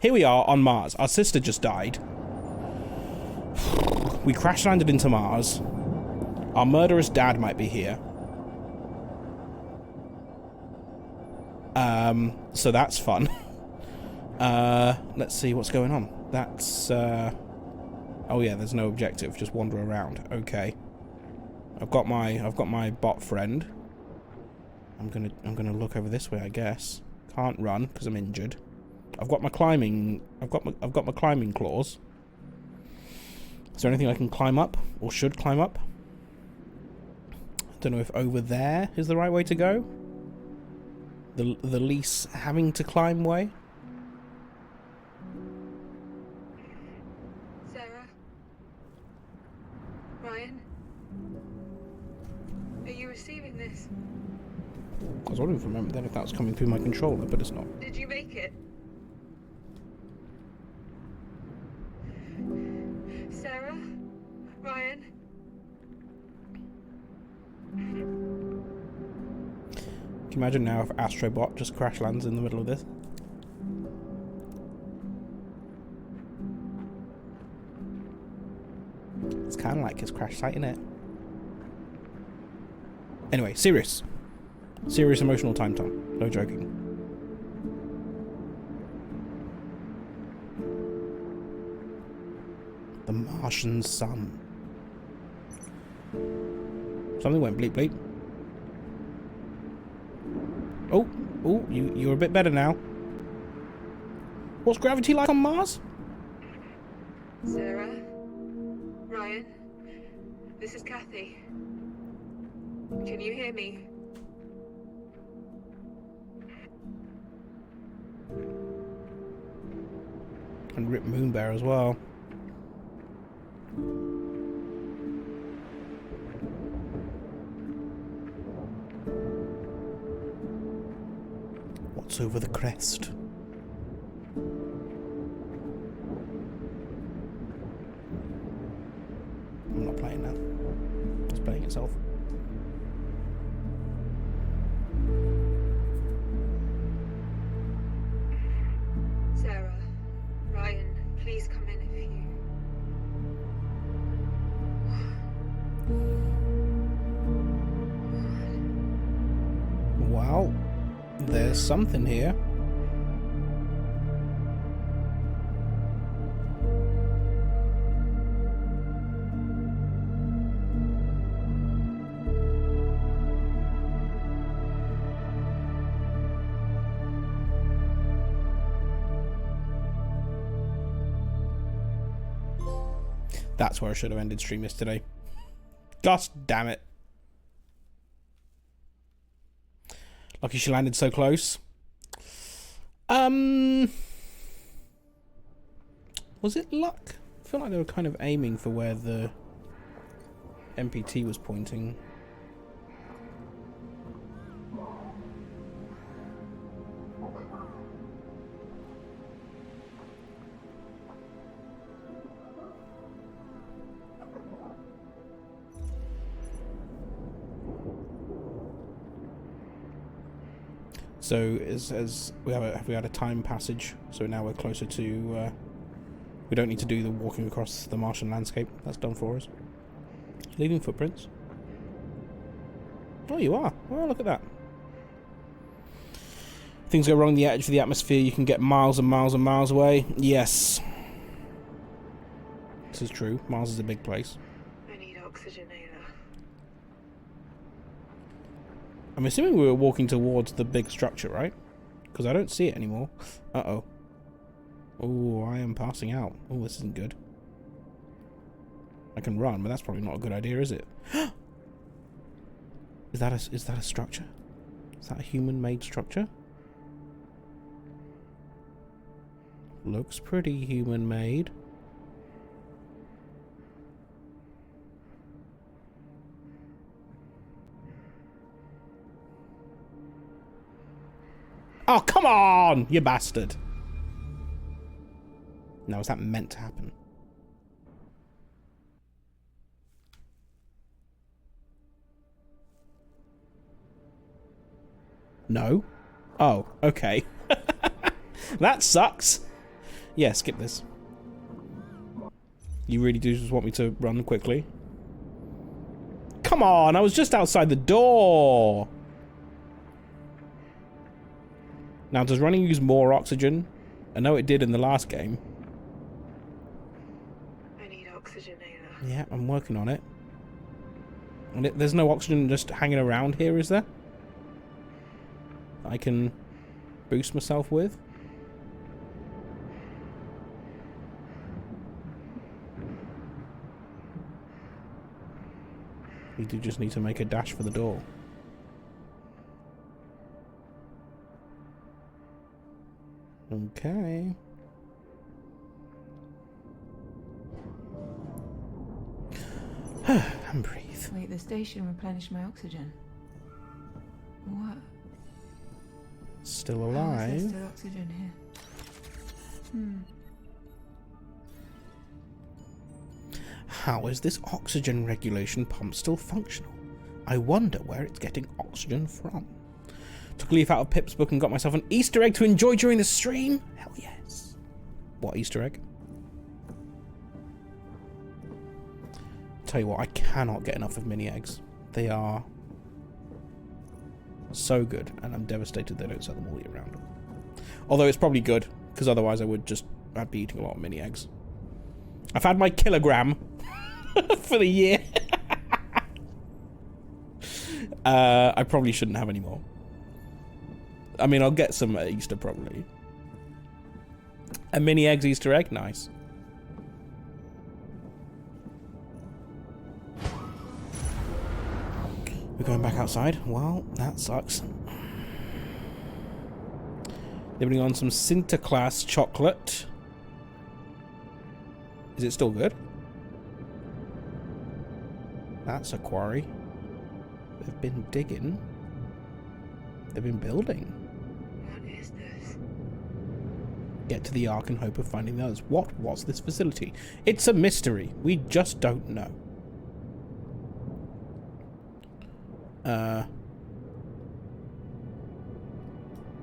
Here we are on Mars. Our sister just died. We crash landed into Mars. Our murderous dad might be here. So that's fun. Let's see what's going on. That's, oh yeah, there's no objective. Just wander around. Okay. I've got my bot friend. I'm gonna look over this way, I guess. Can't run because I'm injured. I've got my climbing claws. Is there anything I can climb up or should climb up? I don't know if over there is the right way to go. The least having to climb way. Sarah? Ryan? Are you receiving this? I was wondering if that was coming through my controller, but it's not. Did you make it? Sarah? Ryan? Can you imagine now if Astrobot just crash lands in the middle of this? It's kind of like his crash site, innit? Anyway, serious. Serious emotional time. No joking. The Martian sun. Something went bleep bleep. Oh, you're a bit better now. What's gravity like on Mars? Sarah? Ryan? This is Kathy. Can you hear me? And Rip Moonbear as well. What's over the crest? I'm not playing that. It's playing itself. Sarah? Ryan, please come in if you... Wow. There's something here. That's where I should have ended stream yesterday. Gosh damn it. Lucky she landed so close. Was it luck? I feel like they were kind of aiming for where the MPT was pointing. So as we had a time passage, so now we're closer to. We don't need to do the walking across the Martian landscape. That's done for us. Leaving footprints. Oh, you are. Well, look at that. Things go wrong on the edge of the atmosphere. You can get miles and miles and miles away. Yes, this is true. Mars is a big place. I need oxygenator. I'm assuming we were walking towards the big structure, right? Because I don't see it anymore. Uh-oh. Oh, I am passing out. Oh, this isn't good. I can run, but that's probably not a good idea, is it? Is that a structure? Is that a human-made structure? Looks pretty human-made. Oh, come on, you bastard. Now, is that meant to happen? No? Oh, okay. That sucks. Yeah, skip this. You really do just want me to run quickly? Come on, I was just outside the door! Now, does running use more oxygen? I know it did in the last game. I need oxygen, Ayla. Yeah, I'm working on it. And there's no oxygen just hanging around here, is there? I can boost myself with? We do just need to make a dash for the door. Okay. And breathe. Wait, the station replenished my oxygen. What? Still How is alive. there still oxygen here? How is this oxygen regulation pump still functional? I wonder where it's getting oxygen from. Took a leaf out of Pip's book and got myself an Easter egg to enjoy during the stream? Hell yes. What Easter egg? Tell you what, I cannot get enough of mini eggs. They are so good, and I'm devastated they don't sell them all year round. Although it's probably good, because otherwise I'd be eating a lot of mini eggs. I've had my kilogram for the year. I probably shouldn't have any more. I mean, I'll get some at Easter, probably. A mini eggs Easter egg? Nice. We're going back outside? Well, that sucks. Nibbling on some Sinterklaas chocolate. Is it still good? That's a quarry. They've been digging. They've been building. What is this? Get to the Ark in hope of finding the others. What was this facility? It's a mystery. We just don't know.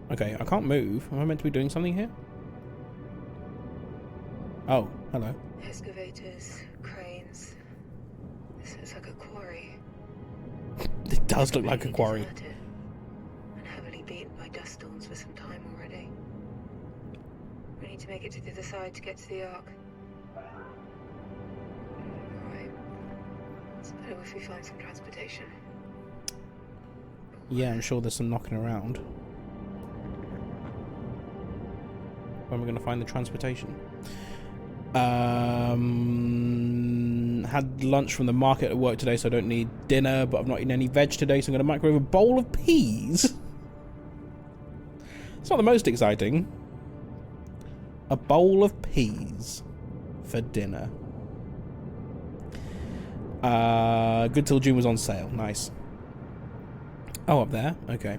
Okay, I can't move. Am I meant to be doing something here? Oh, hello. Excavators, cranes. This looks like a quarry. It does look like a quarry. Deserted and heavily beaten by dust storms for some time already. We need to make it to the other side to get to the Ark. Alright. It's better if we find some transportation. Yeah, I'm sure there's some knocking around. When we're going to find the transportation. Had lunch from the market at work today, so I don't need dinner, but I've not eaten any veg today, so I'm going to microwave a bowl of peas. It's not the most exciting. A bowl of peas for dinner. Good Till June was on sale. Nice. Oh, up there? Okay.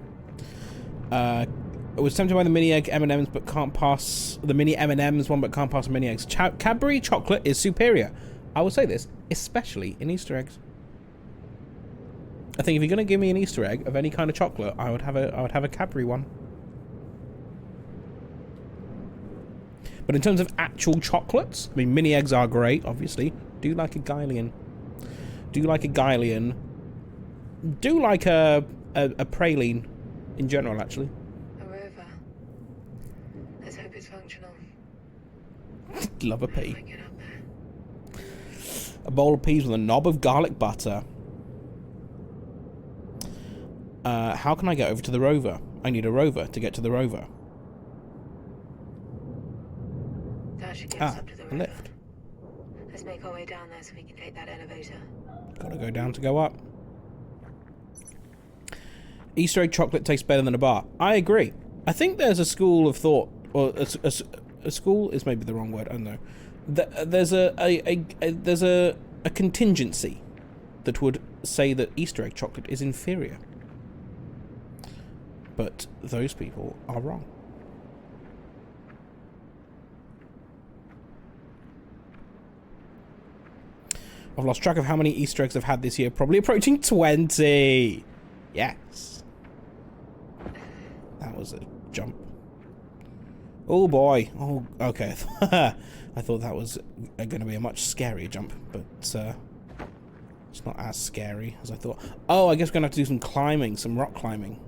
I was tempted by the mini egg M&Ms, but can't pass the mini M&Ms one, but can't pass the mini eggs. Cadbury chocolate is superior. I will say this, especially in Easter eggs. I think if you're going to give me an Easter egg of any kind of chocolate, I would have a Cadbury one. But in terms of actual chocolates, I mean, mini eggs are great, obviously. Do like a Guylian. Do like a Guylian. Do like a praline in general, actually. Let's hope it's functional. Love a pea. How do I get up there? A bowl of peas with a knob of garlic butter. How can I get over to the rover? I need a rover to get to the rover. That should get us up to the a rover. lift. Let's make our way down there so we can take that elevator. Gotta go down to go up. Easter egg chocolate tastes better than a bar. I agree. I think there's a school of thought, or a school is maybe the wrong word. I don't know. There's a contingency that would say that Easter egg chocolate is inferior, but those people are wrong. I've lost track of how many Easter eggs I've had this year. Probably approaching 20. Yes. That was a jump. Oh boy. Oh, okay. I thought that was going to be a much scarier jump, but it's not as scary as I thought. Oh, I guess we're going to have to do some climbing, some rock climbing.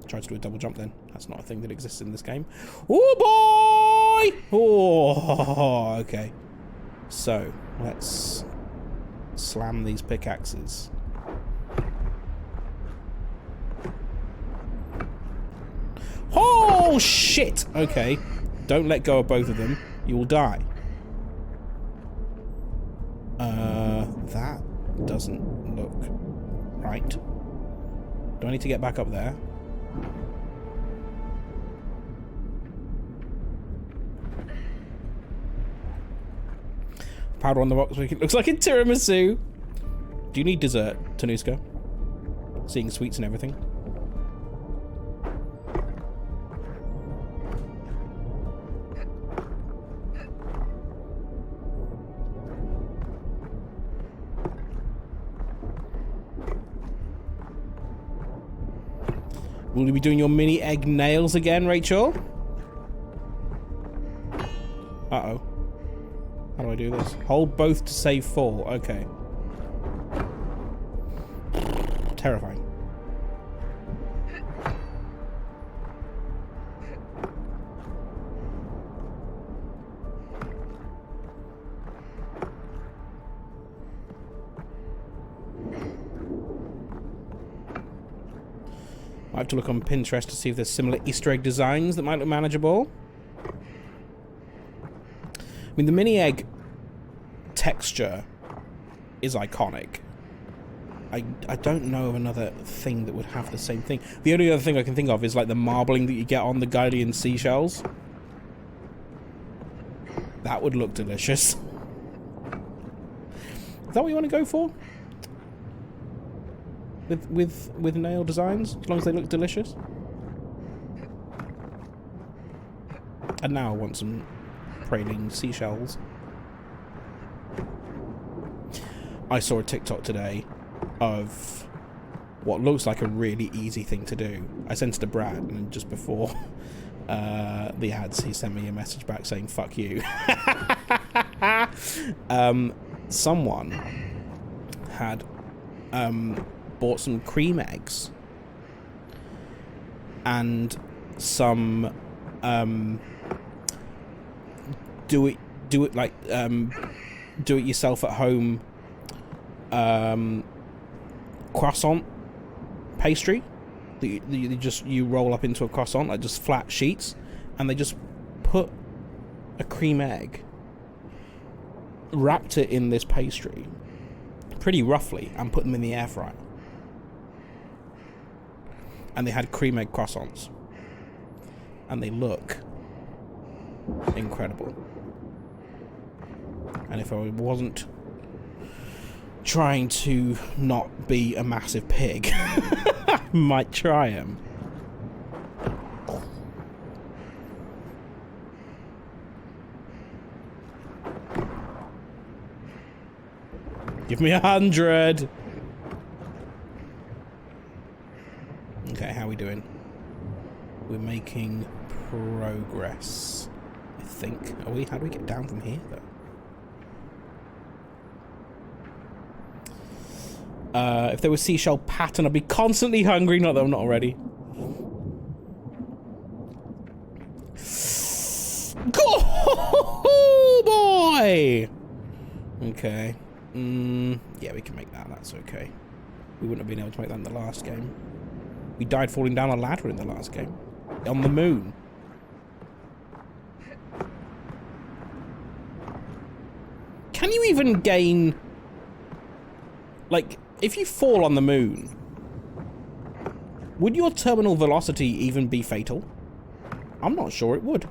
Try to do a double jump then. That's not a thing that exists in this game. Oh boy! Oh, okay. So, let's slam these pickaxes. Oh shit! Okay. Don't let go of both of them. You will die. That doesn't look right. Do I need to get back up there? Powder on the rocks. It looks like a tiramisu. Do you need dessert, Tanuska? Seeing sweets and everything. Will you be doing your mini egg nails again, Rachel? Uh-oh. How do I do this? Hold both to save fall. Okay. Terrifying. I have to look on Pinterest to see if there's similar Easter egg designs that might look manageable. I mean, the mini egg texture is iconic. I don't know of another thing that would have the same thing. The only other thing I can think of is like the marbling that you get on the Guardian seashells. That would look delicious. Is that what you want to go for? With nail designs, as long as they look delicious. And now I want some praline seashells. I saw a TikTok today of what looks like a really easy thing to do. I sent it to Brad, and just before the ads, he sent me a message back saying "fuck you." Someone had bought some cream eggs and some do it yourself at home croissant pastry that you roll up into a croissant, like just flat sheets, and they just put a cream egg, wrapped it in this pastry pretty roughly, and put them in the air fryer. And they had cream egg croissants. And they look incredible. And if I wasn't trying to not be a massive pig, I might try them. Give me 100. Okay, how are we doing? We're making progress, I think. Are we? How do we get down from here, though? If there was seashell pattern, I'd be constantly hungry. Not that I'm not already. Oh boy! Okay. Yeah, we can make that. That's okay. We wouldn't have been able to make that in the last game. We died falling down a ladder in the last game. On the moon. Can you even gain... Like, if you fall on the moon, would your terminal velocity even be fatal? I'm not sure it would.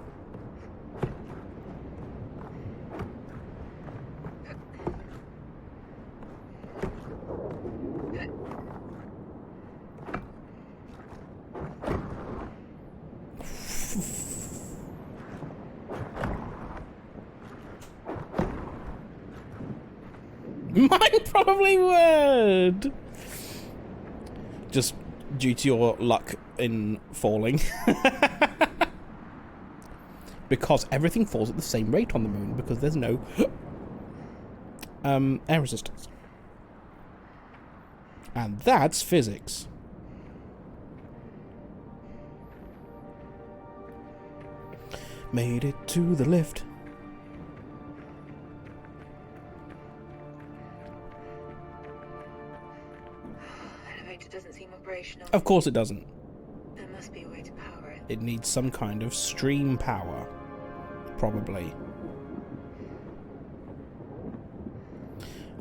Mine probably would. Just due to your luck in falling. Because everything falls at the same rate on the moon, because there's no air resistance. And that's physics. Made it to the lift. Elevator doesn't seem operational. Of course it doesn't. There must be a way to power it. It needs some kind of stream power. Probably.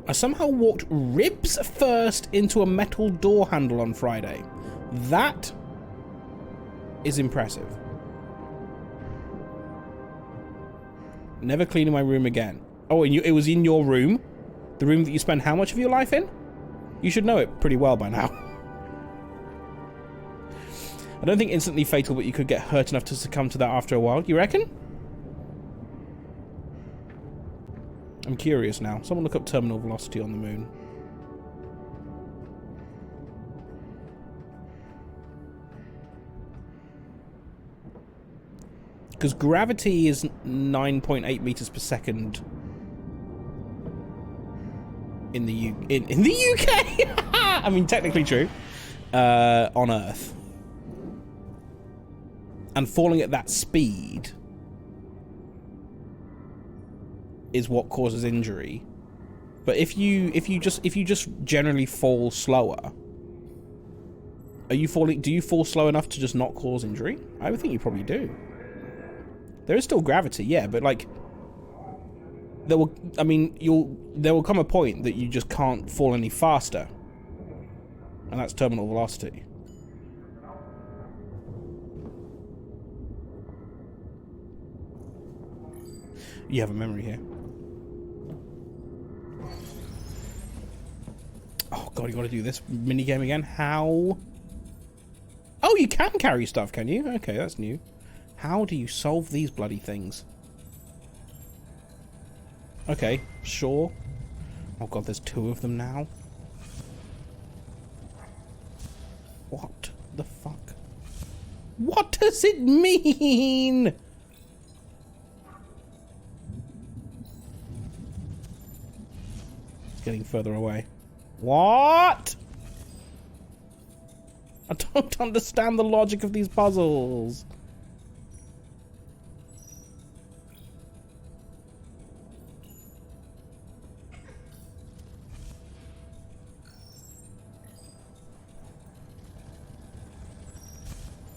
I somehow walked ribs first into a metal door handle on Friday. That is impressive. Never cleaning my room again. Oh, and it was in your room? The room that you spend how much of your life in? You should know it pretty well by now. I don't think instantly fatal, but you could get hurt enough to succumb to that after a while. You reckon? I'm curious now. Someone look up terminal velocity on the moon. Because gravity is 9.8 meters per second in the in the UK. I mean, technically true. On Earth, and falling at that speed is what causes injury. But if you just generally fall slower, do you fall slow enough to just not cause injury? I would think you probably do. There is still gravity, yeah, but like there will come a point that you just can't fall any faster. And that's terminal velocity. You have a memory here. Oh god, you gotta do this minigame again? How? Oh, you can carry stuff, can you? Okay, that's new. How do you solve these bloody things? Okay, sure. Oh god, there's 2 of them now. What the fuck? What does it mean? It's getting further away. What? I don't understand the logic of these puzzles.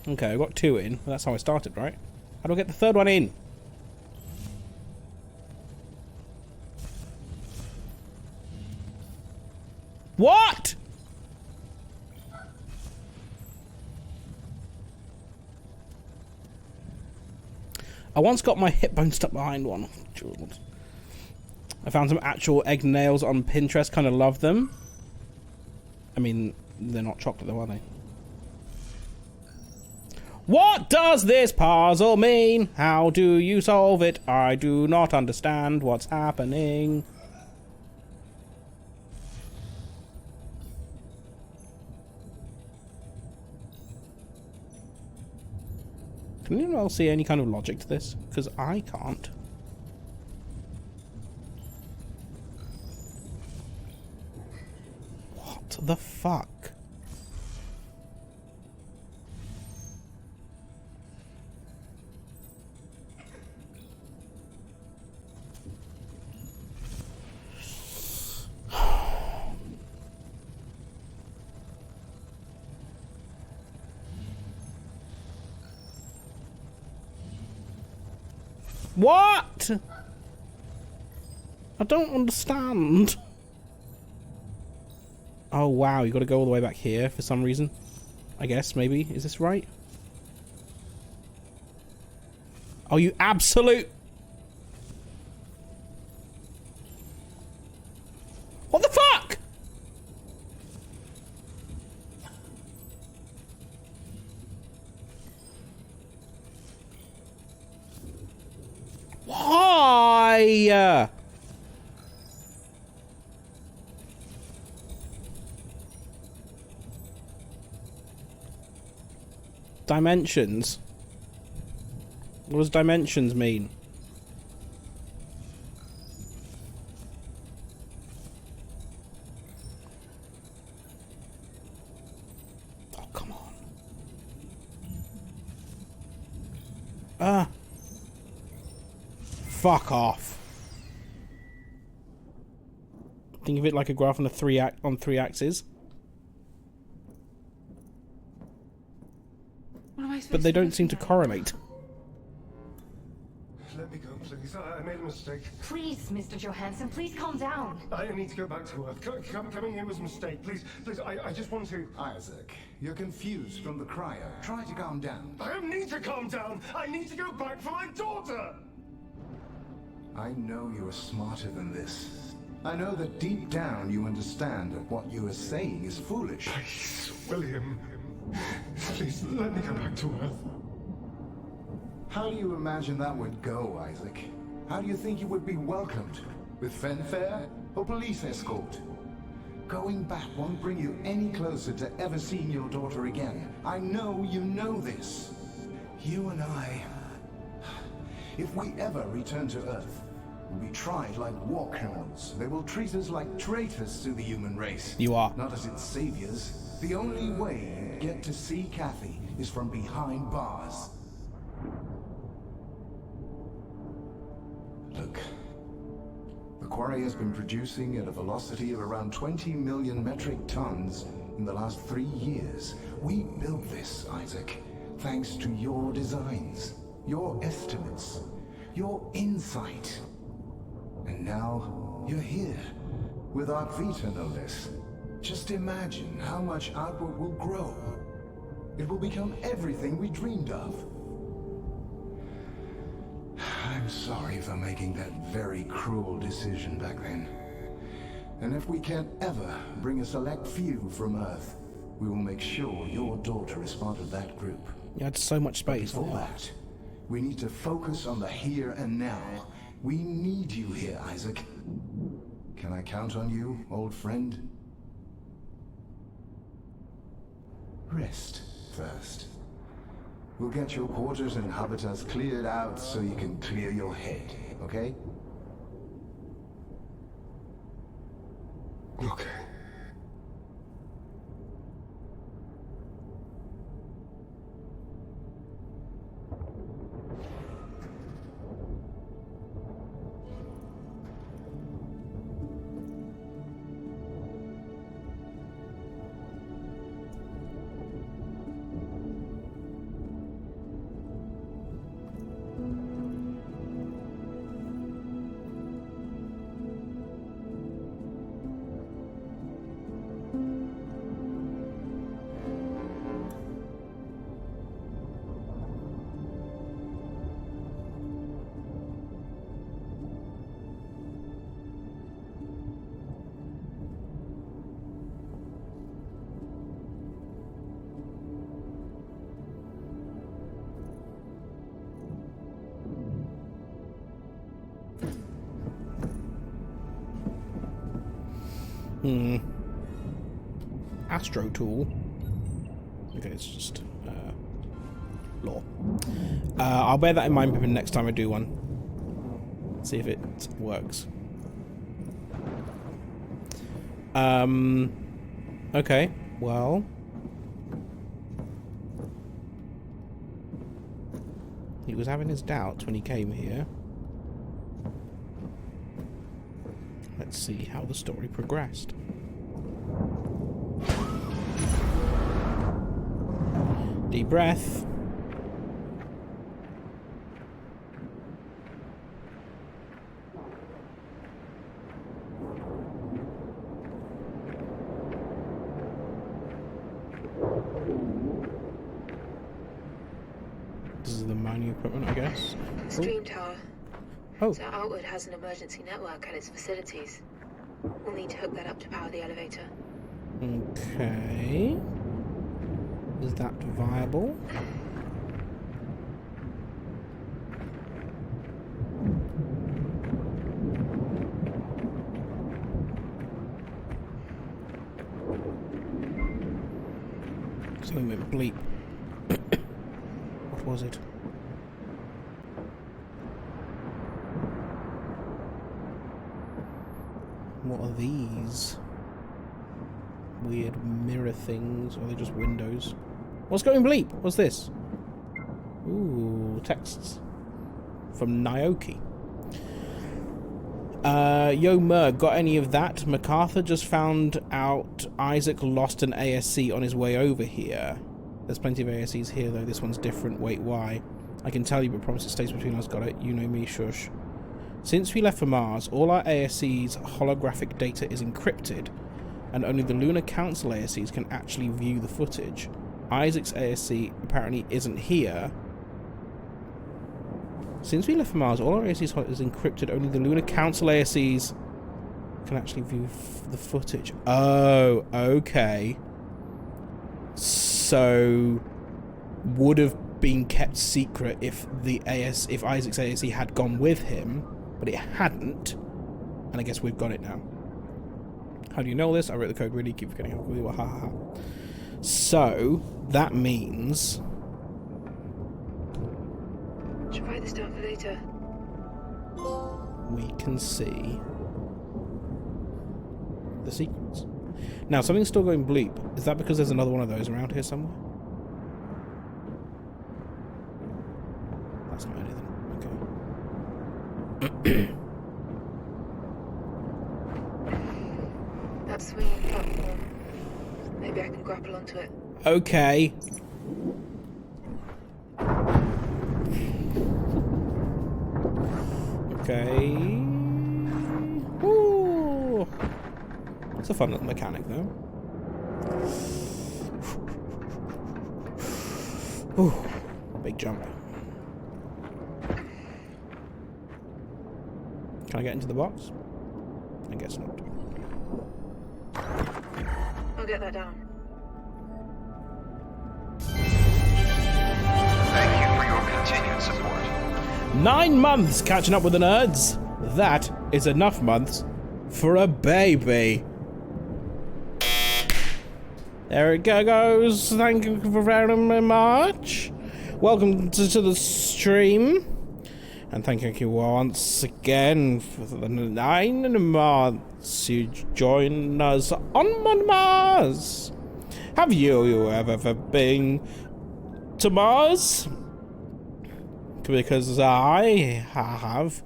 Okay, I got 2 in. Well, that's how I started, right? How do I get the 3rd one in? What? I once got my hip bone stuck behind one. I found some actual egg nails on Pinterest. Kind of love them. I mean, they're not chocolate though, are they? What does this puzzle mean? How do you solve it? I do not understand what's happening. Can anyone else see any kind of logic to this? Because I can't. What the fuck? What? I don't understand. Oh wow, you gotta go all the way back here for some reason. I guess, maybe. Is this right? Oh, you absolute... What the fuck? Why? Dimensions. What does dimensions mean? Oh, come on. Ah. Fuck off. Think of it like a graph on on three axes. What am I supposed But they to don't seem to do? correlate. Let me go, please. I made a mistake. Please, Mr. Johansson, please calm down. I need to go back to Earth. Coming here was a mistake. Please, I just want to... Isaac, you're confused from the cryo. Try to calm down. I don't need to calm down. I need to go back for my daughter. I know you're smarter than this. I know that deep down you understand that what you are saying is foolish. Please, William. Please, let me go back to Earth. How do you imagine that would go, Isaac? How do you think you would be welcomed? With fanfare or police escort? Going back won't bring you any closer to ever seeing your daughter again. I know you know this. You and I... If we ever return to Earth, we'll be tried like war criminals. They will treat us like traitors to the human race. You are. Not as its saviors. The only way you get to see Kathy is from behind bars. Look, the quarry has been producing at a velocity of around 20 million metric tons in the last 3 years. We built this, Isaac, thanks to your designs, your estimates, your insight. And now, you're here, with Art Vita no less. Just imagine how much output will grow. It will become everything we dreamed of. I'm sorry for making that very cruel decision back then. And if we can't ever bring a select few from Earth, we will make sure your daughter is part of that group. You had so much space. Before that, we need to focus on the here and now. We need you here, Isaac. Can I count on you, old friend? Rest first. We'll get your quarters and habitats cleared out so you can clear your head, okay? Okay. Astro tool. Okay, it's just lore. I'll bear that in mind Pippin, next time I do one. See if it works. Okay, well. He was having his doubts when he came here. Let's see how the story progressed. Deep breath. This is the mining equipment, I guess. Stream tower. Oh. So Outward has an emergency network at its facilities. We'll need to hook that up to power the elevator. Okay. Is that viable? Something went bleep. What was it? What are these? Weird mirror things. Or are they just windows? What's going bleep? What's this? Ooh, texts. From Nioki. Yo Merg, got any of that? MacArthur just found out Isaac lost an ASC on his way over here. There's plenty of ASCs here though, this one's different. Wait, why? I can tell you, but promise it stays between us. Got it? You know me, shush. Since we left for Mars, all our ASC's holographic data is encrypted, and only the Lunar Council ASCs can actually view the footage. Isaac's ASC apparently isn't here. Since we left for Mars, all our ASCs is encrypted. Only the Lunar Council ASCs can actually view the footage. Oh, okay. So, would have been kept secret if if Isaac's ASC had gone with him, but it hadn't. And I guess we've got it now. How do you know this? I wrote the code really, keep forgetting how cool you are. Ha ha ha. So, that means... Should write this down for later. we can see the sequence. Now, something's still going bleep. Is that because there's another one of those around here somewhere? That's not anything. Okay. That swinging platform. Maybe I can grapple onto it. Okay. Okay. Ooh. It's a fun little mechanic, though. Ooh. Big jump. Can I get into the box? I guess not. I'll get that down. Thank you for your continued support. 9 months catching up with the nerds. That is enough months for a baby. There it goes. Thank you very much. Welcome to the stream. And thank you once again for the 9 months you join us on Mars. Have you ever been to Mars? Because I have,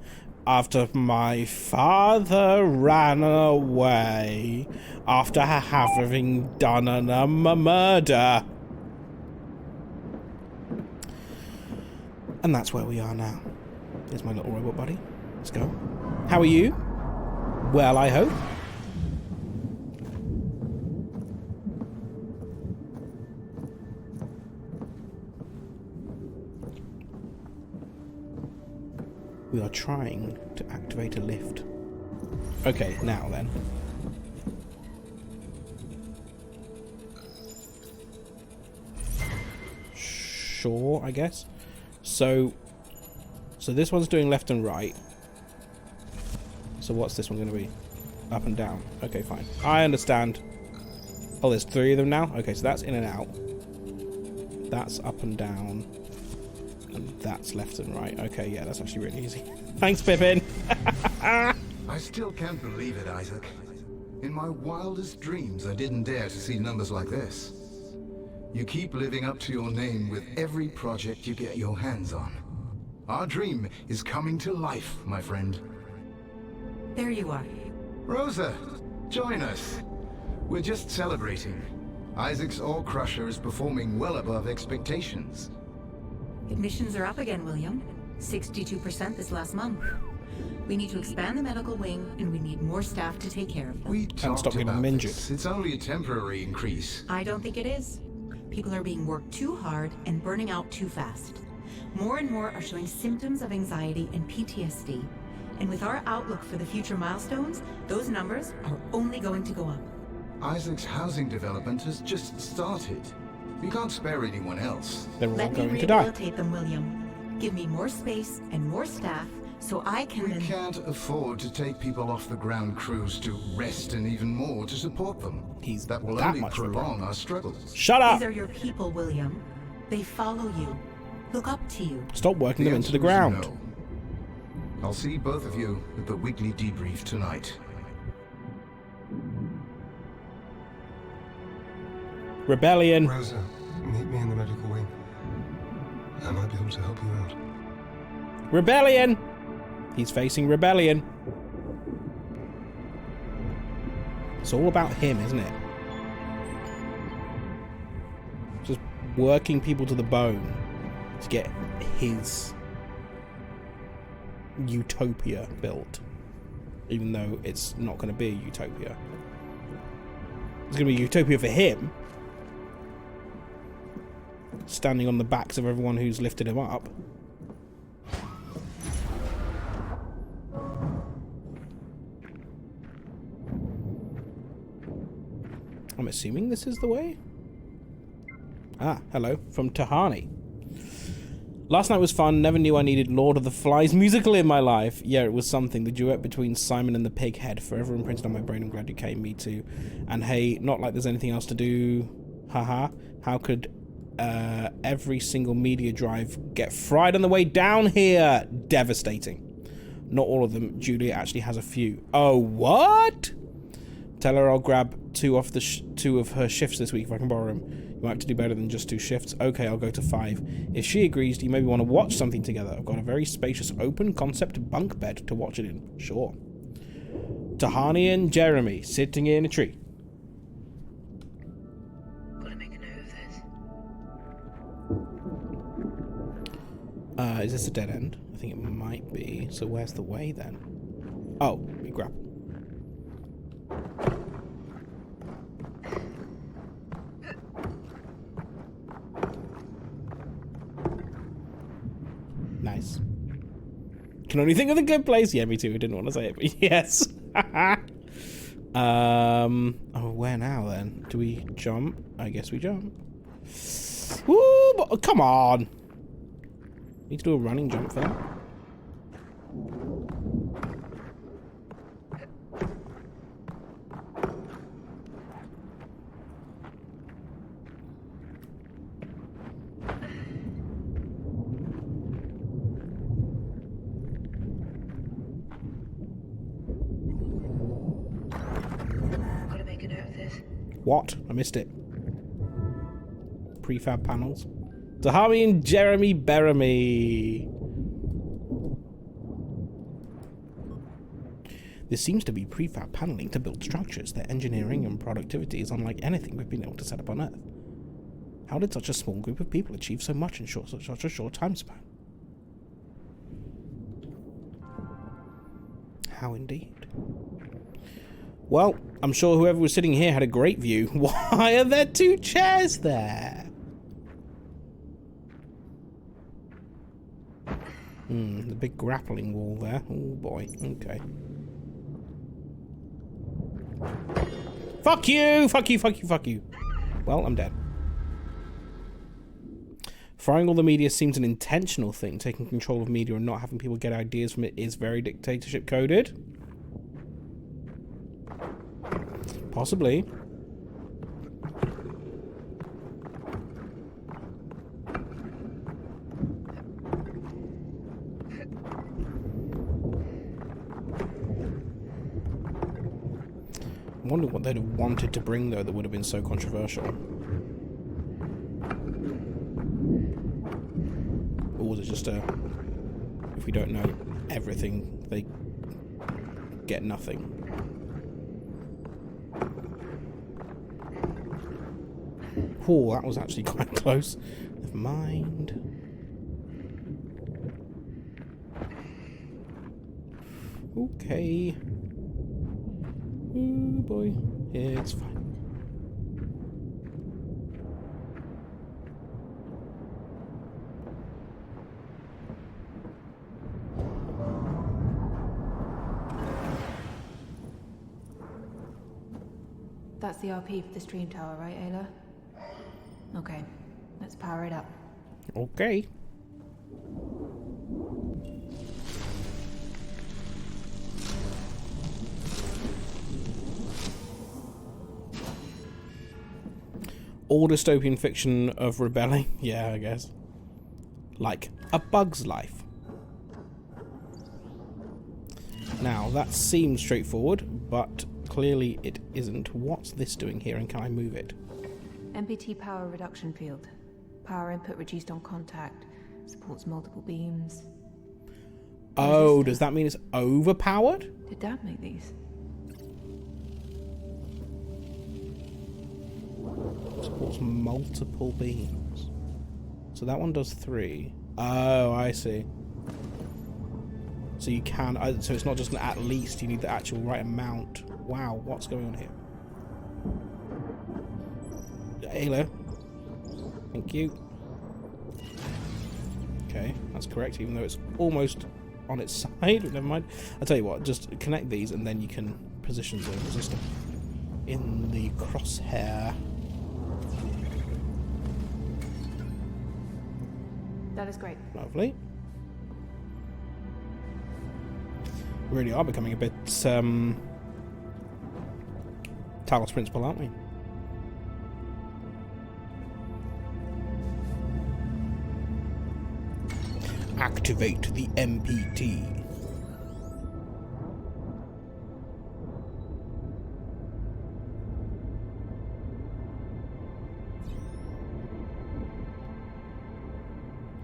after my father ran away after having done a murder. And that's where we are now. Here's my little robot buddy. Let's go. How are you? Well, I hope. We are trying to activate a lift. Okay, now then. Sure, I guess. So this one's doing left and right. So what's this one going to be? Up and down. Okay, fine. I understand. Oh, there's 3 of them now? Okay, so that's in and out. That's up and down. And that's left and right. Okay, yeah, that's actually really easy. Thanks, Pippin. I still can't believe it, Isaac. In my wildest dreams, I didn't dare to see numbers like this. You keep living up to your name with every project you get your hands on. Our dream is coming to life, my friend. There you are. Rosa, join us. We're just celebrating. Isaac's Ore Crusher is performing well above expectations. Admissions are up again, William. 62% this last month. We need to expand the medical wing, and we need more staff to take care of them. We talked stop getting about them injured. this. It's only a temporary increase. I don't think it is. People are being worked too hard and burning out too fast. More and more are showing symptoms of anxiety and PTSD. And with our outlook for the future milestones, those numbers are only going to go up. Isaac's housing development has just started. We can't spare anyone else. They're all Let me going to die. rehabilitate them, William. Give me more space and more staff so I can We then... can't afford to take people off the ground crews to rest and even more to support them. He's That will that only much of a prolong problem. our struggles. Shut up! These are your people, William. They follow you. Look up to you. Stop working them into the answer is ground. no. I'll see both of you at the weekly debrief tonight. Rebellion. Rosa, meet me in the medical wing. I might be able to help you out. Rebellion! He's facing rebellion. It's all about him, isn't it? Just working people to the bone to get his utopia built. Even though it's not going to be a utopia. It's going to be a utopia for him. Standing on the backs of everyone who's lifted him up. I'm assuming this is the way? Ah, hello. From Tahani. Last night was fun. Never knew I needed Lord of the Flies musical in my life. Yeah, it was something. The duet between Simon and the Pighead forever imprinted on my brain. I'm glad you came. Me too. And hey, not like there's anything else to do. Haha. How could every single media drive get fried on the way down here? Devastating. Not all of them. Julia actually has a few. Oh, what? Tell her I'll grab two of her shifts this week if I can borrow them. You might have to do better than just 2 shifts. Okay, I'll go to 5. If she agrees, do you maybe want to watch something together? I've got a very spacious open concept bunk bed to watch it in. Sure. Tahani and Jeremy sitting in a tree. Gotta make a note of this. Is this a dead end? I think it might be. So where's the way then? Oh, we grab. Nice. Can only think of the good place. Yeah, me too. I didn't want to say it, but yes. Oh, where now then? Do we jump? I guess we jump. Woo! Come on. Need to do a running jump for that. Gotta make a note of this. What? I missed it. Prefab panels. Tahani and Jeremy Beremy. This seems to be prefab paneling to build structures. Their engineering and productivity is unlike anything we've been able to set up on Earth. How did such a small group of people achieve so much in such a short time span? How indeed. Well, I'm sure whoever was sitting here had a great view. Why are there 2 chairs there? The big grappling wall there. Oh boy, okay. Fuck you! Fuck you, fuck you, fuck you. Well, I'm dead. Frying all the media seems an intentional thing. Taking control of media and not having people get ideas from it is very dictatorship coded. Possibly. I wonder what they'd have wanted to bring, though, that would have been so controversial. Or was it just a... if we don't know everything, they get nothing? Oh, that was actually quite close. Never mind. Okay. Oh boy. Yeah, it's fine. That's the RP for the stream tower, right, Ayla? Okay, let's power it up. Okay. All dystopian fiction of rebelling. Yeah, I guess. Like A Bug's Life. Now, that seems straightforward, but clearly it isn't. What's this doing here, and can I move it? MPT power reduction field. Power input reduced on contact. Supports multiple beams. Oh, does that mean it's overpowered? Did Dad make these? Supports multiple beams. So that one does 3. Oh, I see. So you can... so it's not just an at least, you need the actual right amount. Wow, what's going on here? Ayla. Thank you. Okay, that's correct, even though it's almost on its side. Never mind. I'll tell you what, just connect these and then you can position the resistor in the crosshair. That is great. Lovely. We really are becoming a bit Talos Principal, aren't we? Activate the MPT.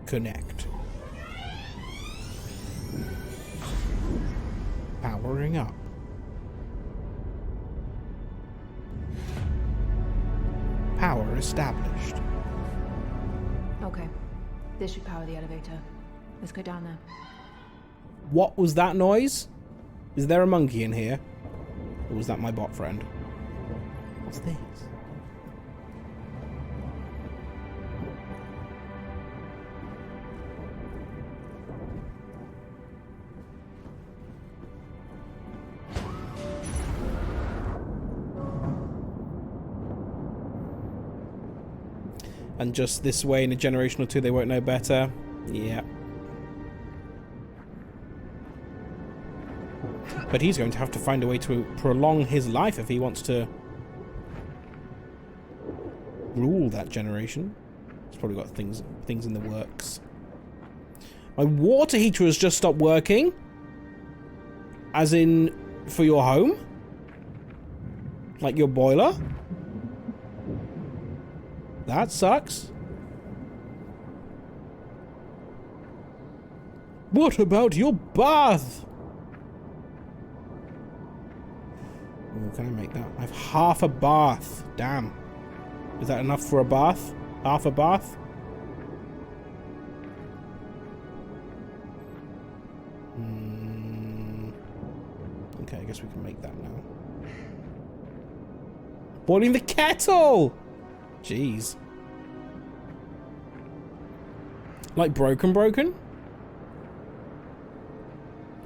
Connect. Powering up. Power established. Okay. This should power the elevator. Let's go down there. What was that noise? Is there a monkey in here? Or was that my bot friend? What's this? And just this way in a generation or two they won't know better. Yeah. But he's going to have to find a way to prolong his life if he wants to rule that generation. He's probably got things in the works. My water heater has just stopped working. As in for your home? Like your boiler? That sucks. What about your bath? Ooh, can I make that? I have half a bath. Damn. Is that enough for a bath? Half a bath? Okay, I guess we can make that now. Boiling the kettle! Jeez. Like broken?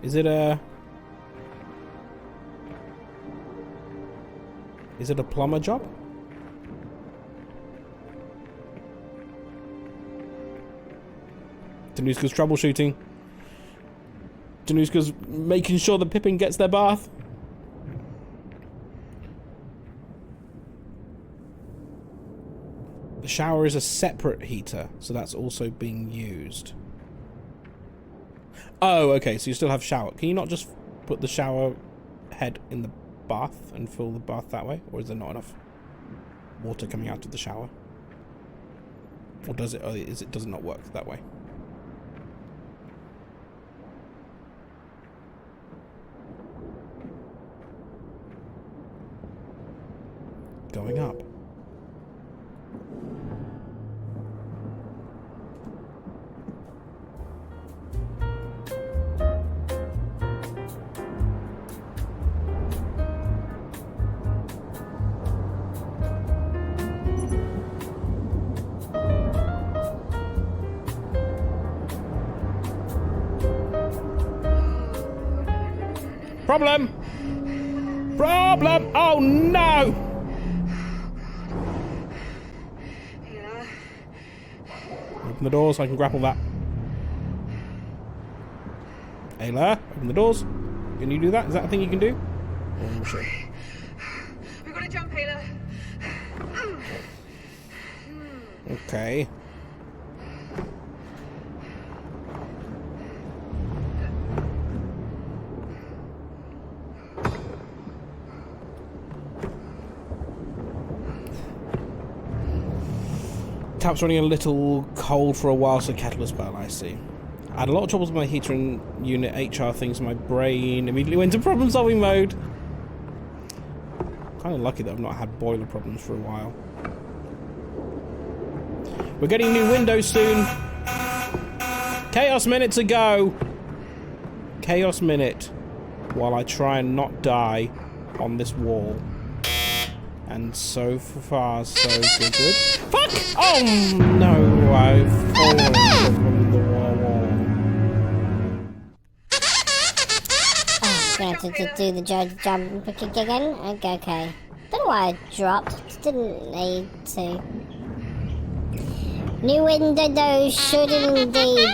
Is it a plumber job? Danuska's troubleshooting. Danuska's making sure that Pippin gets their bath. The shower is a separate heater, so that's also being used. Oh, okay, so you still have shower. Can you not just put the shower head in the bath and fill the bath that way? Or is there not enough water coming out of the shower? Or does it, does it not work that way? Going up. Problem! Oh no! Yeah. Open the door so I can grapple that. Ayla, open the doors. Can you do that? Is that a thing you can do? Oh, shit. We gotta jump, Ayla. Okay. Tap's running a little cold for a while, so kettle as well, I see. I had a lot of troubles with my heater and unit HR things. My brain immediately went to problem-solving mode. Kind of lucky that I've not had boiler problems for a while. We're getting new windows soon. Chaos minute to go. Chaos minute. While I try and not die on this wall. And so far, so good. Fuck! Oh no, I've fallen from the wall. Gonna have to do the jump again? Okay. Don't know why I dropped. Didn't need to. New windows should indeed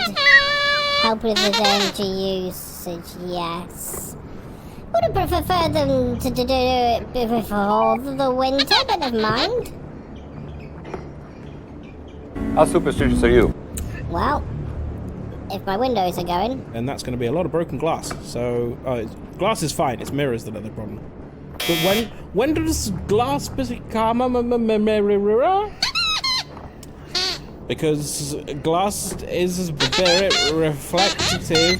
help with the energy usage, yes. Would have preferred them to do it before the winter, but never mind. How superstitious are you? Well, if my windows are going. And that's going to be a lot of broken glass. So, glass is fine. It's mirrors that are the problem. But when does glass become a mirror? Because glass is very reflective.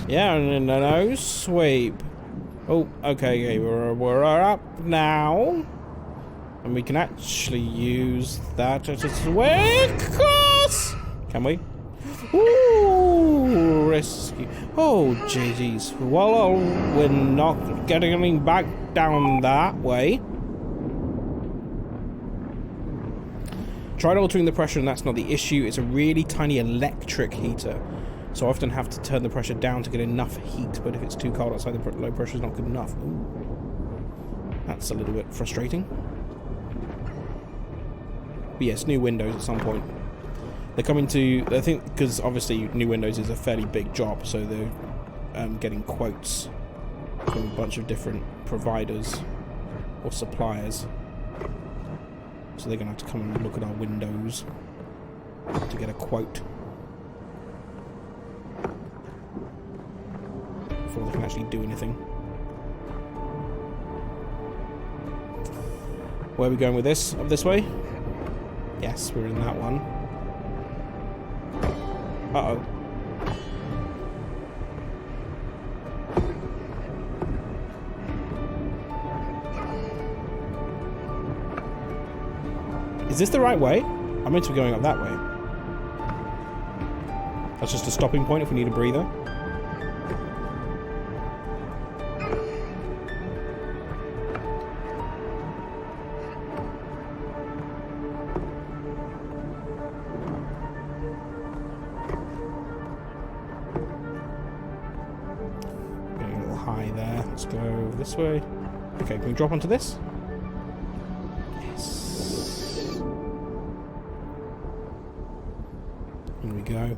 Yeah, no sweep. Oh, okay, we're up now. And we can actually use that as a sweep across. Can we? Ooh, risky. Oh, jeez. Well, we're not getting back down that way. Tried altering the pressure and that's not the issue. It's a really tiny electric heater. So I often have to turn the pressure down to get enough heat. But if it's too cold outside, the low pressure is not good enough. Ooh. That's a little bit frustrating. But yes, new windows at some point. They're coming to, I think, because obviously new windows is a fairly big job, so they're getting quotes from a bunch of different providers or suppliers. So they're going to have to come and look at our windows to get a quote before they can actually do anything. Where are we going with this? Up this way? Yes, we're in that one. Uh-oh. Is this the right way? I'm meant to be going up that way. That's just a stopping point if we need a breather. Getting a little high there. Let's go this way. Okay, can we drop onto this? Here we go.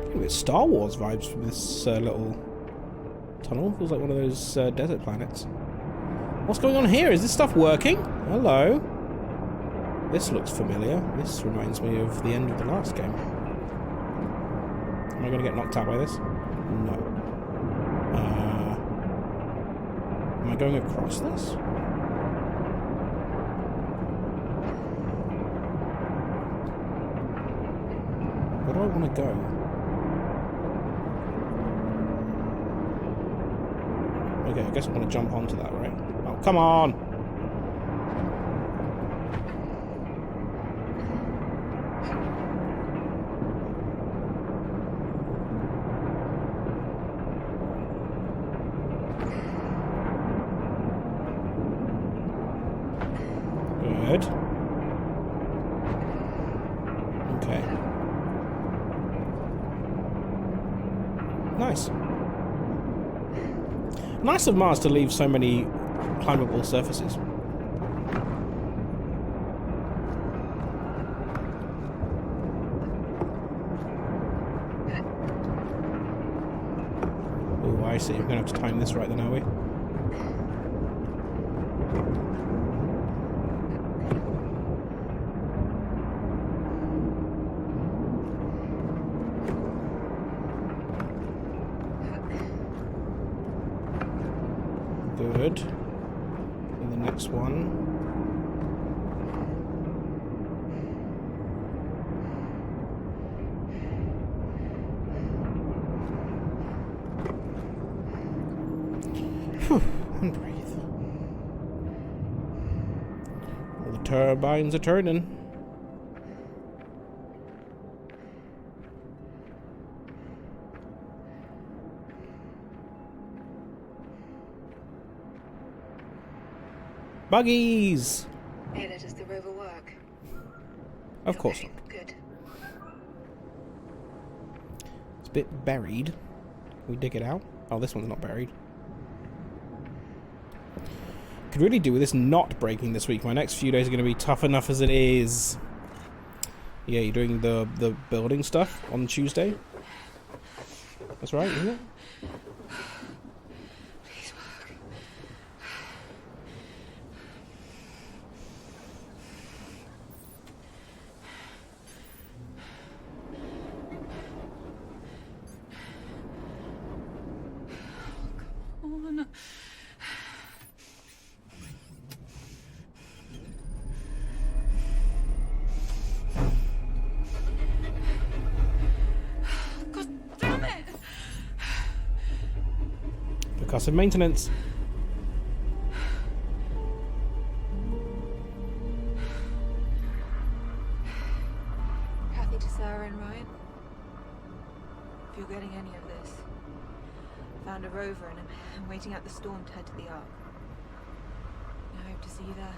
Getting a bit Star Wars vibes from this little tunnel. Feels like one of those desert planets. What's going on here? Is this stuff working? Hello. This looks familiar. This reminds me of the end of the last game. Am I going to get knocked out by this? No. Am I going across this? Where do I want to go? Okay, I guess I'm going to jump onto that, right? Oh, come on! Good. Okay. Nice. Nice of Mars to leave so many climbable surfaces. Oh, I see. We're going to have to time this right then, are we? Good. And the next one. Whew, and breathe. All the turbines are turning. Buggies! Ayla, does the rover work? Of course not. Good. It's a bit buried. Can we dig it out? Oh, this one's not buried. Could really do with this not breaking this week. My next few days are going to be tough enough as it is. Yeah, you're doing the building stuff on Tuesday? That's right, isn't it? Please work. Come on. God damn it! Percussive maintenance. Kathy to Sarah and Ryan. If you're getting any of this, found a rover and I'm waiting out the storm to head to the Ark. I hope to see you there.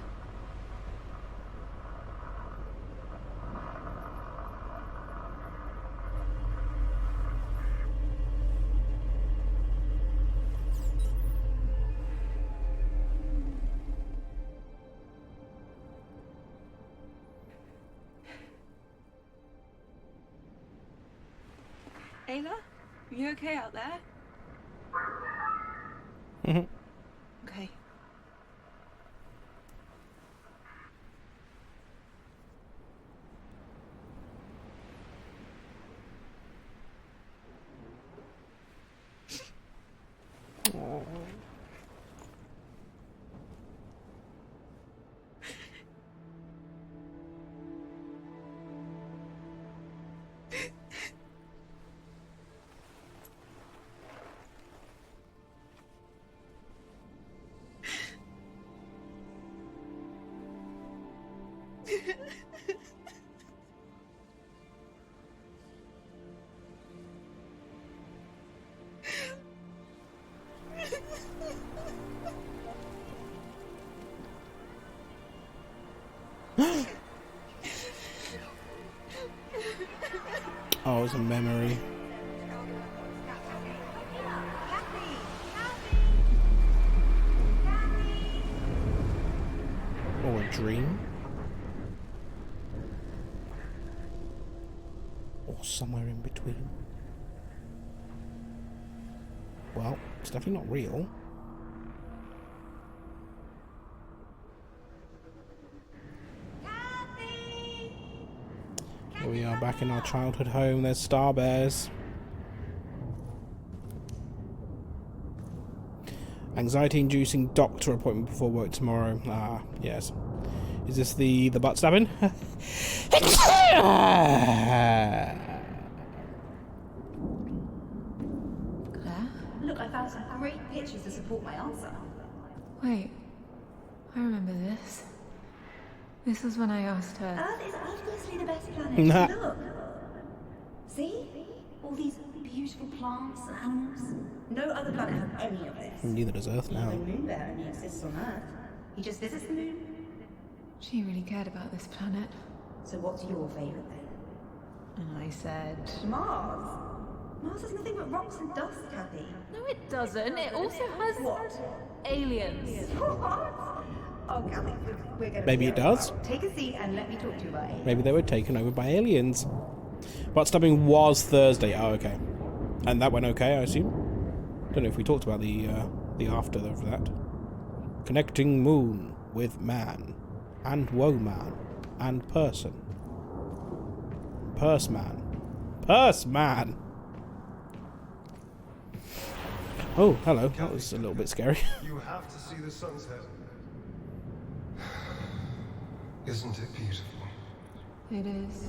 Ayla, are you okay out there? Mhm. Okay. Oh, it's a memory. Or a dream. Or somewhere in between. Well, it's definitely not real. Here we are back in our childhood home. There's Star Bears. Anxiety-inducing doctor appointment before work tomorrow. Ah, yes. Is this the butt stabbing? Claire? Look, I found some great pictures to support my answer. Wait. I remember this. This was when I asked her. Earth is obviously the best planet. Nah. Look. See? All these beautiful plants and animals. No other planet has any of this. Neither does Earth now. Even Moonbear only exists on Earth. He just visits the moon. She really cared about this planet. So what's your favourite then? And I said... Mars. Mars has nothing but rocks and dust, Kathy. No, it doesn't. It also has... What? aliens. What? Oh, Kathy, we're gonna Maybe it does. Take a seat and let me talk to you about it. Maybe they were taken over by aliens. Butt stabbing was Thursday. Oh, okay. And that went okay, I assume? Don't know if we talked about the after of that. Connecting moon with man. And woman. And person. Purse man. Purse man! Oh, hello. That was a little bit scary. You have to see the sunset. Isn't it beautiful? It is.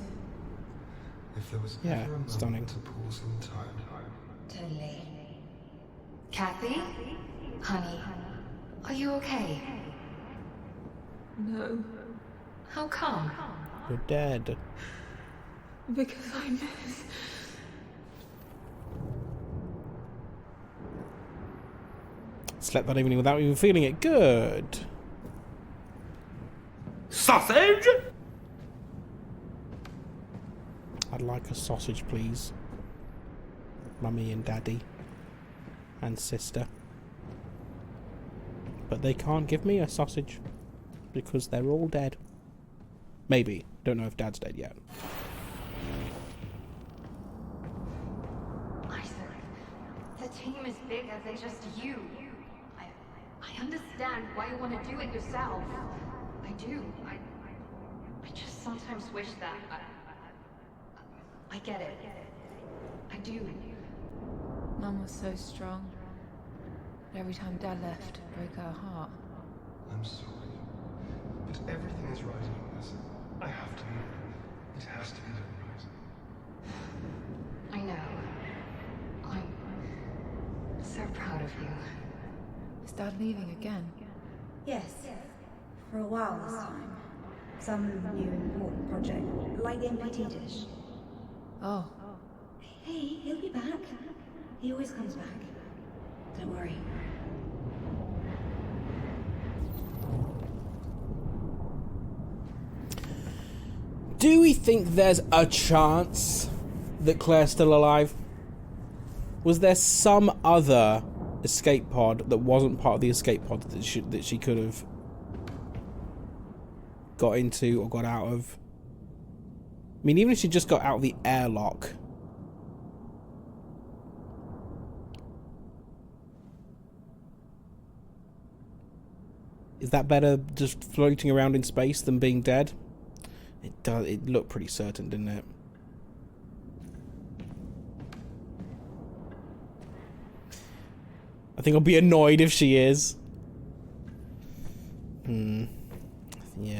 If there was Yeah, ever a moment stunning. to pause in time. Totally. Kathy? Honey, are you okay? No, How come? You're dead. because I miss. Slept that evening without even feeling it. Good. Sausage? I'd like a sausage, please. Mummy and Daddy. And sister. But they can't give me a sausage. Because they're all dead. Maybe. Don't know if Dad's dead yet. Isaac, the team is bigger than just you. I understand why you want to do it yourself. I do. I just sometimes wish that. I get it. I do. Mum was so strong. But every time Dad left, it broke her heart. I'm sorry. But everything is right on this. I have to. It has to be done right. I know. I'm so proud of you. Is Dad leaving again? Yes, for a while this time. Some new important project, like the MPT dish. Oh. Hey, he'll be back. He always comes back. Don't worry. Do we think there's a chance that Claire's still alive? Was there some other escape pod that wasn't part of the escape pod that she could have got into or got out of? I mean, even if she just got out of the airlock. Is that better just floating around in space than being dead? It looked pretty certain, didn't it? I think I'll be annoyed if she is. Yeah,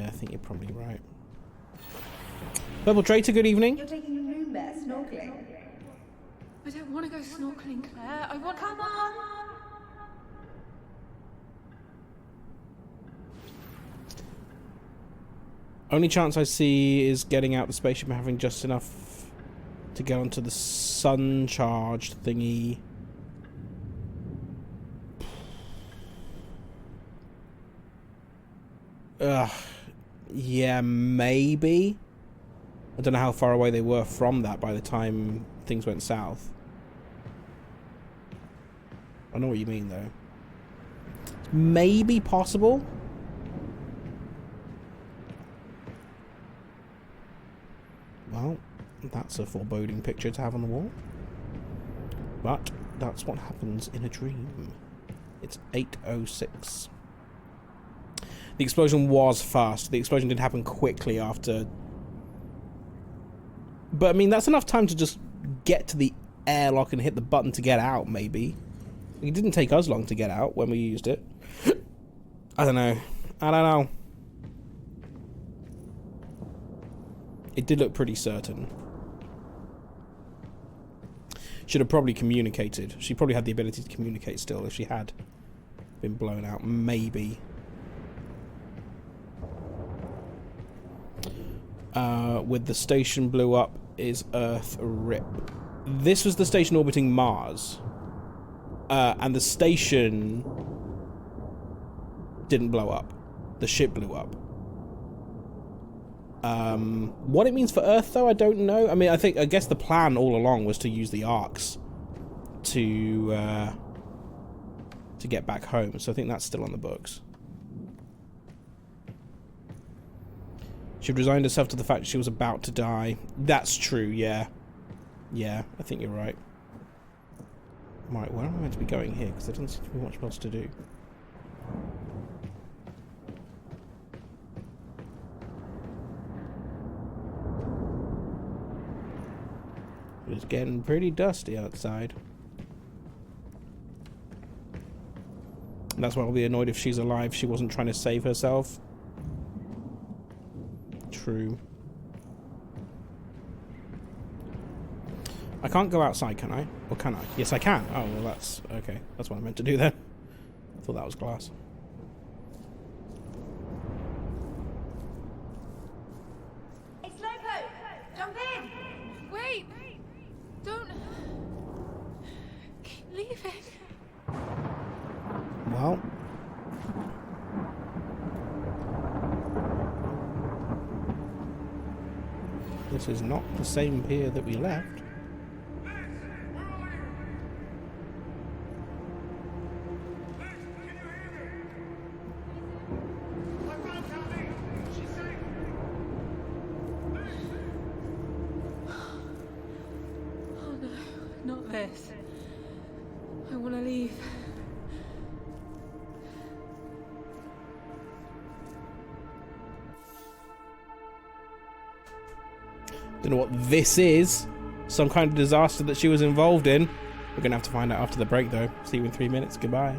I think you're probably right. Purple Traitor, good evening. You're taking a room there, snorkeling. I don't want to go snorkeling, Claire. I want. Come on! Only chance I see is getting out the spaceship and having just enough to get onto the sun-charged thingy. Yeah, maybe. I don't know how far away they were from that by the time things went south. I know what you mean, though. Maybe possible. Well, that's a foreboding picture to have on the wall. But that's what happens in a dream. It's 8:06. The explosion was fast. The explosion did happen quickly after. But, I mean, that's enough time to just get to the airlock and hit the button to get out, maybe. It didn't take us long to get out when we used it. I don't know. I don't know. It did look pretty certain. Should have probably communicated. She probably had the ability to communicate still if she had been blown out. Maybe. With the station blew up, is Earth rip. This was the station orbiting Mars. And the station didn't blow up. The ship blew up. What it means for Earth, though, I don't know. I mean, I guess the plan all along was to use the arcs to get back home. So I think that's still on the books. She resigned herself to the fact that she was about to die. That's true, yeah. Yeah, I think you're right. Right, where am I meant to be going here? Because there doesn't seem to be much else to do. It's getting pretty dusty outside. That's why I'll be annoyed if she's alive. She wasn't trying to save herself. True. I can't go outside, can I? Or can I? Yes, I can. Oh, well, that's... Okay. That's what I meant to do then. Thought that was glass. Hey, Slowpoke! Jump in! Wait! Don't... Keep leaving. Well. This is not the same pier that we left. Oh no, not this. I want to leave. Don't know what this is. Some kind of disaster that she was involved in. We're going to have to find out after the break, though. See you in 3 minutes. Goodbye.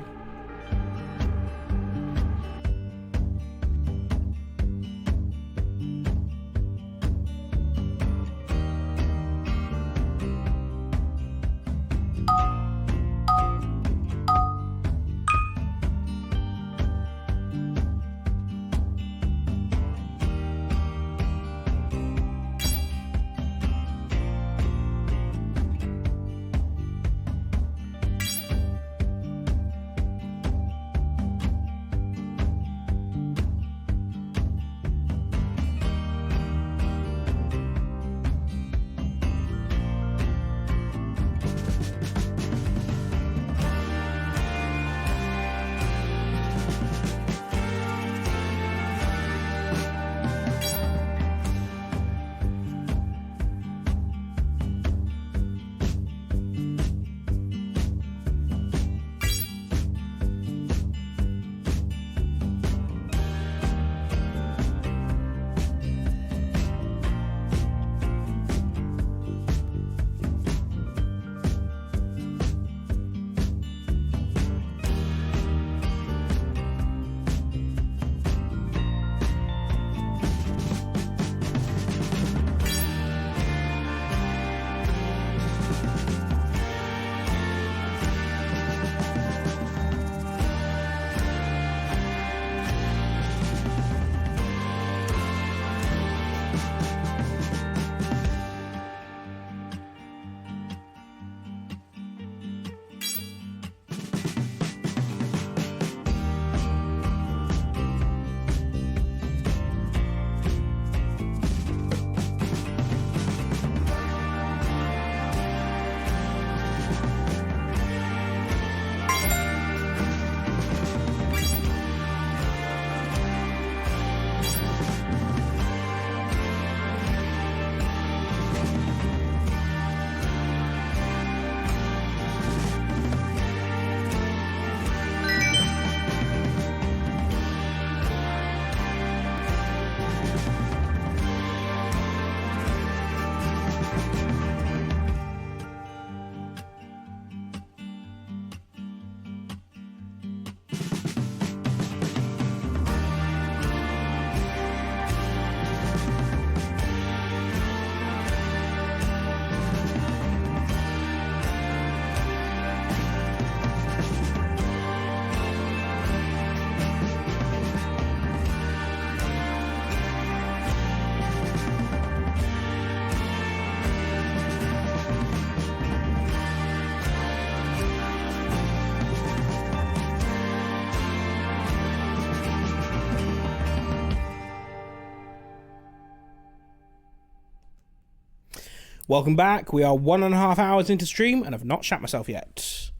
Welcome back. We are 1.5 hours into stream and have not shat myself yet.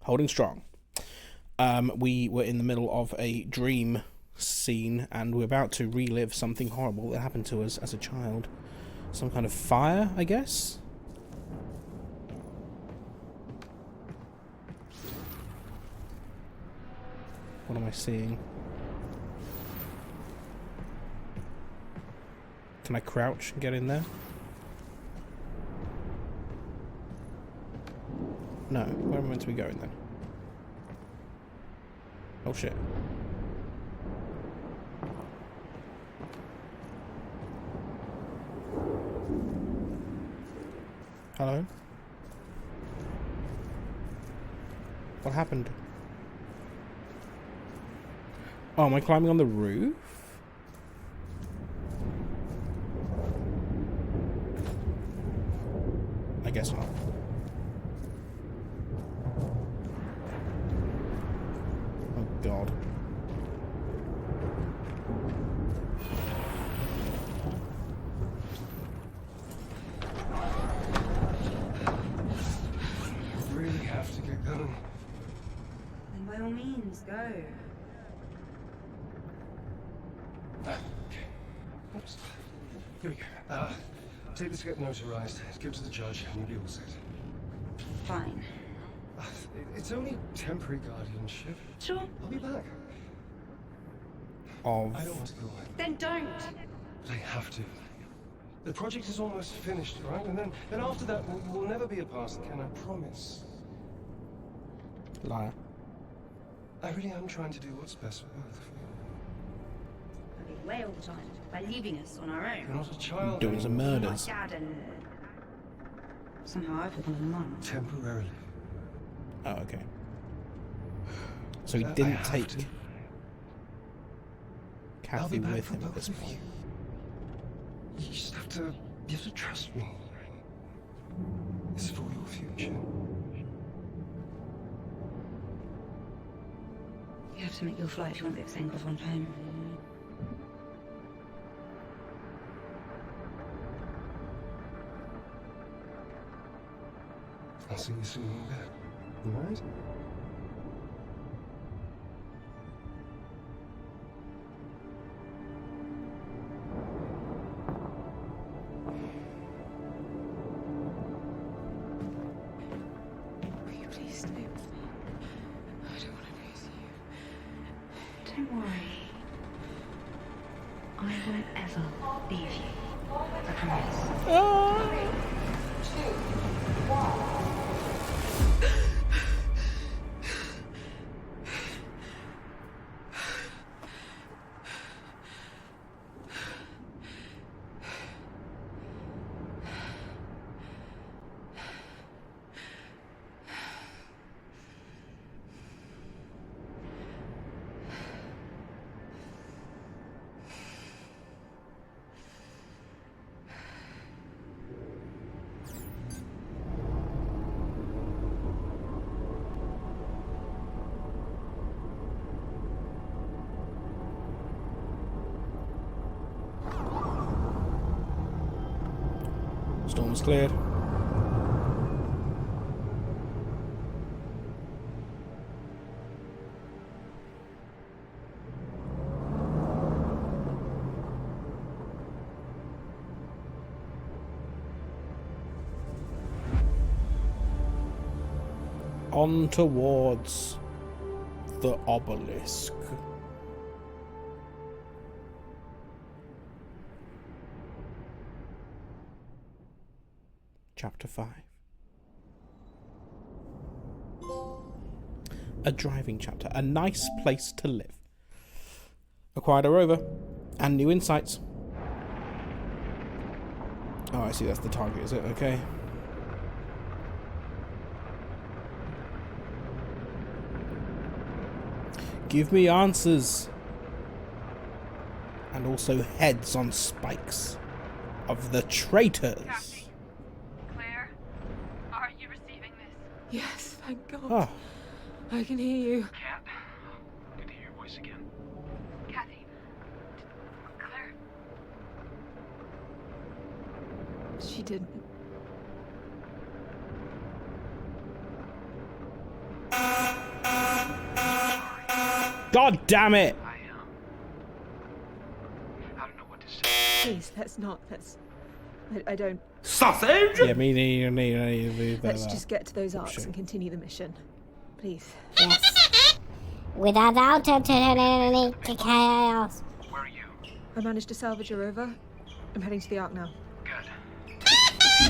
Holding strong. We were in the middle of a dream scene and we're about to relive something horrible that happened to us as a child. Some kind of fire, I guess? What am I seeing? Can I crouch and get in there? No, where am I meant to be going then? Oh shit. Hello? What happened? Oh, am I climbing on the roof? I guess not. Oh, God. Really have to get going. Then by all means, go. Oops. Here we go. Take this to get notarized. Give it to the judge, and you'll be all set. Fine. It's only temporary guardianship. Sure. I'll be back. Of... I don't want to go. Then don't. But I have to. The project is almost finished, right? And then after that, we'll never be apart again, I promise. Liar. I really am trying to do what's best for both of you. I'll be away all the time by leaving us on our You're own. not a child. Doing some My murders. dad and somehow I've become a mum. Temporarily. Oh, okay. So he I didn't have take to. I'll Kathy be back with for him at both this of point. you. You just have to trust me. It's for your future. You have to make your flight if you want this Sankoff on time. I'll see you soon in bed. All right? Will you please stay with me? I don't want to lose you. Don't worry. I won't ever leave you. I promise. Storm's cleared. On towards the obelisk. Chapter 5. A driving chapter. A nice place to live. Acquired a rover and new insights. Oh, I see, that's the target, is it? Okay. Give me answers. And also heads on spikes of the traitors. Kathy, Claire, are you receiving this? Yes, thank God. Oh, I can hear you. Cat, good to hear your voice again. Kathy, Claire, She didn't. God damn it! I don't know what to say. Please, let's not. I don't. Sausage? Yeah, me neither. Let's just get to those arcs Sure. and continue the mission. Please. Yes. Without turning to chaos. Where are you? I managed to salvage a rover. I'm heading to the arc now. Good.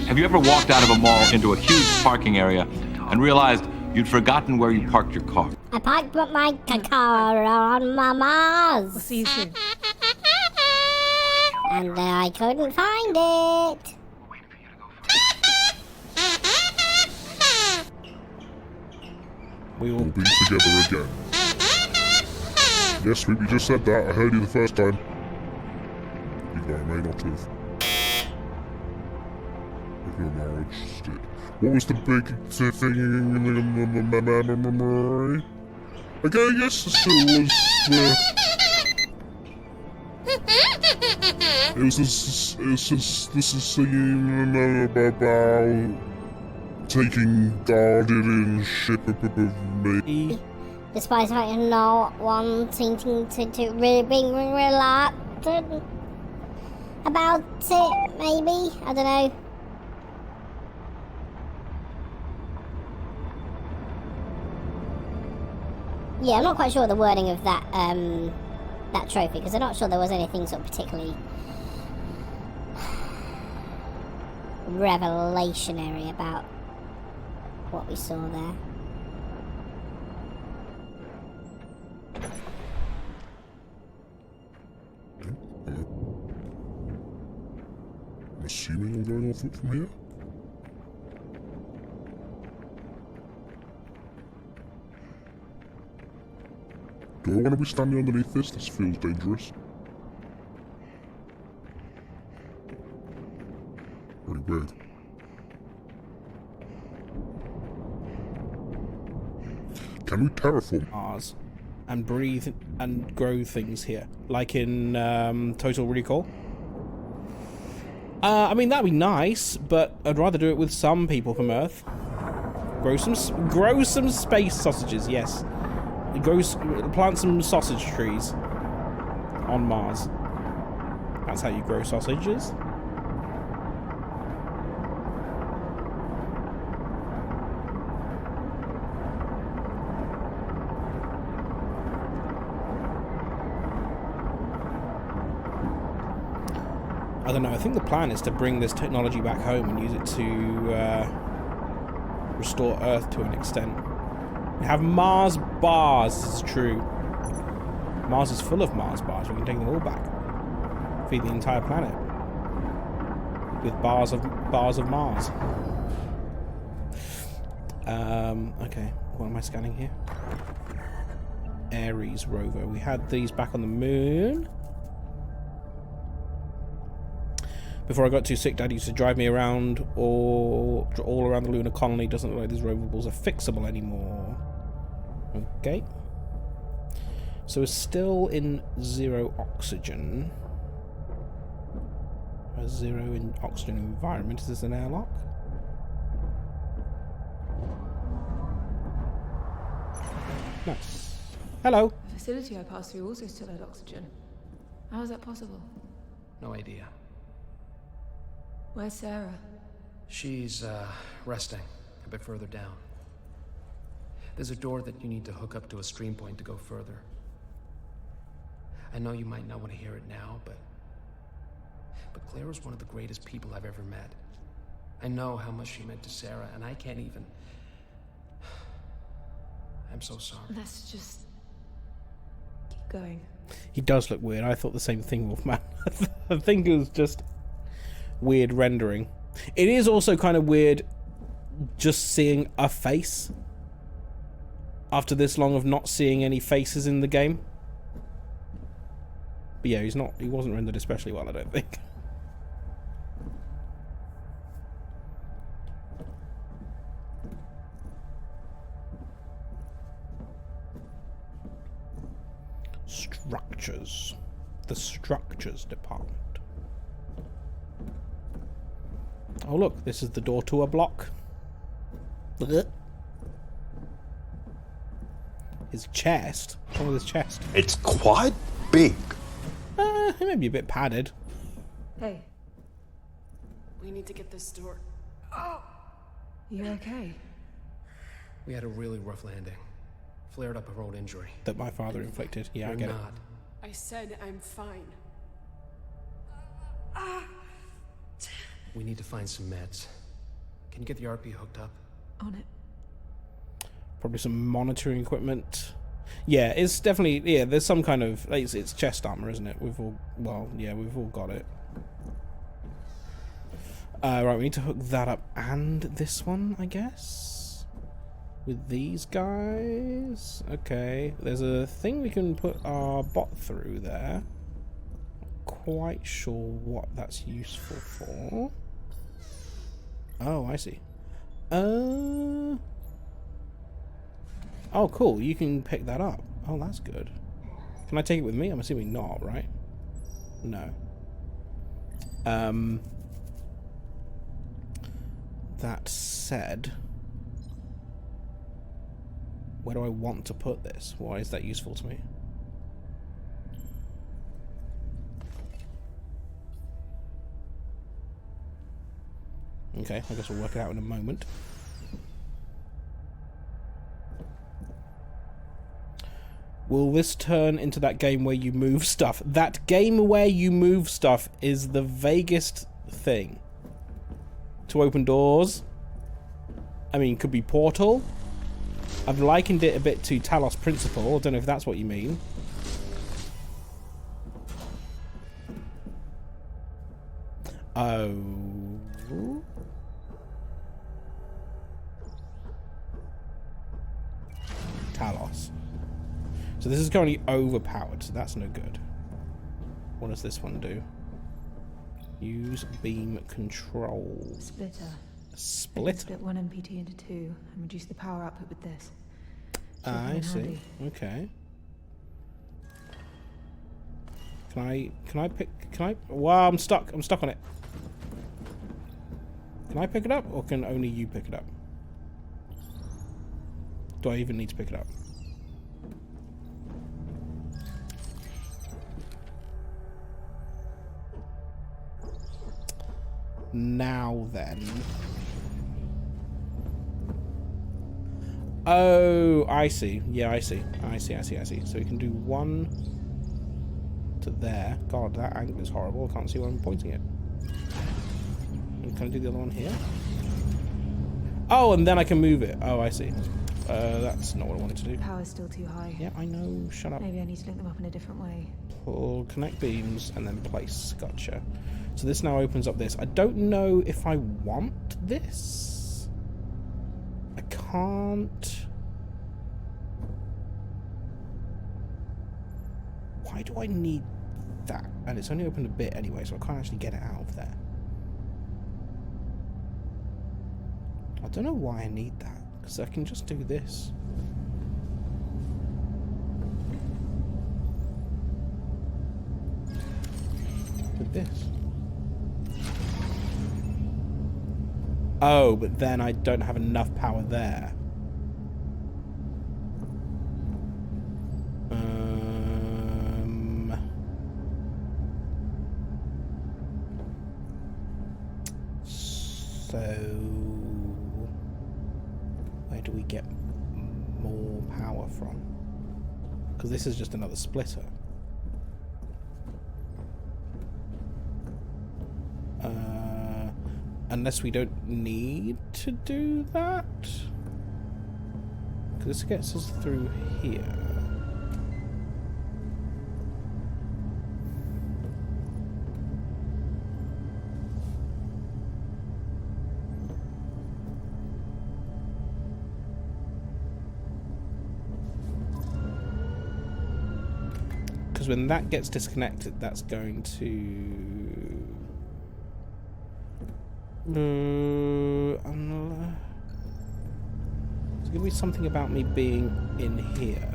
Have you ever walked out of a mall into a huge parking area and realized you'd forgotten where you parked your car? I parked my car on I'll Mama's. see you soon. And I couldn't find it. Waiting for you to go first. We will Be together again. Yes, Swoop, you just said that. I heard you the first time. Even though I may not have. Acknowledged it. What was the big thing in the memory? Okay, yes, it was this is singing about taking guardianship of me. Despite the fact you're not wanting to really being reluctant about it, maybe? I don't know. Yeah, I'm not quite sure the wording of that that trophy, because I'm not sure there was anything sort of particularly revelationary about what we saw there. I'm assuming I'm going off it from here. Do I want to be standing underneath this? This feels dangerous. Pretty big. Can we terraform Mars and breathe and grow things here, like in Total Recall? I mean, that'd be nice, but I'd rather do it with some people from Earth. Grow some space sausages. Yes. Plant some sausage trees on Mars. That's how you grow sausages. I don't know, I think the plan is to bring this technology back home and use it to restore Earth to an extent. We have Mars bars, this is true. Mars is full of Mars bars, we can take them all back. Feed the entire planet with bars of Mars. Okay, what am I scanning here? Ares rover. We had these back on the moon. Before I got too sick, Dad used to drive me around or all around the lunar colony. Doesn't look like these rovables are fixable anymore. Okay. So we're still in 0 oxygen. A 0 in oxygen environment. Is this an airlock? Nice. Hello. The facility I passed through also still had oxygen. How is that possible? No idea. Where's Sarah? She's, resting a bit further down. There's a door that you need to hook up to a stream point to go further. I know you might not want to hear it now, but Claire is one of the greatest people I've ever met. I know how much she meant to Sarah, and I can't even... I'm so sorry. Let's just... keep going. He does look weird. I thought the same thing, Wolfman. I think it was just... weird rendering. It is also kind of weird just seeing a face after this long of not seeing any faces in the game. But yeah, he wasn't rendered especially well, I don't think. Structures. The structures department. Oh look, this is the door to a block. His chest? What's wrong with his chest? It's quite big. It may be a bit padded. Hey. We need to get this door. Oh! You okay? We had a really rough landing. Flared up a road injury. That my father inflicted. Yeah, I get it. I said I'm fine. We need to find some meds. Can you get the RP hooked up? On it. Probably some monitoring equipment. Yeah, it's definitely... yeah, there's some kind of... it's chest armor, isn't it? We've all... well, yeah, we've all got it. Right, we need to hook that up and this one, I guess? with these guys. Okay, there's a thing we can put our bot through there. Not quite sure what that's useful for. Oh, I see. Oh, cool. You can pick that up. Oh, that's good. Can I take it with me? I'm assuming not, right? No. That said, where do I want to put this? Why is that useful to me? Okay, I guess we'll work it out in a moment. Will this turn into that game where you move stuff? That game where you move stuff is the vaguest thing. To open doors. I mean, could be Portal. I've likened it a bit to Talos Principle. I don't know if that's what you mean. Oh. Talos. So this is currently overpowered, so that's no good. What does this one do? Use beam control. Splitter. Split? Split one MPT into 2 and reduce the power output with this. I see. Okay. Can I wow, I'm stuck on it. Can I pick it up, or can only you pick it up? Do I even need to pick it up? Now then. Oh, I see. Yeah, I see. I see. So we can do one to there. God, that angle is horrible. I can't see where I'm pointing it. And can I do the other one here? Oh, and then I can move it. Oh, I see. That's not what I wanted to do. Power's still too high. Yeah, I know. Shut up. Maybe I need to link them up in a different way. Pull, connect beams, and then place. Gotcha. So this now opens up this. I don't know if I want this. I can't. Why do I need that? And it's only opened a bit anyway, so I can't actually get it out of there. I don't know why I need that, because I can just do this. With this. Oh, but then I don't have enough power there. So where do we get more power from? Because this is just another splitter. Unless we don't need to do that. Because this gets us through here. Because when that gets disconnected, that's going to... It's going to be something about me being in here.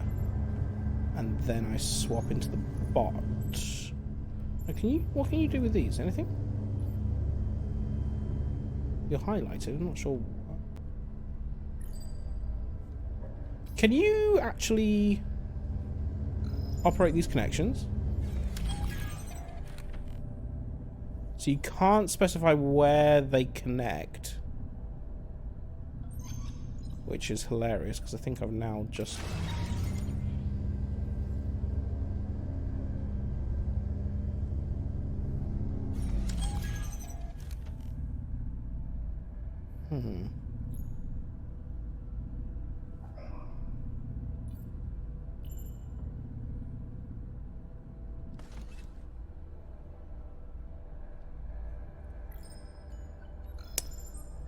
And then I swap into the bot. Now, what can you do with these? Anything? You're highlighted, I'm not sure. Can you actually operate these connections? So you can't specify where they connect. Which is hilarious, because I think I've now just...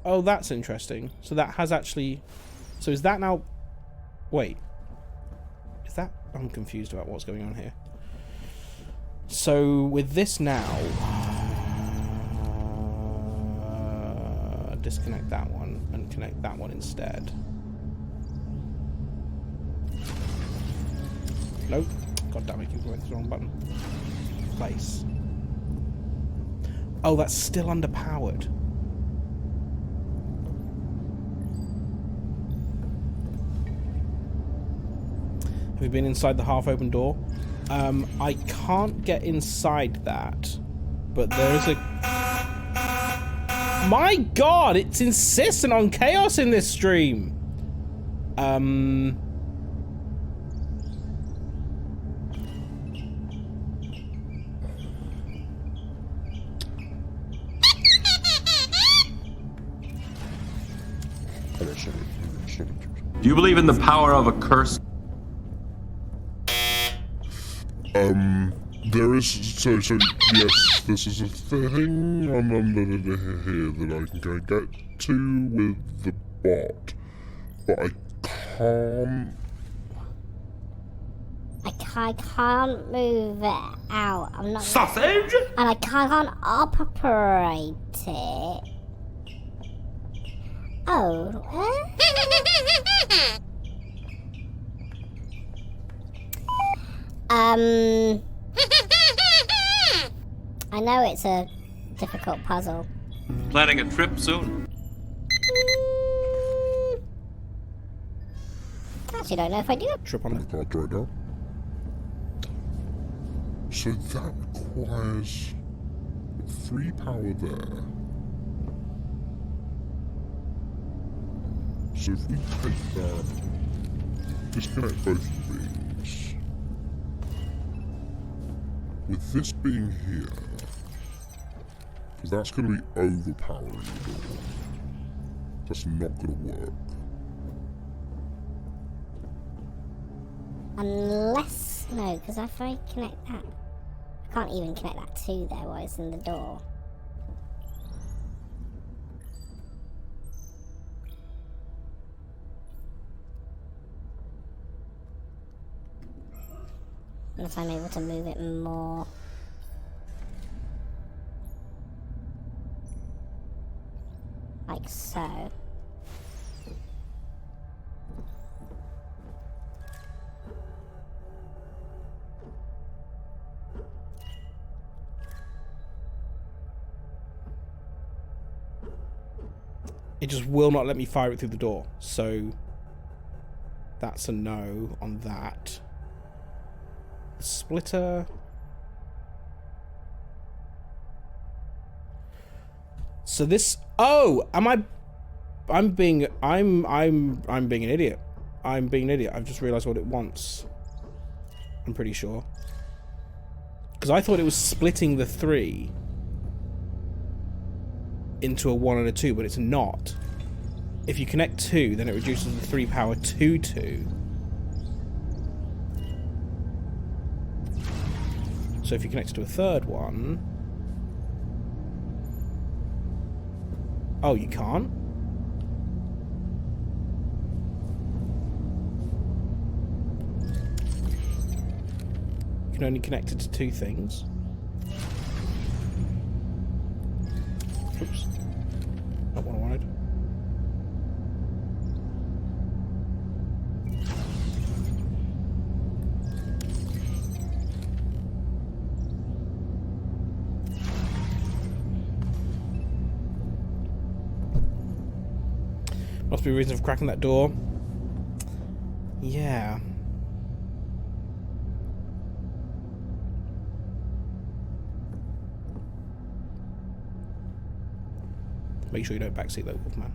Oh, that's interesting. So that has actually... So is that now... Wait. Is that... I'm confused about what's going on here. So with this now... disconnect that one and connect that one instead. Nope. God damn it, keep going to the wrong button. Place. Oh, that's still underpowered. Have you been inside the half-open door? I can't get inside that, but there is a... My God, it's insistent on chaos in this stream. Do you believe in the power of a curse? There is, so, yes, this is a thing under here that I can go get to with the bot, but I can't... I can't move it out. I'm not... Sausage? And I can't operate it. Oh. I know it's a difficult puzzle. Planning a trip soon? Actually, don't know if I do. Trip on the card right now. So that requires 3 power there. So if we take that, disconnect both of these. With this being here, because that's going to be overpowering the door. That's not going to work. Unless... No, because if I connect that... I can't even connect that to there while it's in the door. Unless I'm able to move it more. Like so. It just will not let me fire it through the door. So that's a no on that. Splitter. So this... Oh, am I... I'm being an idiot. I'm being an idiot. I've just realized what it wants. I'm pretty sure. Because I thought it was splitting the 3 into a 1 and a 2, but it's not. If you connect 2, then it reduces the 3 power to 2. So if you connect it to a third one... Oh, you can't? You can only connect it to 2 things. Oops. Not what I wanted. Must be a reason for cracking that door. Yeah. Make sure you don't backseat though, Wolfman.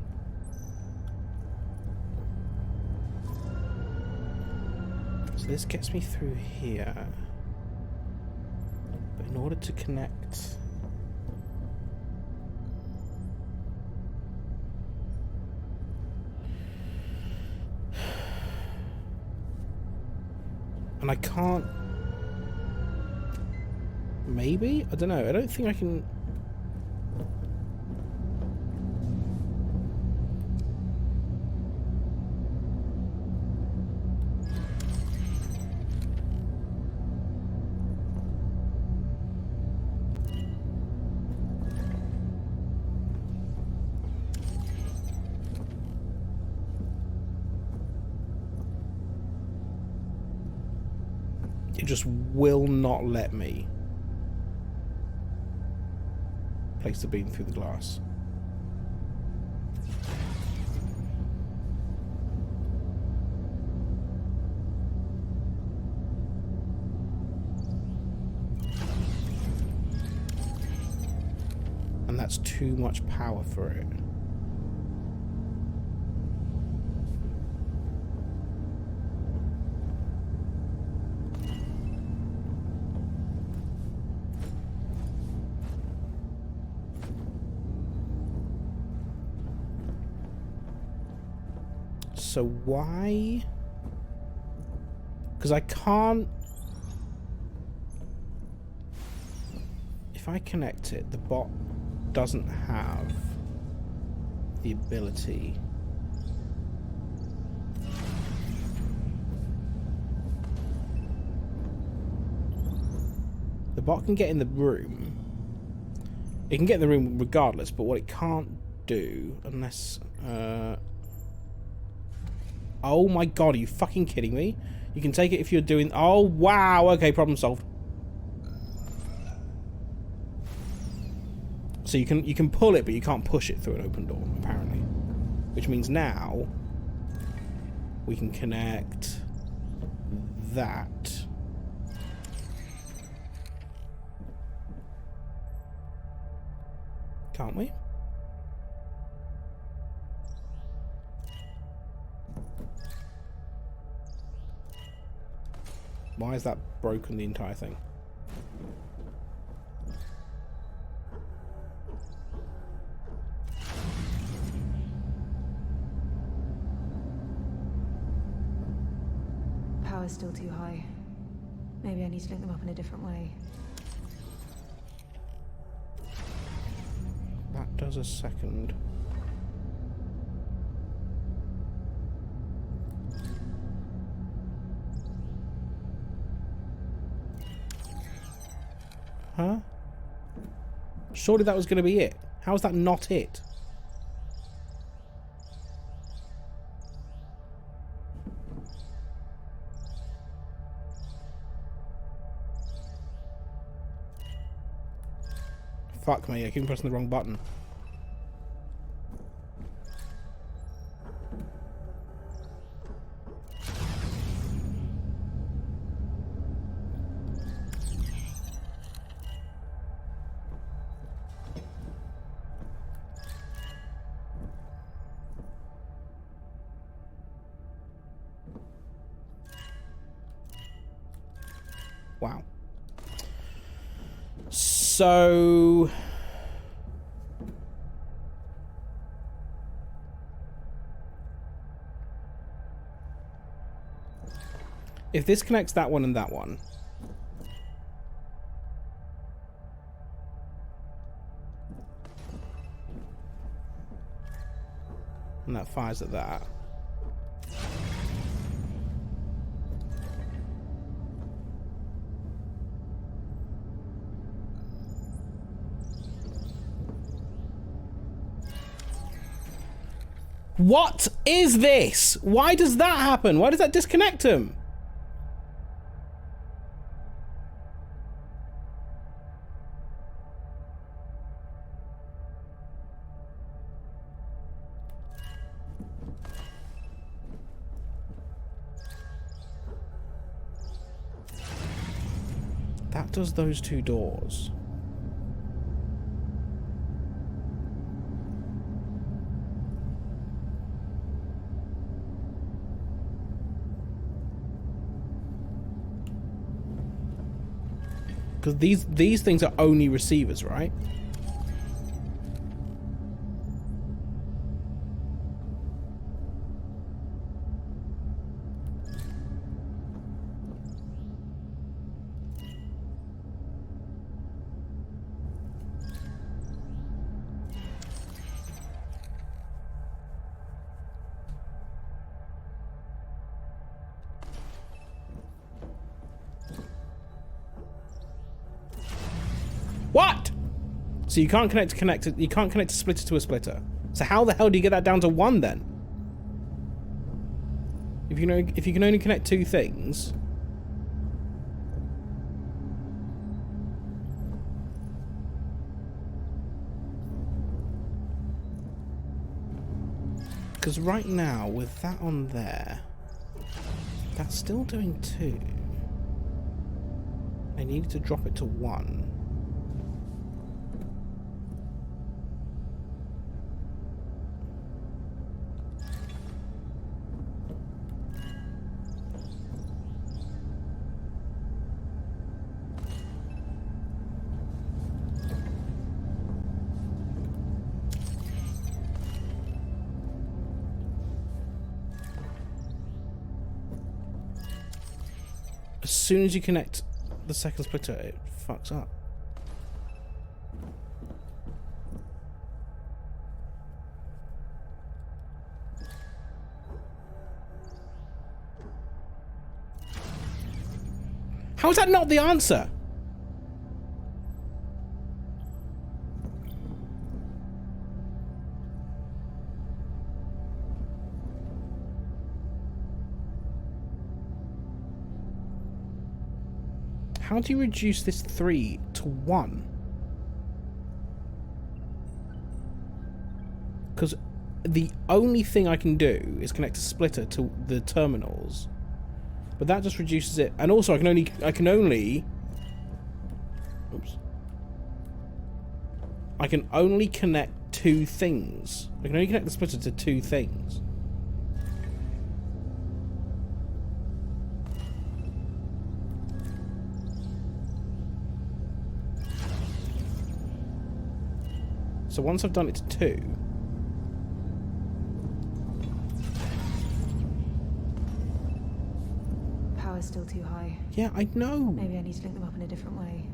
So this gets me through here. But in order to connect... And I can't... Maybe? I don't know. I don't think I can... It just will not let me place the beam through the glass. And that's too much power for it. So why? Because I can't... If I connect it, the bot doesn't have the ability. The bot can get in the room. It can get in the room regardless, but what it can't do, unless... Oh my god, are you fucking kidding me? You can take it if you're doing... Oh, wow, okay, problem solved. So you can pull it, but you can't push it through an open door, apparently. Which means now we can connect that. Can't we? Why is that broken, the entire thing? Power's still too high. Maybe I need to link them up in a different way. That does a second. Huh? Surely that was going to be it. How is that not it? Fuck me, I keep pressing the wrong button. Wow. So... if this connects that one and that one... and that fires at that... What is this? Why does that happen? Why does that disconnect him? That does those two doors. Because these things are only receivers, right? What? So you can't connect you can't connect a splitter to a splitter. So how the hell do you get that down to one then? If you can only connect two things. Because right now, with that on there, that's still doing 2. I needed to drop it to 1. As soon as you connect the second splitter, it fucks up. How is that not the answer? How do you reduce this 3 to 1? Because the only thing I can do is connect a splitter to the terminals, but that just reduces it. And also, I can only. Oops. I can only connect 2 things. I can only connect the splitter to 2 things. So once I've done it to 2... Power's still too high. Yeah, I know. Maybe I need to link them up in a different way.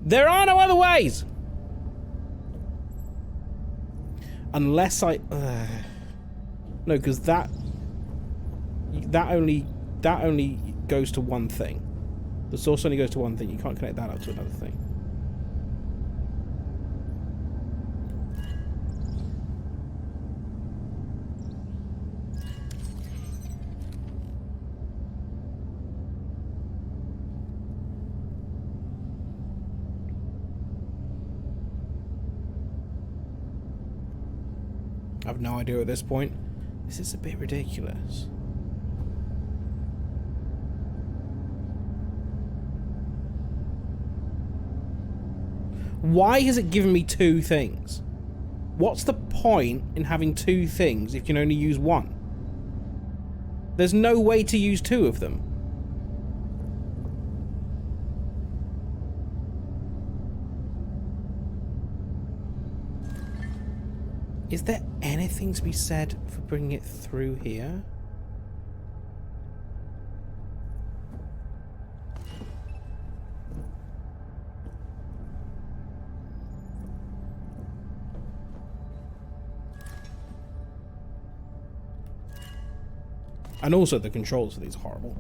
There are no other ways! Unless I... No, because that only goes to one thing. The source only goes to one thing. You can't connect that up to another thing. I have no idea at this point. This is a bit ridiculous. Why has it given me 2 things? What's the point in having 2 things if you can only use 1? There's no way to use 2 of them. Is there anything to be said for bringing it through here? And also the controls for these are horrible.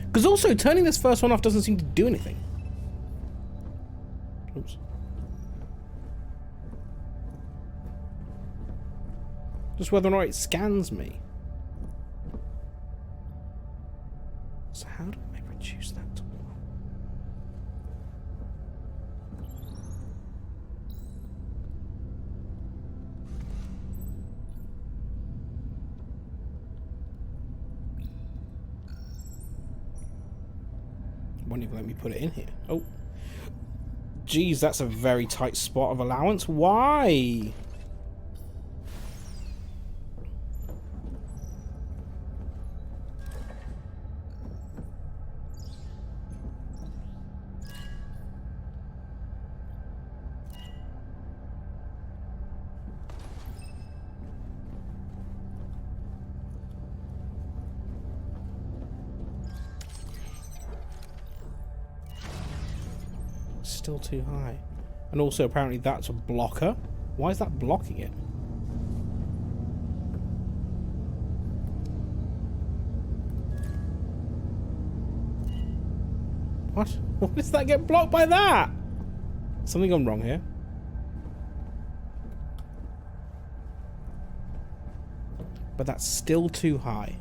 Because also, turning this first one off doesn't seem to do anything. Oops. Just whether or not it scans me. So how do I reduce that to 1? Won't even let me put it in here. Oh. Geez, that's a very tight spot of allowance. Why? Still too high. And also apparently that's a blocker. Why is that blocking it? What? Why does that get blocked by that? Something gone wrong here. But that's still too high.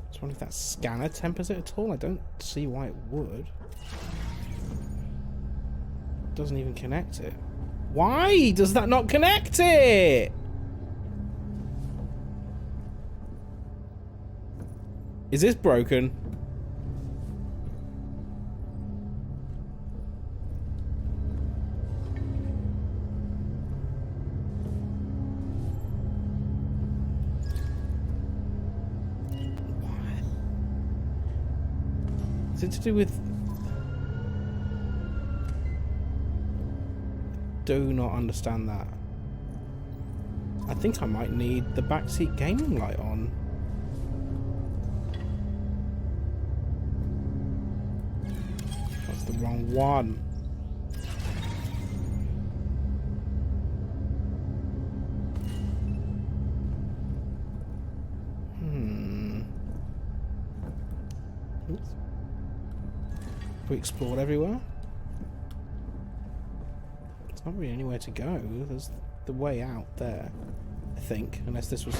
I wonder if that scanner tempers it at all. I don't see why it would. Doesn't even connect it. Why does that not connect it? Is this broken? Is it to do with... Do not understand that. I think I might need the backseat gaming light on. That's the wrong one. Oops. We explored everywhere. There's not really anywhere to go. There's the way out there, I think, unless this was...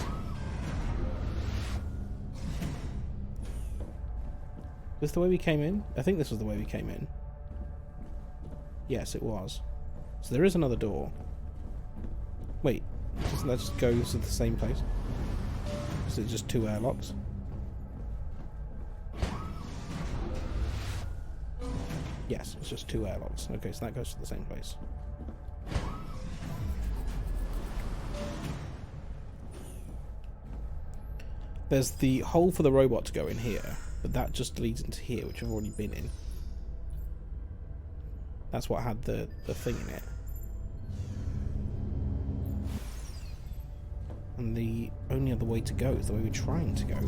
This the way we came in? I think this was the way we came in. Yes, it was. So there is another door. Wait, doesn't that just go to the same place? Is it just two airlocks? Yes, it's just two airlocks. Okay, so that goes to the same place. There's the hole for the robot to go in here, but that just leads into here, which I've already been in. That's what had the thing in it. And the only other way to go is the way we're trying to go.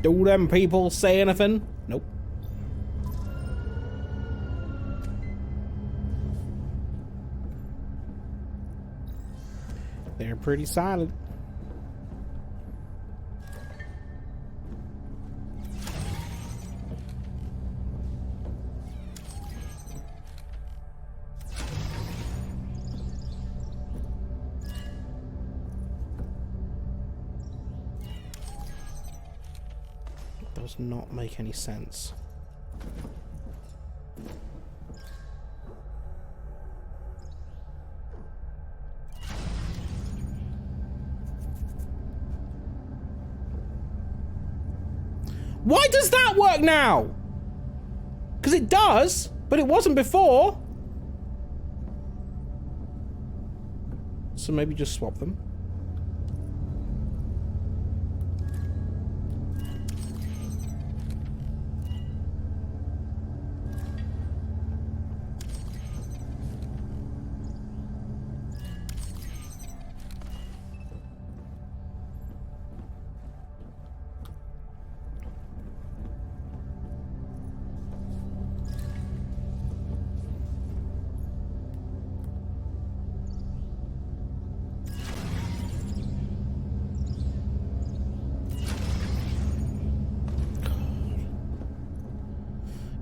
Do them people say anything? Nope. They're pretty silent. It does not make any sense. Why does that work now? Because it does, but it wasn't before. So maybe just swap them.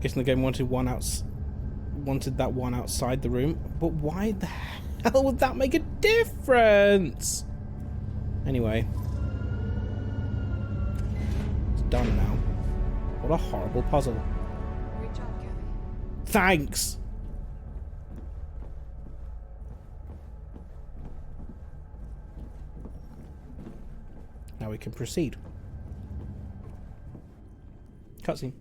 Guessing the game wanted that one outside the room, but why the hell would that make a difference? Anyway, it's done now. What a horrible puzzle. Great job, Kathy. Thanks. Now we can proceed. Cutscene.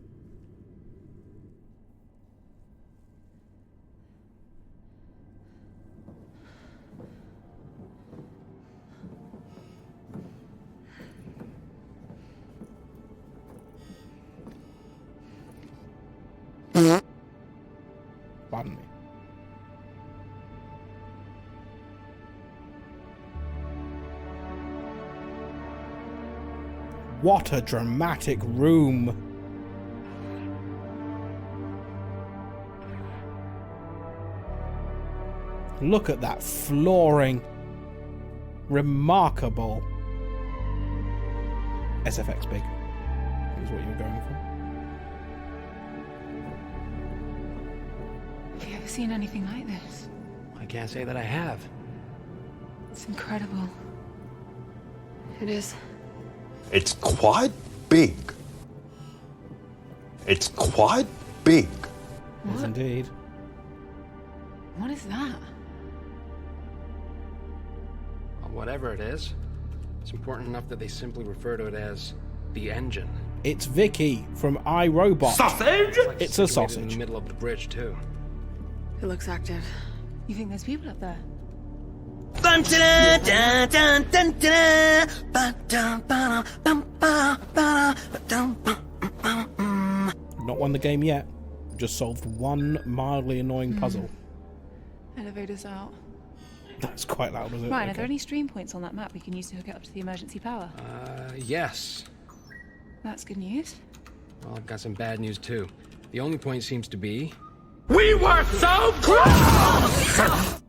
What a dramatic room. Look at that flooring. Remarkable. SFX big is what you're going for. Have you ever seen anything like this? I can't say that I have. It's incredible. It is. It's quite big. It's quite big. Yes, indeed. What is that? Well, whatever it is, it's important enough that they simply refer to it as the engine. It's Vicky from iRobot. Sausage? It's a Situated sausage. in the middle of the bridge, too. It looks active. You think there's people up there? Not won the game yet. Just solved one mildly annoying puzzle. Elevator's out. That's quite loud, was it? Ryan, are Okay. there any stream points on that map we can use to hook it up to the emergency power? Yes. That's good news. Well, I've got some bad news, too. The only point seems to be... We were so close!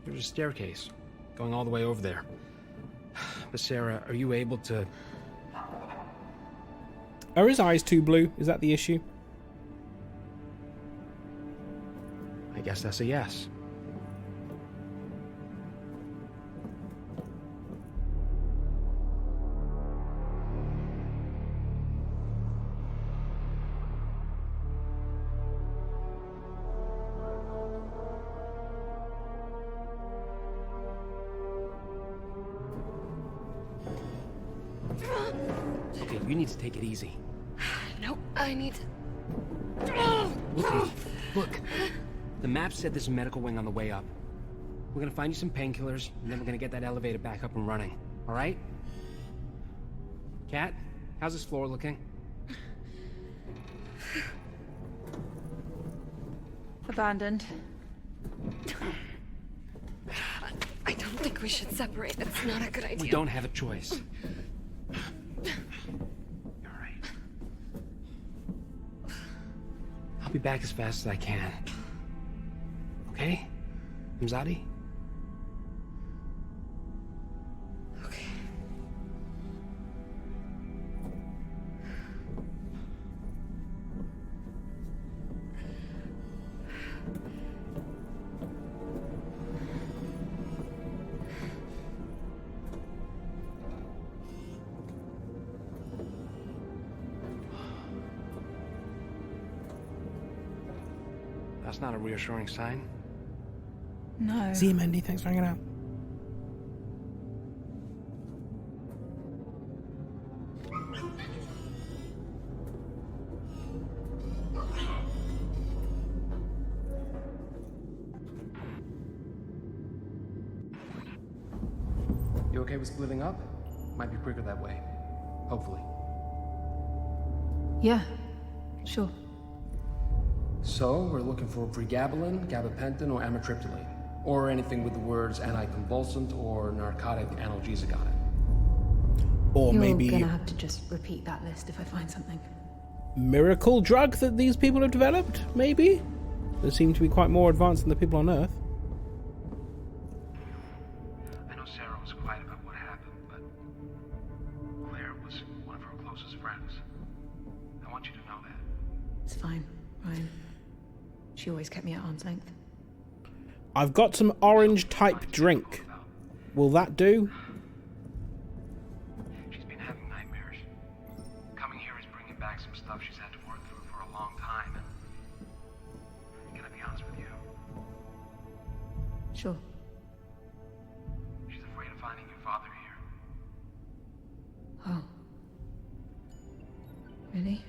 There's a staircase going all the way over there. But Sarah, are you able to... Are his eyes too blue? Is that the issue? I guess that's a yes. Okay, you need to take it easy. No, I need to... Look, look. The map said there's a medical wing on the way up. We're gonna find you some painkillers, and then we're gonna get that elevator back up and running. All right? Kat, how's this floor looking? Abandoned. I don't think we should separate. That's not a good idea. We don't have a choice. I'll be back as fast as I can. Okay? Mzadi? Okay. That's not a reassuring sign. No. See you, Mendy. Thanks for hanging out. You okay with splitting up? Might be quicker that way. Hopefully. Yeah, sure. So, we're looking for pregabalin, gabapentin, or amitriptyline. Or anything with the words anticonvulsant or narcotic analgesic on it. Or You're maybe gonna have to just repeat that list if I find something. miracle drug that these people have developed, maybe? They seem to be quite more advanced than the people on Earth. I know Sarah was quiet about what happened, but Claire was one of her closest friends. I want you to know that. It's fine, Ryan. She always kept me at arm's length. I've got some orange type drink. Will that do? She's been having nightmares. Coming here is bringing back some stuff she's had to work through for a long time, and I'm gonna be honest with you. Sure. She's afraid of finding your father here. Oh. Really?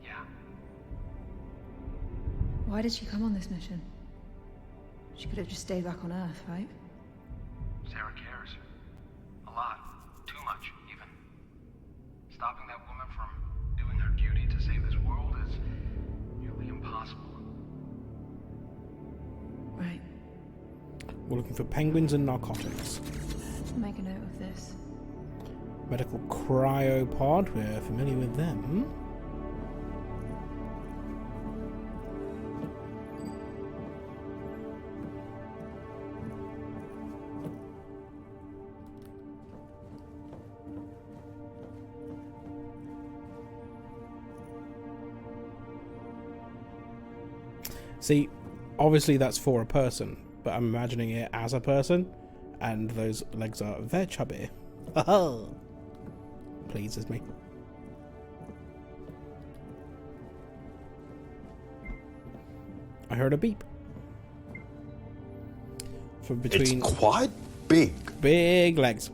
Yeah. Why did she come on this mission? She could have just stayed back on Earth, right? Sarah cares. A lot. Too much, even. Stopping that woman from doing her duty to save this world is nearly impossible. Right. We're looking for penguins and narcotics. Make a note of this. Medical cryopod, we're familiar with them. See, obviously that's for a person, but I'm imagining it as a person, and those legs are very chubby. Pleases me. I heard a beep. From between. It's quite big. Big legs.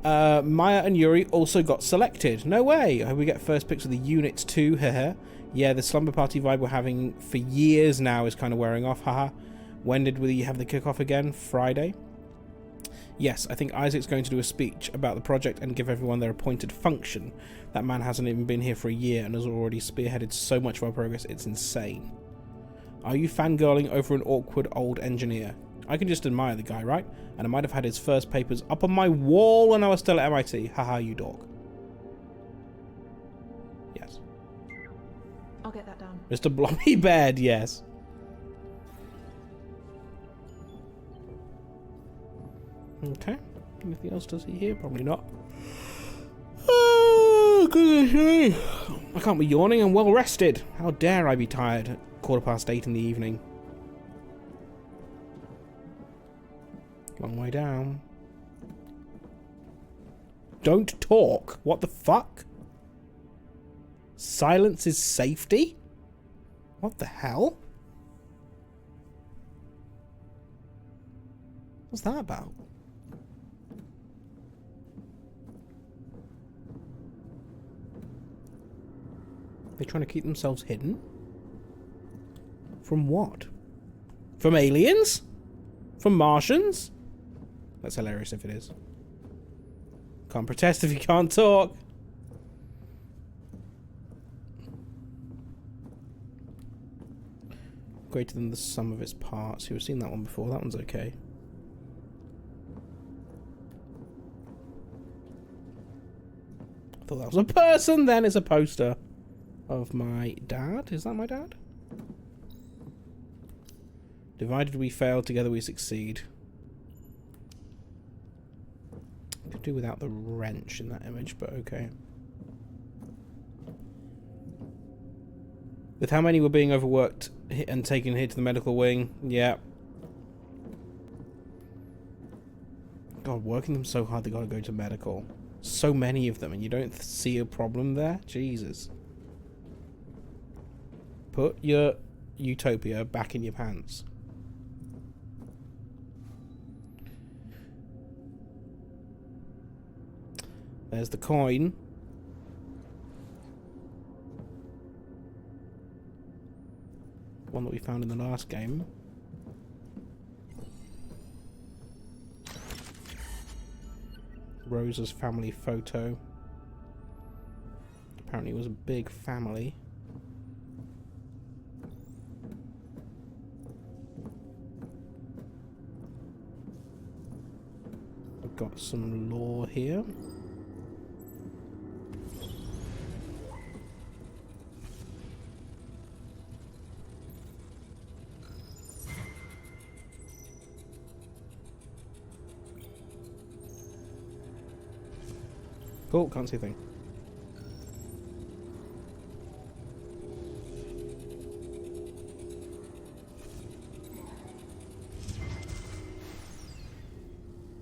Maya and Yuri also got selected. No way. I hope we get first picks of the units too. Haha. Yeah, the slumber party vibe we're having for years now is kind of wearing off. Haha. When did we have the kickoff again? Friday? Yes, I think Isaac's going to do a speech about the project and give everyone their appointed function. That man hasn't even been here for a year and has already spearheaded so much of our progress, it's insane. Are you fangirling over an awkward old engineer? I can just admire the guy, right? And I might have had his first papers up on my wall when I was still at MIT. Haha, you dog. Yes. I'll get that done. Mr. Blobby Bed, yes. Okay. Anything else to see here? Probably not. Oh, goodness me. I can't be yawning. I'm well rested. How dare I be tired at 8:15 in the evening? Long way down. Don't talk. What the fuck? Silence is safety? What the hell? What's that about? They're trying to keep themselves hidden? From what? From aliens? From Martians? That's hilarious if it is. Can't protest if you can't talk. Greater than the sum of its parts. You've seen that one before. That one's okay. I thought that was a person, then it's a poster of my dad. Is that my dad? Divided we fail, together we succeed. Could do without the wrench in that image, but okay. With how many were being overworked and taken here to the medical wing, yeah. God, working them so hard they gotta go to medical. So many of them, and you don't see a problem there? Jesus. Put your utopia back in your pants. There's the coin. One that we found in the last game. Rosa's family photo. Apparently it was a big family. We've got some lore here. Cool, can't see a thing.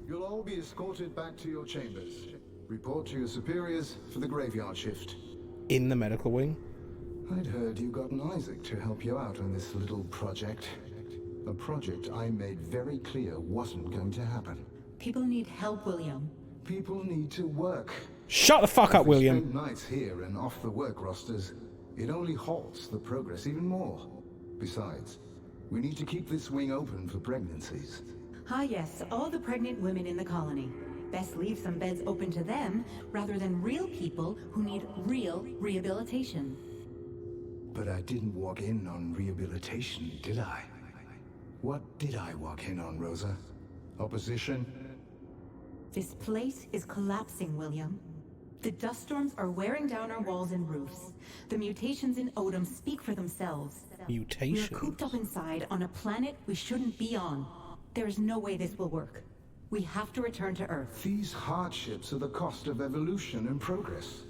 You'll all be escorted back to your chambers. Report to your superiors for the graveyard shift. In the medical wing? I'd heard you got an Isaac to help you out on this little project. A project I made very clear wasn't going to happen. People need help, William. People need to work. Shut the fuck up, William. If we spend nights here and off the work rosters, it only halts the progress even more. Besides, we need to keep this wing open for pregnancies. Ah yes, all the pregnant women in the colony. Best leave some beds open to them, rather than real people who need real rehabilitation. But I didn't walk in on rehabilitation, did I? What did I walk in on, Rosa? Opposition? This place is collapsing, William. The dust storms are wearing down our walls and roofs. The mutations in Odom speak for themselves. Mutations? We're cooped up inside on a planet we shouldn't be on. There is no way this will work. We have to return to Earth. These hardships are the cost of evolution and progress.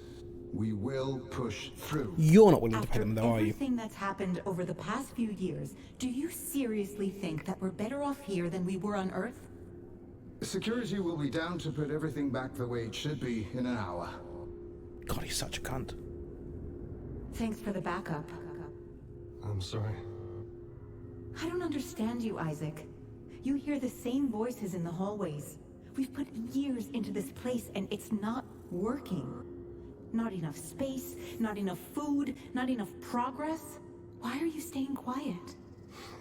We will push through. You're not willing to pay them, though, are you? Everything that's happened over the past few years, do you seriously think that we're better off here than we were on Earth? Security will be down to put everything back the way it should be in an hour. God, he's such a cunt. Thanks for the backup. I'm sorry. I don't understand you, Isaac. You hear the same voices in the hallways. We've put years into this place and it's not working. Not enough space, not enough food, not enough progress. Why are you staying quiet?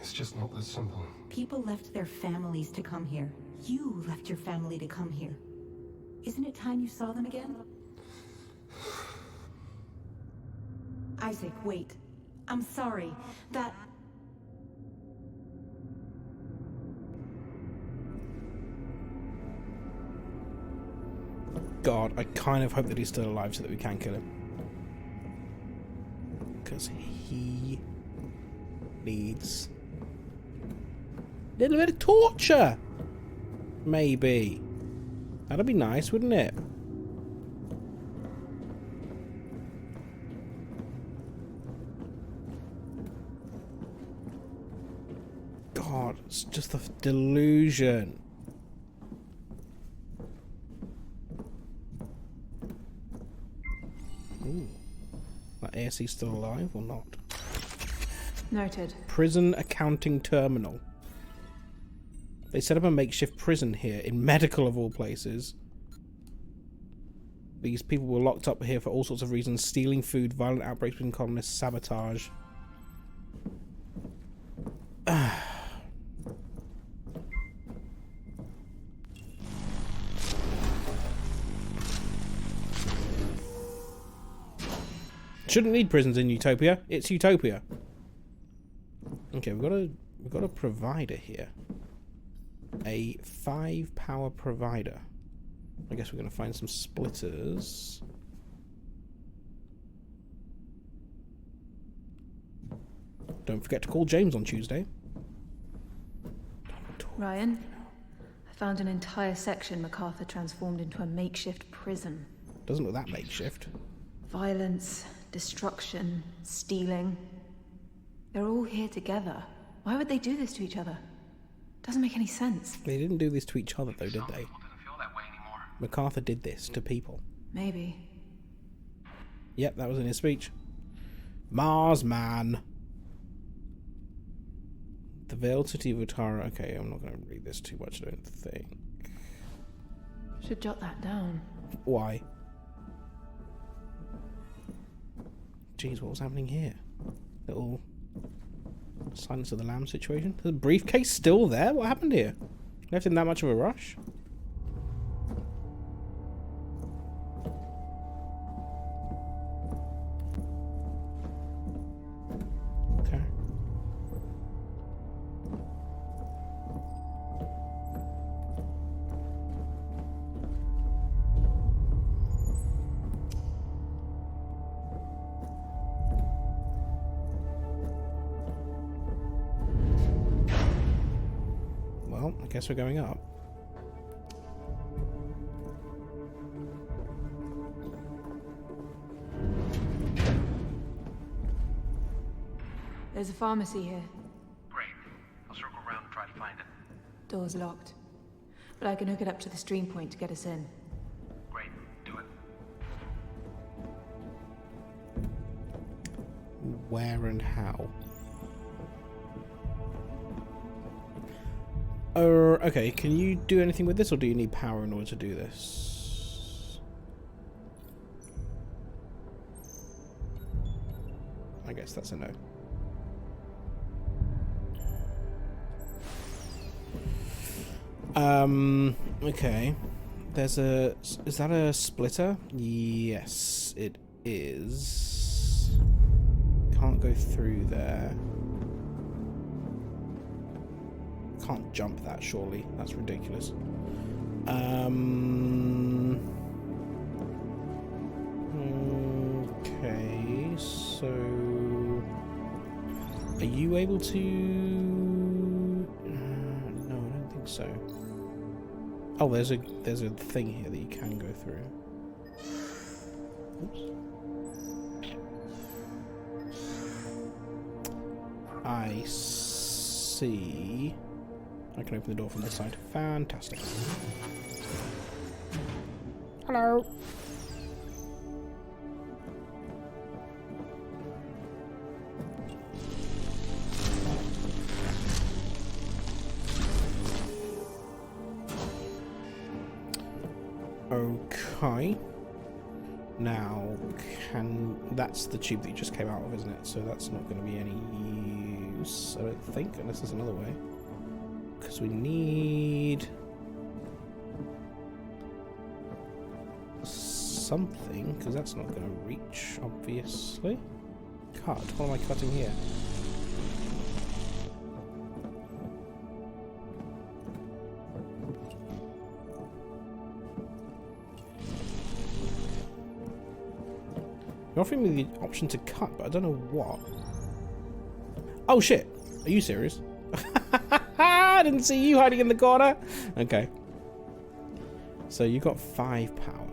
It's just not that simple. People left their families to come here. You left your family to come here. Isn't it time you saw them again? Isaac, wait. I'm sorry. That... God, I kind of hope that he's still alive so that we can kill him. Because he needs a little bit of torture. Maybe. That'd be nice, wouldn't it? God, it's just the delusion. Ooh. That ASC's still alive or not? Noted. Prison accounting terminal. They set up a makeshift prison here in medical of all places. These people were locked up here for all sorts of reasons: stealing food, violent outbreaks between colonists, sabotage. Shouldn't need prisons in Utopia. It's Utopia. Okay, we've got a provider here. A 5-power provider. I guess we're gonna find some splitters. Don't forget to call James on Tuesday. Ryan, I found an entire section MacArthur transformed into a makeshift prison. Doesn't look that makeshift. Violence, destruction, stealing. They're all here together. Why would they do this to each other? Doesn't make any sense. They didn't do this to each other, though, did they? MacArthur did this to people. Maybe. Yep, that was in his speech. Mars Man. The Veiled City of Utara. Okay, I'm not going to read this too much, I don't think. Should jot that down. Why? Jeez, what was happening here? Little Silence of the Lambs situation. Is the briefcase still there? What happened here? Left in that much of a rush? Okay. Well, I guess we're going up. There's a pharmacy here. Great. I'll circle around and try to find it. Door's locked. But I can hook it up to the stream point to get us in. Great. Do it. Where and how? Okay, can you do anything with this, or do you need power in order to do this? I guess that's a no. Okay. There's a... Is that a splitter? Yes, it is. Can't go through there. Can't jump that, surely. That's ridiculous. Okay, so are you able to? No, I don't think so. Oh, there's a thing here that you can go through. Oops. I see. I can open the door from this side. Fantastic. Hello. Okay. Now, that's the tube that you just came out of, isn't it? So that's not going to be any use, I don't think, unless there's another way. Because we need something, because that's not going to reach, obviously. Cut. What am I cutting here? You're offering me the option to cut, but I don't know what. Oh shit! Are you serious? I didn't see you hiding in the corner. Okay. So you got 5 power.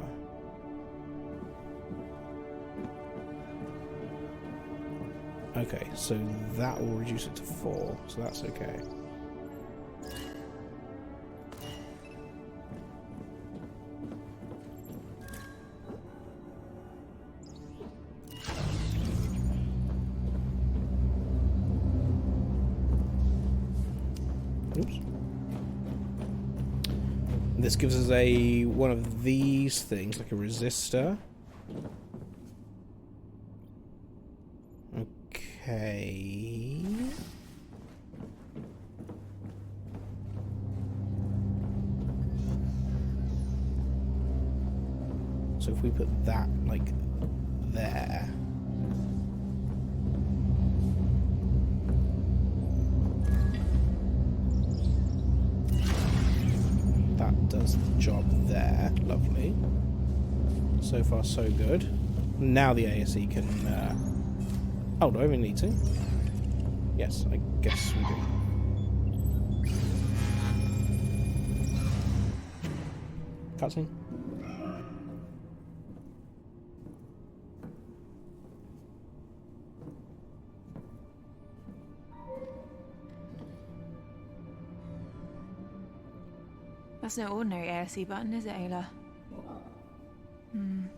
Okay, so that will reduce it to 4, so that's okay. Oops. This gives us one of these things, like a resistor. Okay. So if we put that, like, there. That does the job there. Lovely. So far, so good. Now the ASE can... Oh, do I even need to? Yes, I guess we do. Cutscene. That's no ordinary ASE button, is it, Ayla? And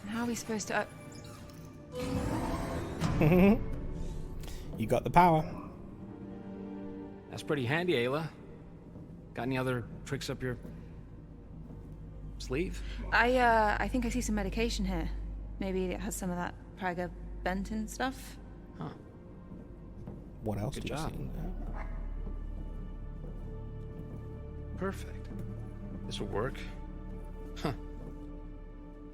how are we supposed to... You got the power. That's pretty handy, Ayla. Got any other tricks up your sleeve? I think I see some medication here. Maybe it has some of that Praga-Benton stuff. Huh. What else Good do you job. see in there? Perfect. This will work. Huh.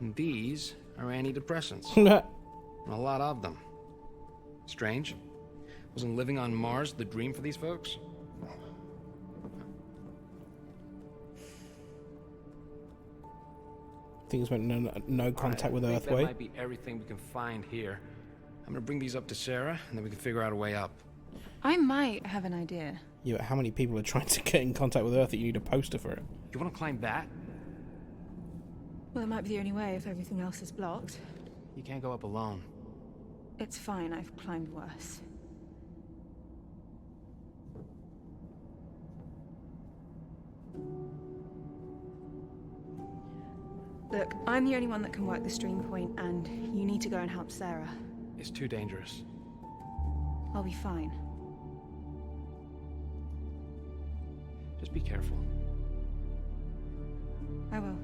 And these are antidepressants. A lot of them. Strange. Wasn't living on Mars the dream for these folks? Things went no contact with I think Earthway. that might be everything we can find here. I'm gonna bring these up to Sarah, and then we can figure out a way up. I might have an idea. Yeah, but how many people are trying to get in contact with Earth that you need a poster for it? You wanna climb that? Well, it might be the only way if everything else is blocked. You can't go up alone. It's fine, I've climbed worse. Look, I'm the only one that can work the stream point, and you need to go and help Sarah. It's too dangerous. I'll be fine. Just be careful. I will.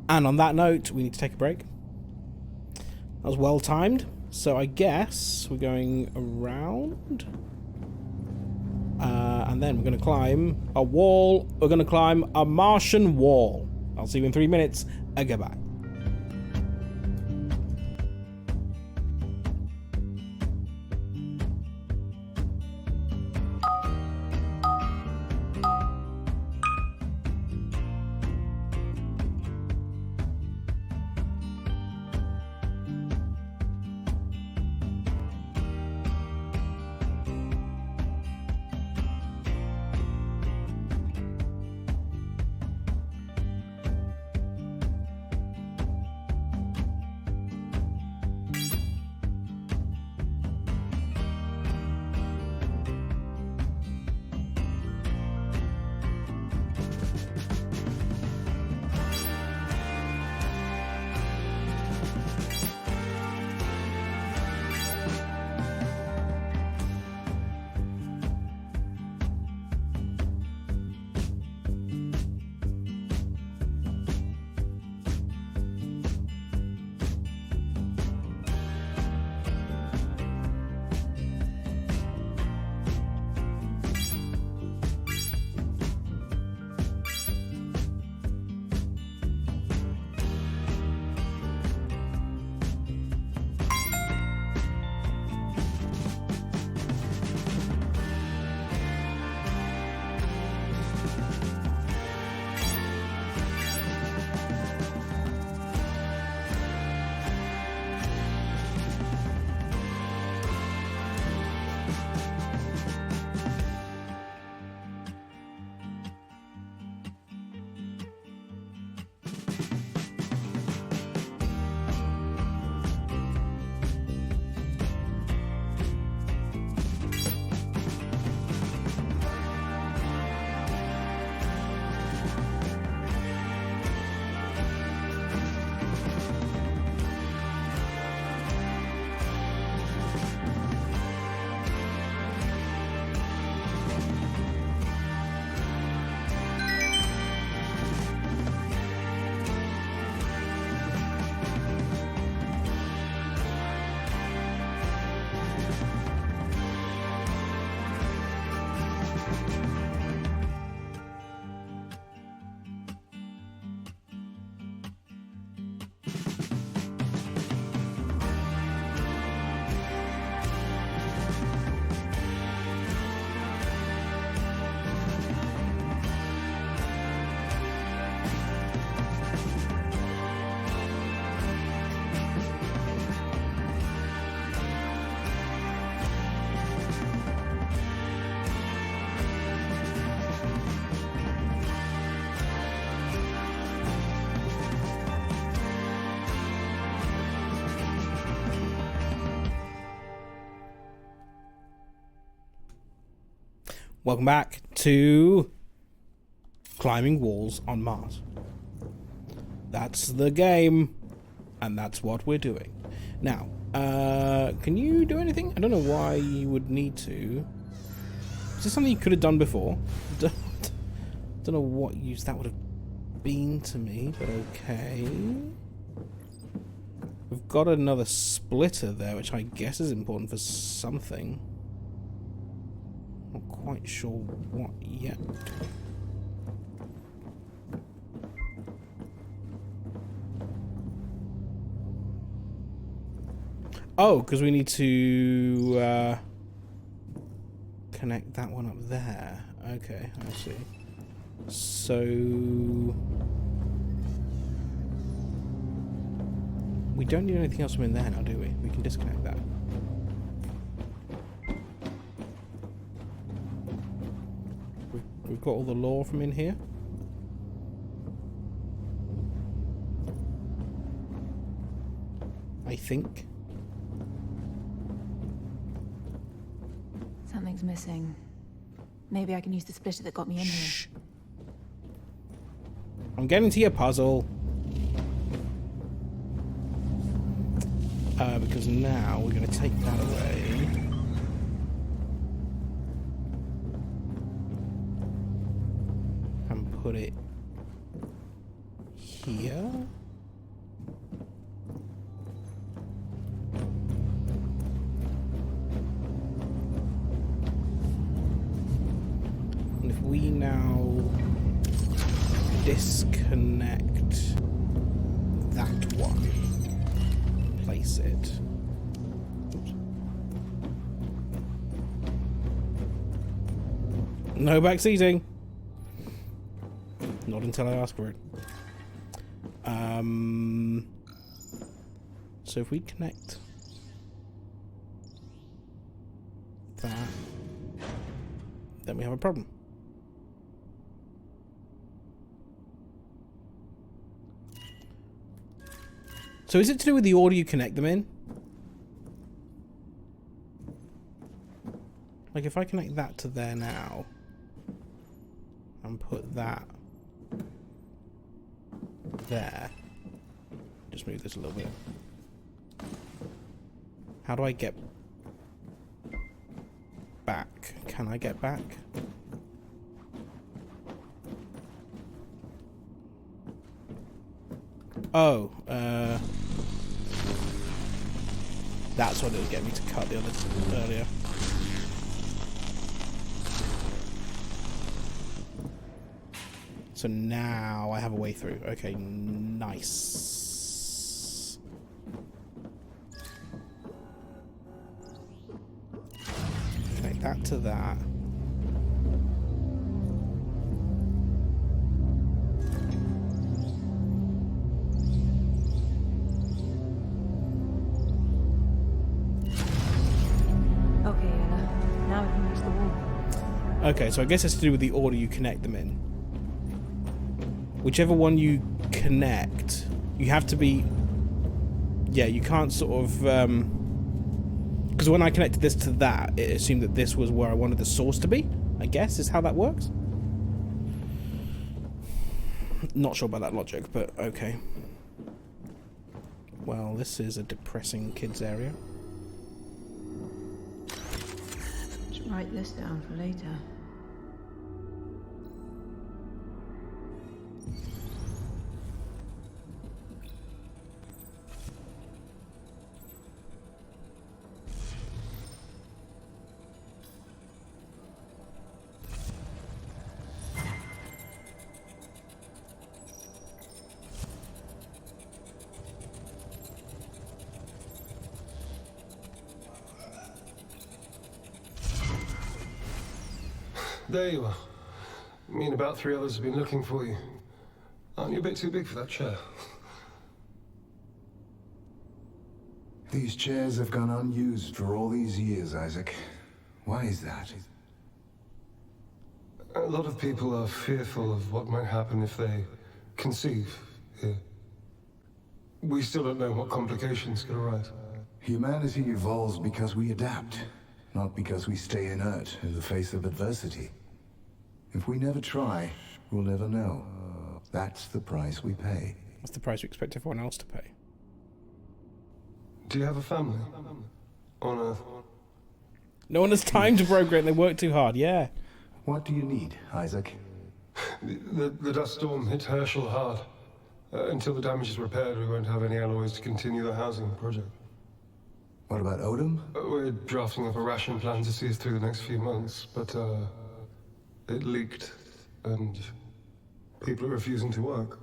And on that note, we need to take a break. That was well timed. So I guess we're going around. And then we're going to climb a wall. We're going to climb a Martian wall. I'll see you in 3 minutes. Goodbye. Welcome back to climbing walls on Mars. That's the game, and that's what we're doing. Now, can you do anything? I don't know why you would need to. Is this something you could have done before? Don't know what use that would have been to me, but okay. We've got another splitter there, which I guess is important for something. Not quite sure what yet. Oh, because we need to connect that one up there. Okay, I see. So we don't need anything else from in there now, do we? We can disconnect that. We've got all the lore from in here. I think. Something's missing. Maybe I can use the splitter that got me in here. I'm getting to your puzzle. Because now we're going to take that away. And put it here. connect that one, place it. Oops. No backseating. Not until I ask for it. So if we connect that, then we have a problem. So is it to do with the order you connect them in? Like if I connect that to there now and put that there, just move this a little bit. How do I get back? Can I get back? Oh, that's what it would get me to cut the others earlier. So now I have a way through. Okay, nice. Connect that to that. Okay, now we can reach the wall. Okay, so I guess it's to do with the order you connect them in. Whichever one you connect, you have to be... Yeah, you can't sort of... Because when I connected this to that, it assumed that this was where I wanted the source to be, I guess, is how that works. Not sure about that logic, but okay. Well, this is a depressing kids area. Should write this down for later. There you are. Me and about 3 others have been looking for you. Aren't you a bit too big for that chair? These chairs have gone unused for all these years, Isaac. Why is that? A lot of people are fearful of what might happen if they conceive here. We still don't know what complications could arise. Humanity evolves because we adapt, not because we stay inert in the face of adversity. If we never try, we'll never know. That's the price we pay. That's the price we expect everyone else to pay. Do you have a family? On Earth? No one has time to procreate, they work too hard, yeah. What do you need, Isaac? The dust storm hit Herschel hard. Until the damage is repaired, we won't have any alloys to continue the housing project. What about Odom? We're drafting up a ration plan to see us through the next few months, but it leaked, and people are refusing to work.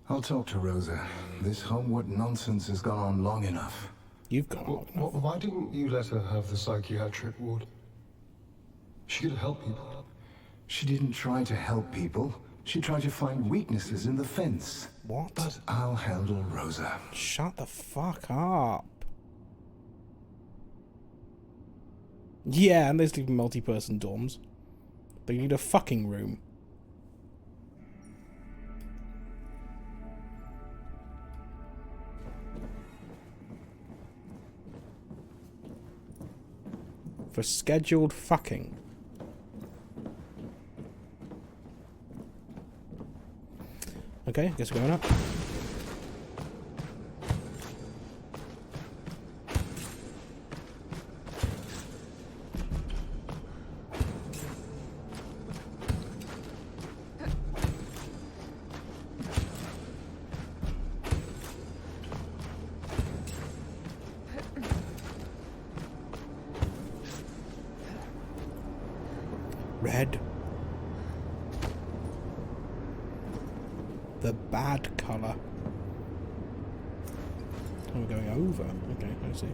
I'll talk to Rosa. This homework nonsense has gone on long enough. You've gone on enough. Why didn't you let her have the psychiatric ward? She could help people. She didn't try to help people. She tried to find weaknesses in the fence. What? But I'll handle Rosa. Shut the fuck up. Yeah, and there's even multi-person dorms. They need a fucking room. For scheduled fucking. Okay, I guess we're going up. Red. The bad colour. Oh, we're going over. Okay, I see.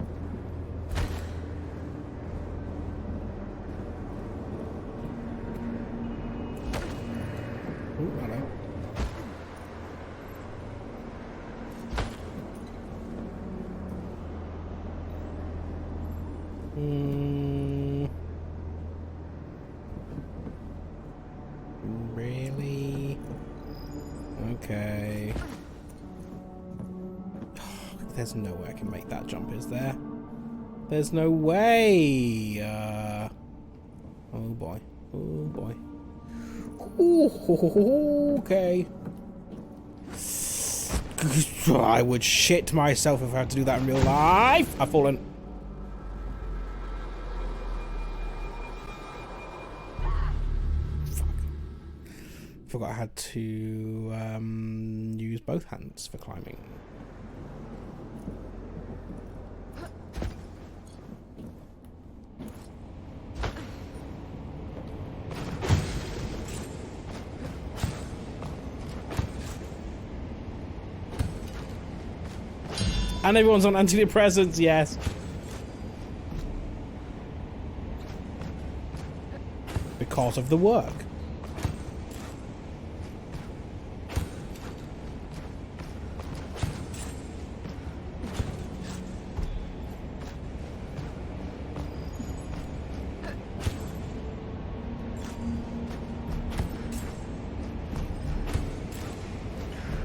Oh, hello. Really? Okay. There's no way I can make that jump, is there? There's no way! Oh boy. Oh boy. Ooh, okay. I would shit myself if I had to do that in real life! I've fallen. Fuck. Forgot I had to use both hands for climbing. And everyone's on antidepressants, yes. Because of the work.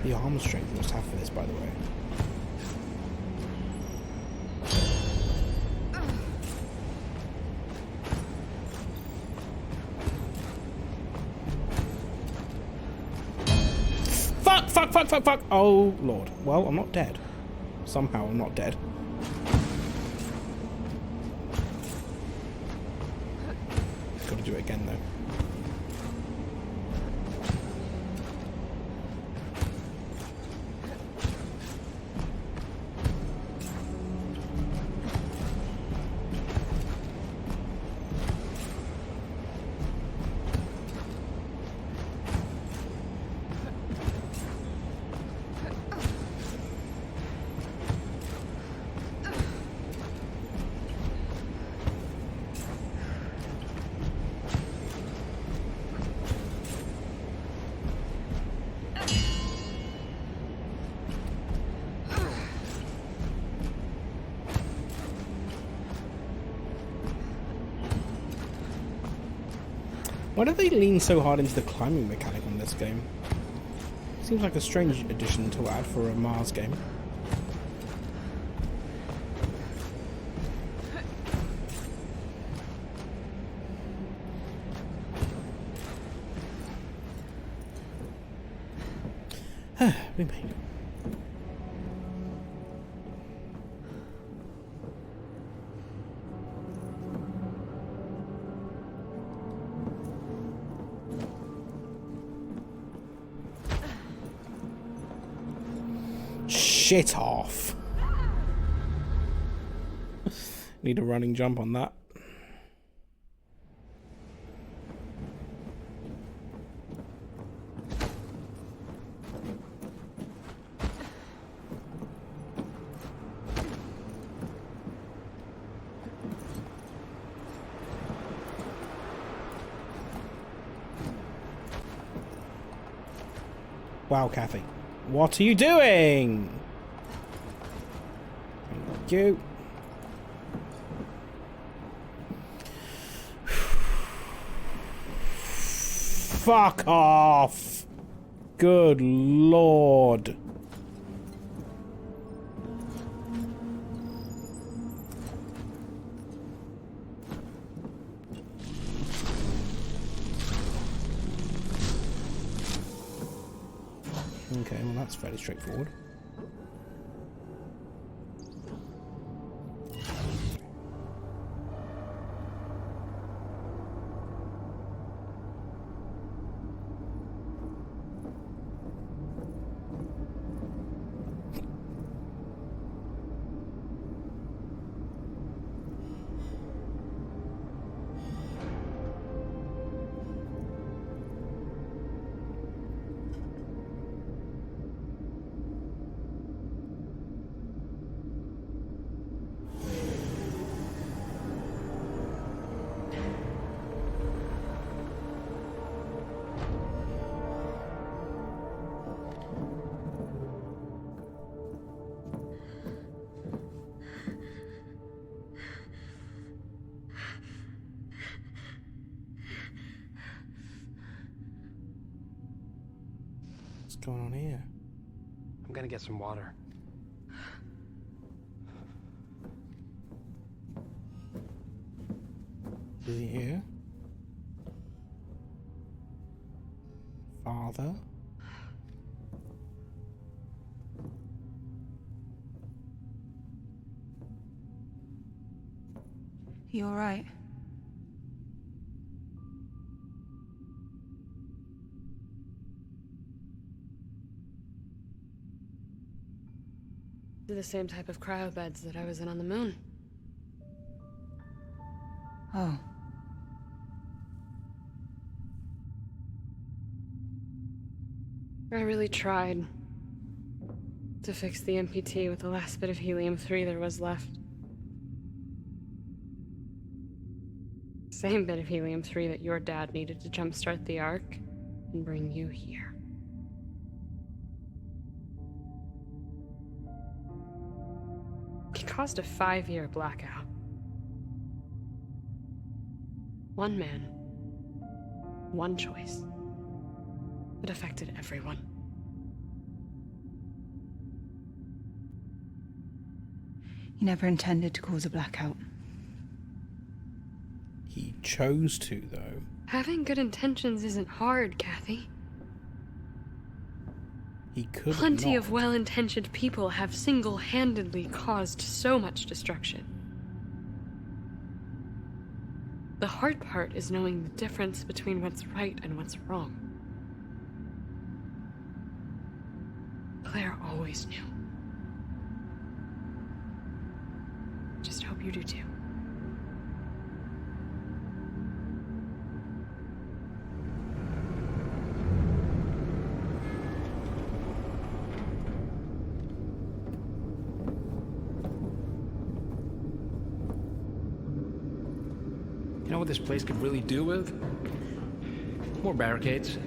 The arm strength you must have for this, by the way. Fuck. Oh, Lord. Well, I'm not dead. Somehow I'm not dead. Gotta do it again, though. Why do they lean so hard into the climbing mechanic on this game? Seems like a strange addition to add for a Mars game. We made it. Shit off. Need a running jump on that. Wow, Kathy. What are you doing? Thank you. Fuck off. Good Lord. Okay, well that's fairly straightforward. What's going on here? I'm gonna get some water. Is he here? Father? You alright? They're the same type of cryobeds that I was in on the moon. Oh. I really tried to fix the MPT with the last bit of helium-3 there was left. Same bit of helium-3 that your dad needed to jumpstart the Ark and bring you here. It caused a 5-year blackout. One man, one choice. It affected everyone. You never intended to cause a blackout. He chose to, though. Having good intentions isn't hard, Kathy. He could have Plenty not. of well-intentioned people have single-handedly caused so much destruction. The hard part is knowing the difference between what's right and what's wrong. Claire always knew. Just hope you do too. You know what this place could really do with? More barricades.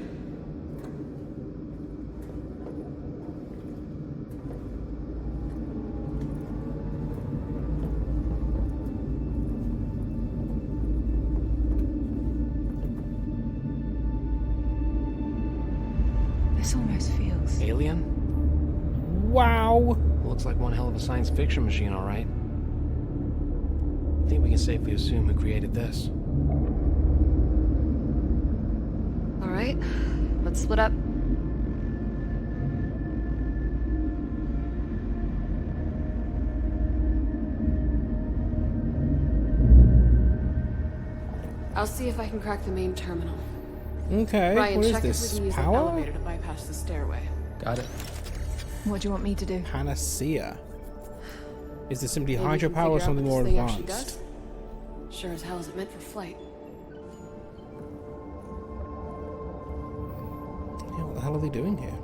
This almost feels... Alien? Wow! Looks like one hell of a science fiction machine, all right. I think we can safely assume who created this. All right, let's split up. I'll see if I can crack the main terminal. Okay, Ryan, what is check this? if we can use an Power? elevator to bypass the stairway. Got it. What do you want me to do? Panacea. Is this simply Maybe we can hydropower or figure out something what more this thing actually advanced? does. Sure as hell isn't meant for flight. Yeah, what the hell are they doing here?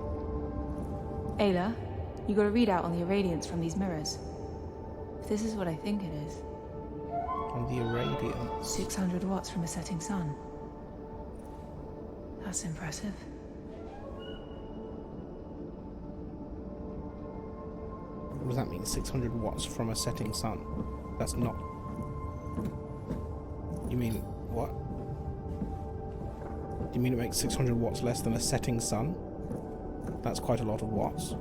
Ayla, you got a readout on the irradiance from these mirrors. If this is what I think it is, On the irradiance. 600 watts from a setting sun. That's impressive. What does that mean? 600 watts from a setting sun? That's not... You mean... what? Do you mean it makes 600 watts less than a setting sun? That's quite a lot of watts.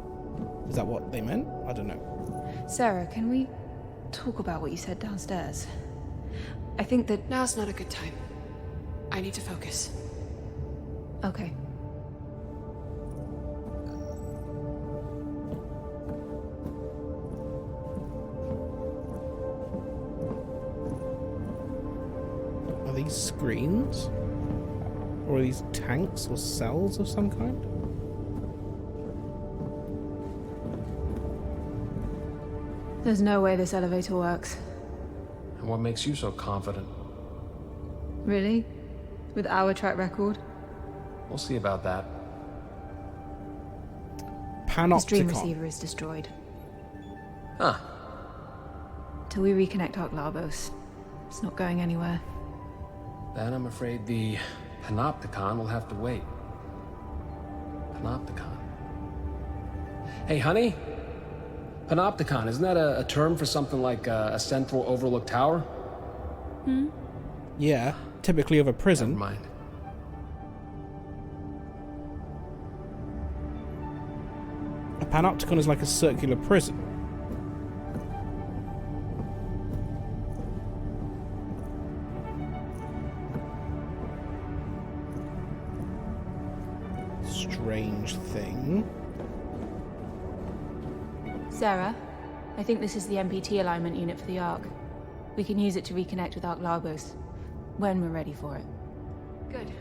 Is that what they meant? I don't know. Sarah, can we talk about what you said downstairs? I think that... Now's not a good time. I need to focus. Okay. Are these screens? Or are these tanks or cells of some kind? There's no way this elevator works. And what makes you so confident? Really? With our track record? We'll see about that. The stream Panopticon. receiver is destroyed. Huh. Till we reconnect Ark Labos. It's not going anywhere. Then I'm afraid the Panopticon will have to wait. Panopticon. Hey, honey? Panopticon, isn't that a term for something like a central overlook tower? Hmm? Yeah, typically of a prison. Never mind. Panopticon is like a circular prison. Strange thing. Sarah, I think this is the MPT alignment unit for the Ark. We can use it to reconnect with Ark Lagos when we're ready for it. Good.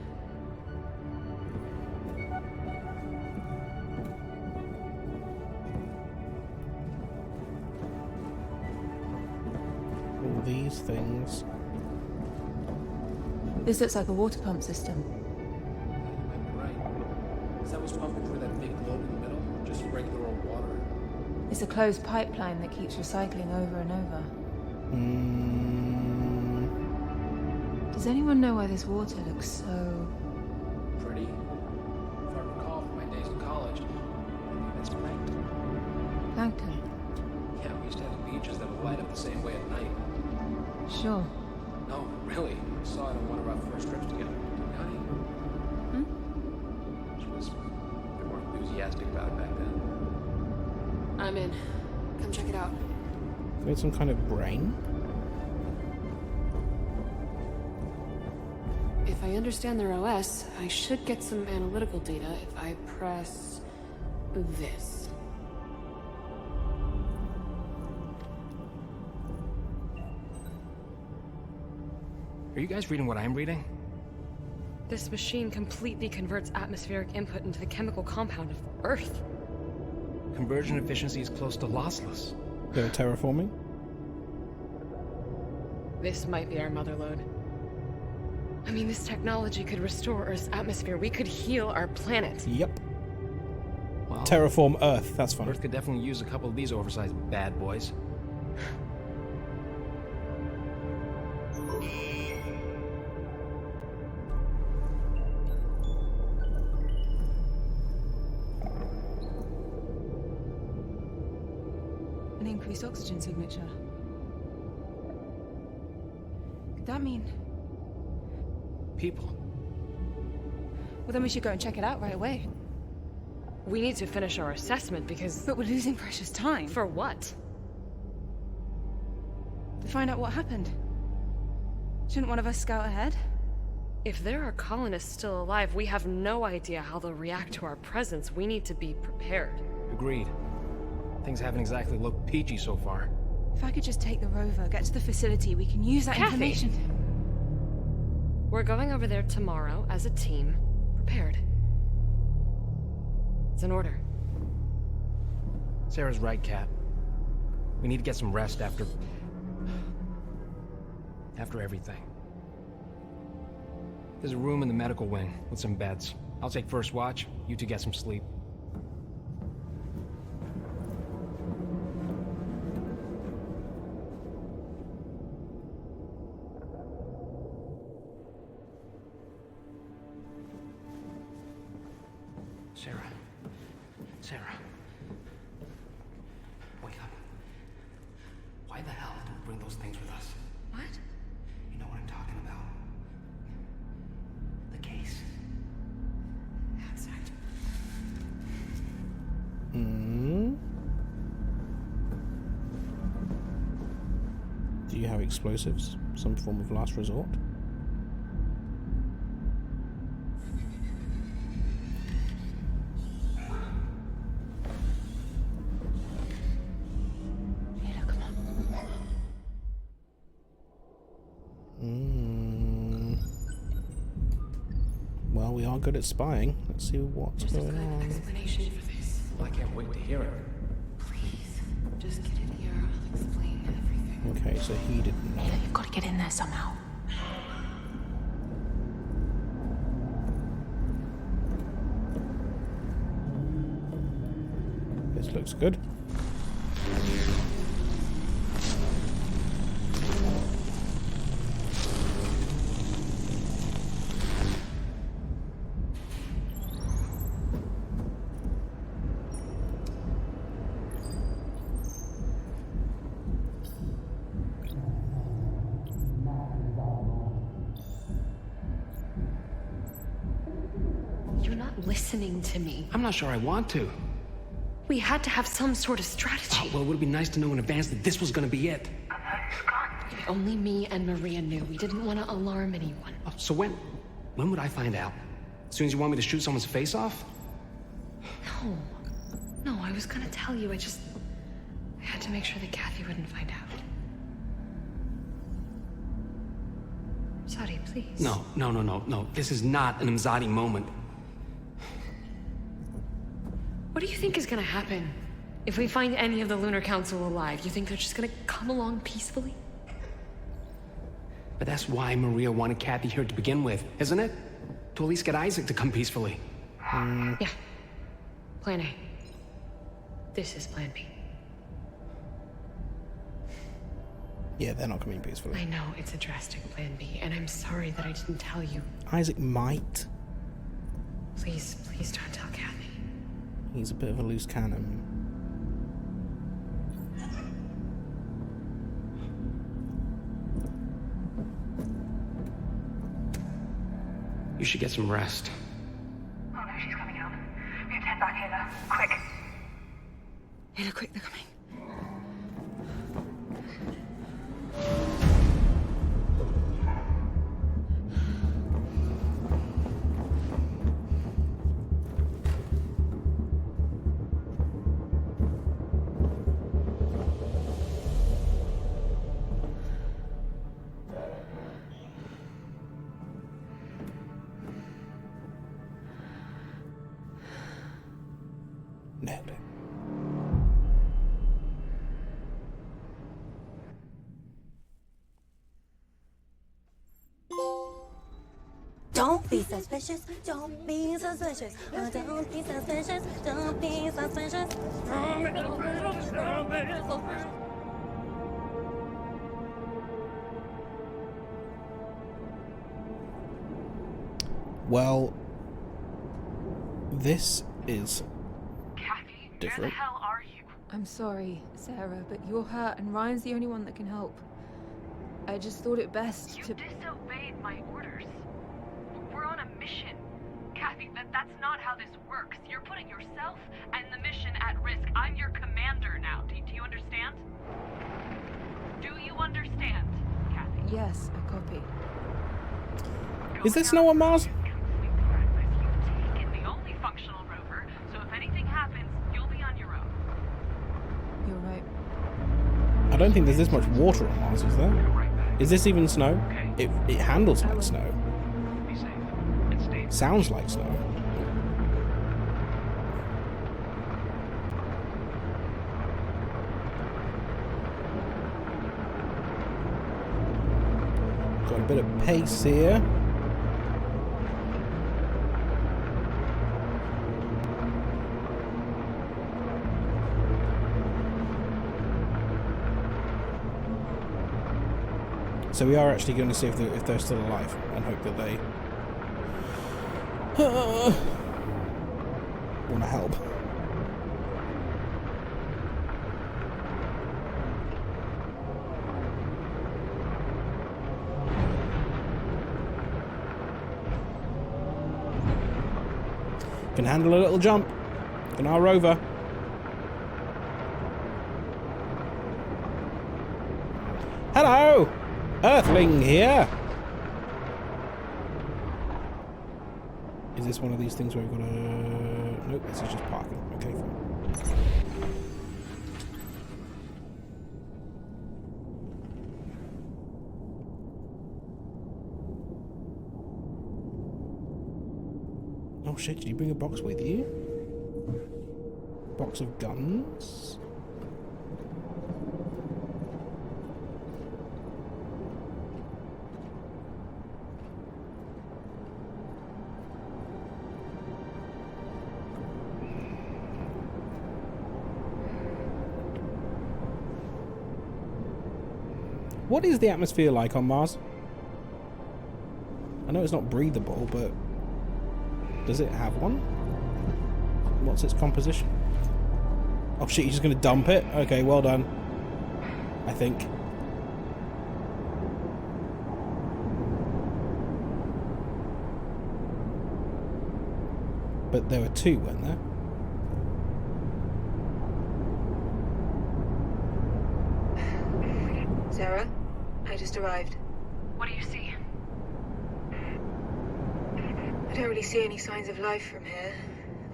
All these things. This looks like a water pump system. You might be right. Is that what's pumping through that big globe in the middle? Or just regular old water? It's a closed pipeline that keeps recycling over and over. Does anyone know why this water looks so... Pretty. If I recall from my days in college, I think that's plankton. Plankton? Yeah, we used to have beaches that would light up the same way at night. Sure. No, really. We saw it on one of our first trips together. Honey? She was a bit more enthusiastic about it back then. I'm in. Come check it out. Got some kind of brain? If I understand their OS, I should get some analytical data if I press this. Are you guys reading what I'm reading? This machine completely converts atmospheric input into the chemical compound of Earth. Conversion efficiency is close to lossless. Bit of terraforming? This might be our mother lode. I mean, this technology could restore Earth's atmosphere. We could heal our planet. Yep. Well, Terraform Earth, that's fun. Earth could definitely use a couple of these oversized bad boys. An increased oxygen signature. Could that mean... People. Well, then we should go and check it out right away. We need to finish our assessment because... But we're losing precious time. For what? To find out what happened. Shouldn't one of us scout ahead? If there are colonists still alive, we have no idea how they'll react to our presence. We need to be prepared. Agreed. Things haven't exactly looked peachy so far. If I could just take the rover, get to the facility, we can use that Kathy! information. We're going over there tomorrow as a team, prepared. It's an order. Sarah's right, Kat. We need to get some rest after everything. There's a room in the medical wing with some beds. I'll take first watch. You two get some sleep. Sarah. Wake up. Why the hell did we bring those things with us? What? You know what I'm talking about. The case. That's right. Do you have explosives? Some form of last resort? Well, we are good at spying. Let's see what's going on. Explanation for this. Well, I can't wait to hear it. Please, just get in here. I'll explain everything. Okay, so he didn't know. You've got to get in there somehow. This looks good. You're not listening to me. I'm not sure I want to. We had to have some sort of strategy. Well, it would be nice to know in advance that this was gonna be it. Only me and Maria knew. We didn't want to alarm anyone. Oh, so when would I find out? As soon as you want me to shoot someone's face off? No, I was gonna tell you. I had to make sure that Kathy wouldn't find out. Sadi, please. No. This is not an Imzadi moment. What do you think is gonna happen if we find any of the Lunar Council alive? You think they're just gonna come along peacefully? But that's why Maria wanted Kathy here to begin with, isn't it? To at least get Isaac to come peacefully. Yeah. Plan A. This is Plan B. Yeah, they're not coming peacefully. I know it's a drastic Plan B, and I'm sorry that I didn't tell you. Isaac might. Please don't tell Kathy. He's a bit of a loose cannon. You should get some rest. Oh no, she's coming out. We have to head back, Hannah. Quick. Hannah, quick, they're coming. Nailed it. Don't be suspicious, don't be suspicious, oh, don't be suspicious, don't be suspicious. Well, this is Kathy, different. where the hell are you? I'm sorry, Sarah, but you're hurt and Ryan's the only one that can help. I just thought it best You to... disobeyed my orders. We're on a mission. Kathy, that's not how this works. You're putting yourself and the mission at risk. I'm your commander now. Do you understand? Do you understand, Kathy? Yes, I copy. Is there snow on Mars? You've taken the only functional rover, so if anything happens, you'll be on your own. You're right. I don't think there's this much water on Mars, is there? Is this even snow? It handles like snow. Be safe and stay. Sounds like snow. Got a bit of pace here. So we are actually going to see if they're still alive and hope that they want to help. Can handle a little jump. Can our rover. Hello! Earthling here! Is this one of these things where we've got to... Nope, this is just parking. Okay, fine. Oh shit, did you bring a box with you? Box of guns? What is the atmosphere like on Mars? I know it's not breathable, but does it have one? What's its composition? Oh shit, you're just gonna dump it? Okay, well done. I think. But there were two, weren't there? just arrived. What do you see? I don't really see any signs of life from here.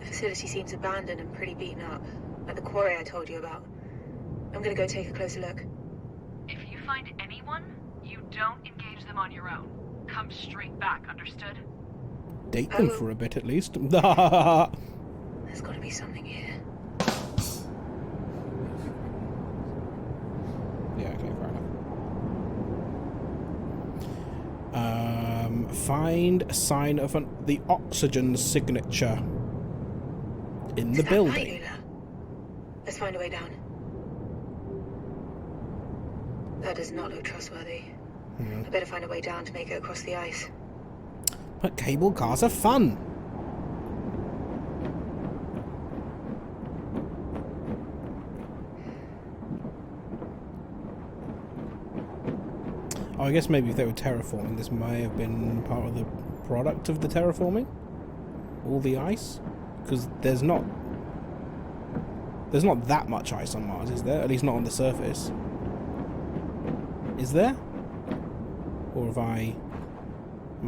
The facility seems abandoned and pretty beaten up, like the quarry I told you about. I'm gonna go take a closer look. If you find anyone, you don't engage them on your own. Come straight back, understood? Date them for a bit at least. There's gotta be something here. Yeah, okay, fair enough. Find a sign of the oxygen signature in the building. Let's find a way down. That does not look trustworthy. I better find a way down to make it across the ice. But cable cars are fun. Oh, I guess maybe if they were terraforming, this may have been part of the product of the terraforming. All the ice, because there's not that much ice on Mars, is there? At least not on the surface. Is there? Or am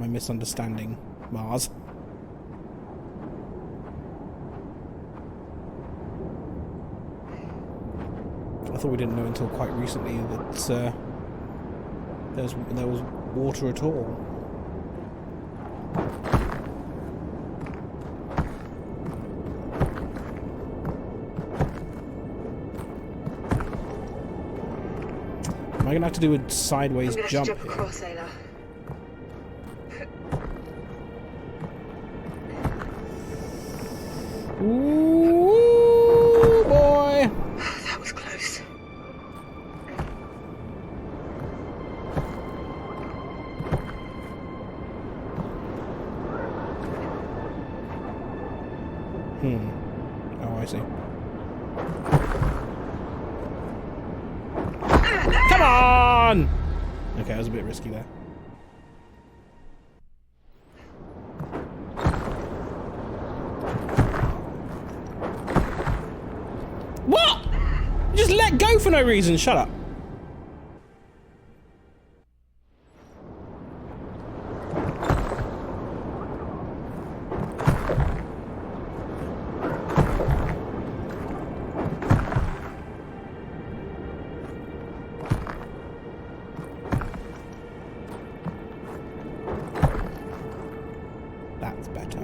I misunderstanding Mars? I thought we didn't know until quite recently that there was water at all. Am I gonna have to do a sideways jump jump here? across, Ayla. Ooh, boy! That was close. Oh, I see. Come on! Okay, that was a bit risky there. What? You just let go for no reason. Shut up. That's better.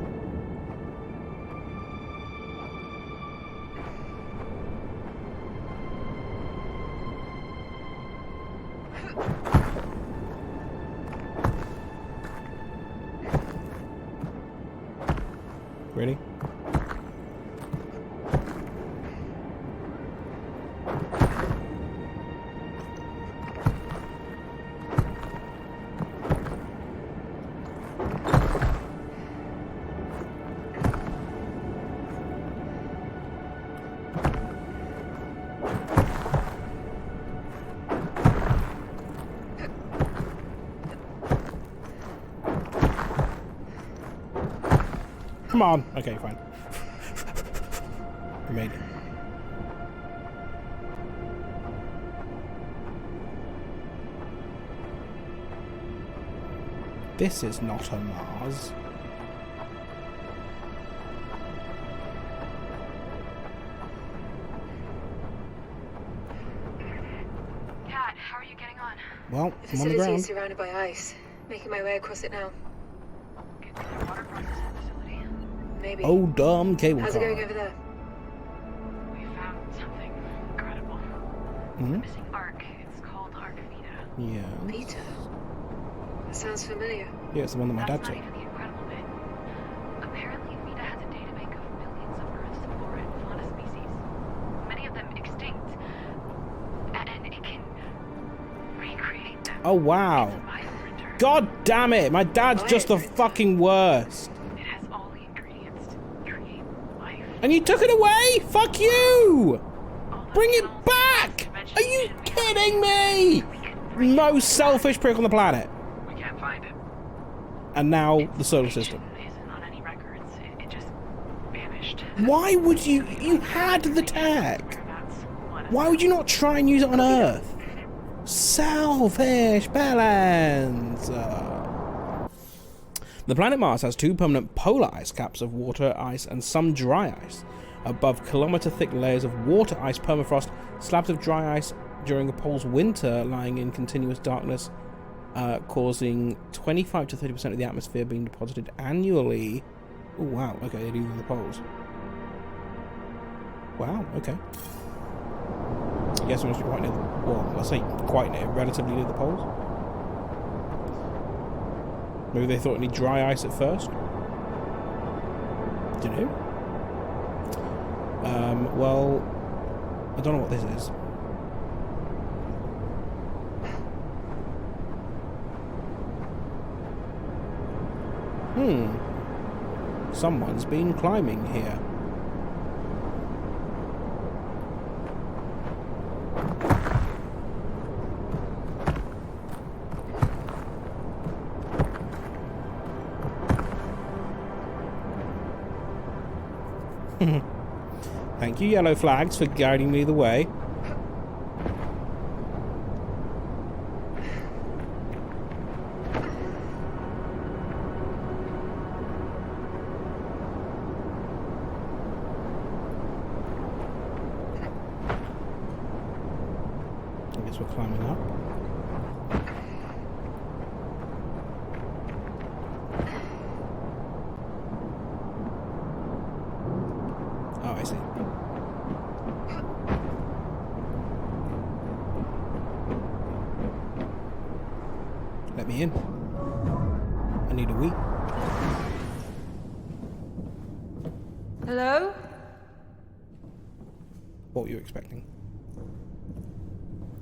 Ready? Come on. Okay, fine. We made it. This is not a Mars. Kat, how are you getting on? Well, The I'm on the facility ground. is surrounded by ice. Making my way across it now. Maybe. Oh, dumb cable How's it car. going over there? We found something incredible. Hmm? Missing Ark. It's called Ark Vita. Yeah. Vita. That sounds familiar. Yeah, it's the one that my dad That's took. not even the incredible bit. Apparently, Vita has a databank of millions of Earth's flora and fauna species. Many of them extinct. And it can recreate them. Oh, wow. God damn it! My dad's just the fucking worst. It has all the ingredients to create life. And you took it away? Fuck you! Bring it back! Are you kidding me? Most selfish prick on the planet. We can't find it. And now the solar system. Isn't on any records. It just vanished. Why would you had the tech? Why would you not try and use it on Earth? Selfish balance! The planet Mars has 2 permanent polar ice caps of water ice and some dry ice. Above kilometer-thick layers of water ice permafrost, slabs of dry ice during the pole's winter lying in continuous darkness, causing 25 to 30% of the atmosphere being deposited annually. Oh wow, okay, these are the poles. Wow, okay. I guess it must be quite near the, well, let's say quite near, relatively near the poles. Maybe they thought it needed dry ice at first. Do you know? Well, I don't know what this is. Someone's been climbing here. Thank you, yellow flags, for guiding me the way. I guess we're climbing up. Oh, I see. Let me in. I need a wee. Hello? What were you expecting?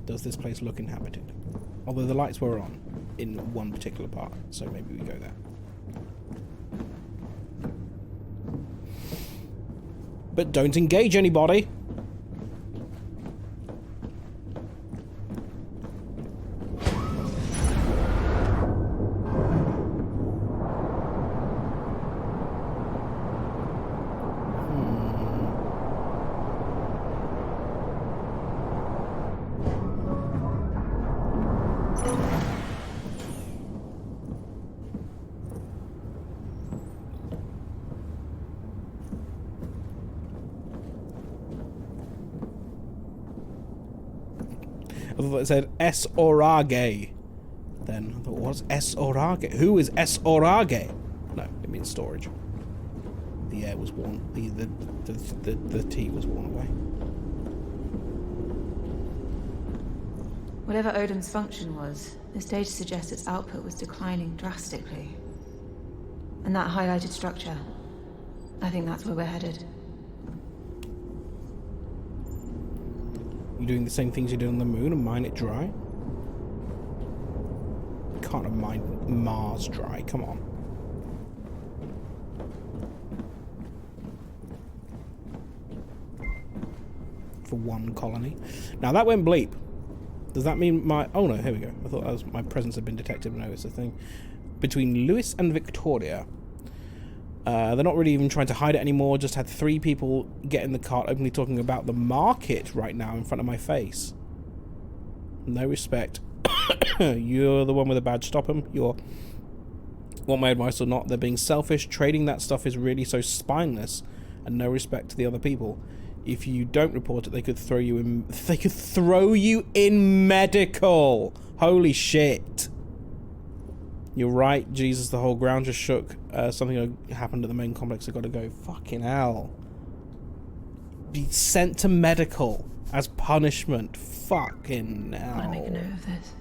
Does this place look inhabited? Although the lights were on in one particular part, so maybe we go there. But don't engage anybody! I thought it said S. Orage. Then I thought, what's S. Orage? Who is S. Orage? No, it means storage. The air was worn. The tea was worn away. Whatever Odin's function was, this data suggests its output was declining drastically. And that highlighted structure, I think that's where we're headed. You doing the same things you did on the moon and mine it dry? Can't have mined Mars dry, come on. For one colony. Now that went bleep. Does that mean my... Oh no, here we go. I thought that was my presence had been detected. No, it's a thing. Between Lewis and Victoria. They're not really even trying to hide it anymore. Just had 3 people get in the cart openly talking about the market right now in front of my face. No respect. You're the one with a badge. Stop them. You're... Want my advice or not, they're being selfish. Trading that stuff is really so spineless. And no respect to the other people. If you don't report it, they could throw you in... They could throw you in medical! Holy shit. You're right, Jesus, the whole ground just shook. Something happened at the main complex. I gotta go. Fucking hell. Be sent to medical as punishment. Fucking hell. I'm gonna make a note of this.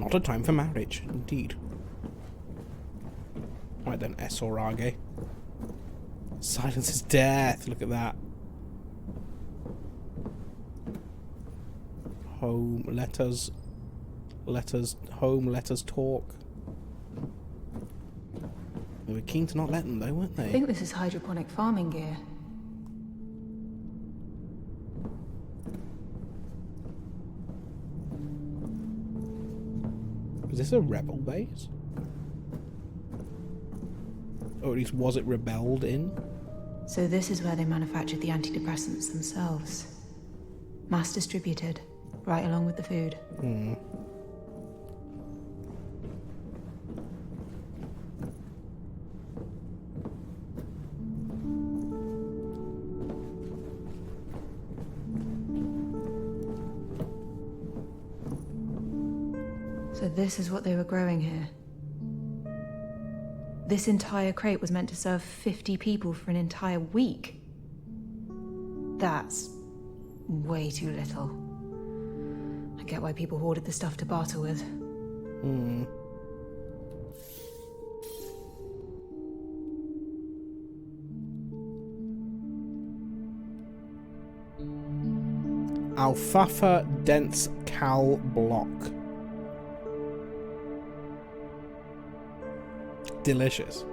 Not a time for marriage, indeed. Right then, S. Orage. Silence is death. Look at that. Home, let us talk. They were keen to not let them though, weren't they? I think this is hydroponic farming gear. Is this a rebel base? Or at least was it rebelled in? So this is where they manufactured the antidepressants themselves. Mass distributed, right along with the food. Hmm. So this is what they were growing here. This entire crate was meant to serve 50 people for an entire week. That's way too little. I get why people hoarded the stuff to barter with. Hmm. Alfalfa dense cal block. Delicious.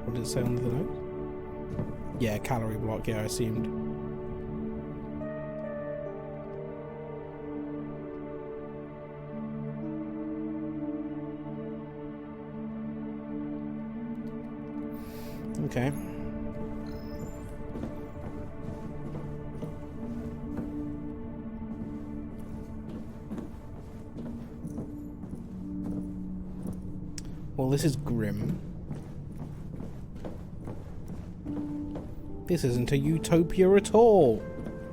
What did it say under the note? Yeah, calorie block. Yeah, I assumed. Okay. Well, this is grim. This isn't a utopia at all.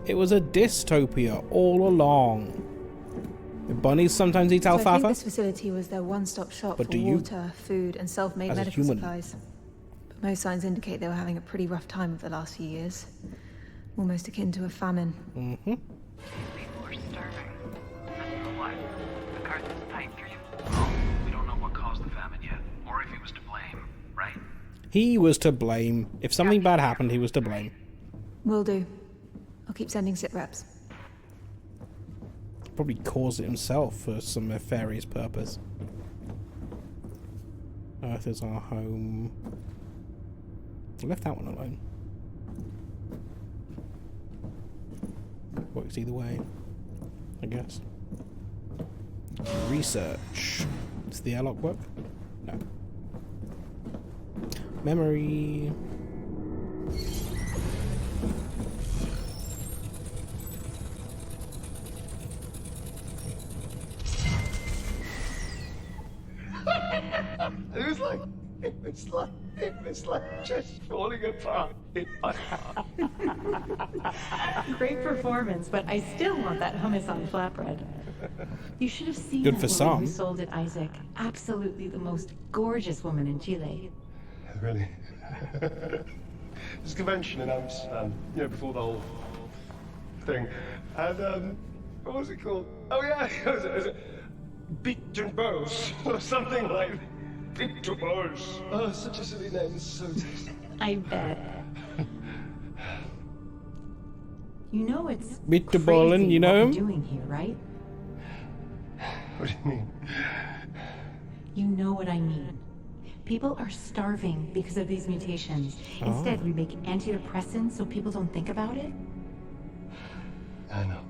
It was a dystopia all along. The bunnies sometimes eat So I alfalfa. think this facility was their one-stop shop But for do you, water, food, and self-made as a medical human- supplies. But most signs indicate they were having a pretty rough time of the last few years. Almost akin to a famine. Mm-hmm. People are starving. And for what? The cards is tight for you? Well, we don't know what caused the famine yet, or if he was to blame, right? He was to blame. If something bad happened, he was to blame. Will do. I'll keep sending sit reps. Probably caused it himself for some nefarious purpose. Earth is our home. I left that one alone. Works either way, I guess. Research. Does the airlock work? No. Memory. It was like just falling apart in my heart. Great performance, but I still want that hummus on flatbread. You should have seen Good that for woman some. who sold it, Isaac. Absolutely the most gorgeous woman in Chile. Really? There's a convention in Amsterdam, before the whole thing. And, what was it called? Oh, yeah, it was Beat and Bows, or something like that. Beat and Bows. Oh, such a silly name, it's so tasty. I bet. You know it's Beat the crazy ballin', you know what him? we're doing here, right? What do you mean? You know what I mean. People are starving because of these mutations. Instead, we make antidepressants so people don't think about it. I know.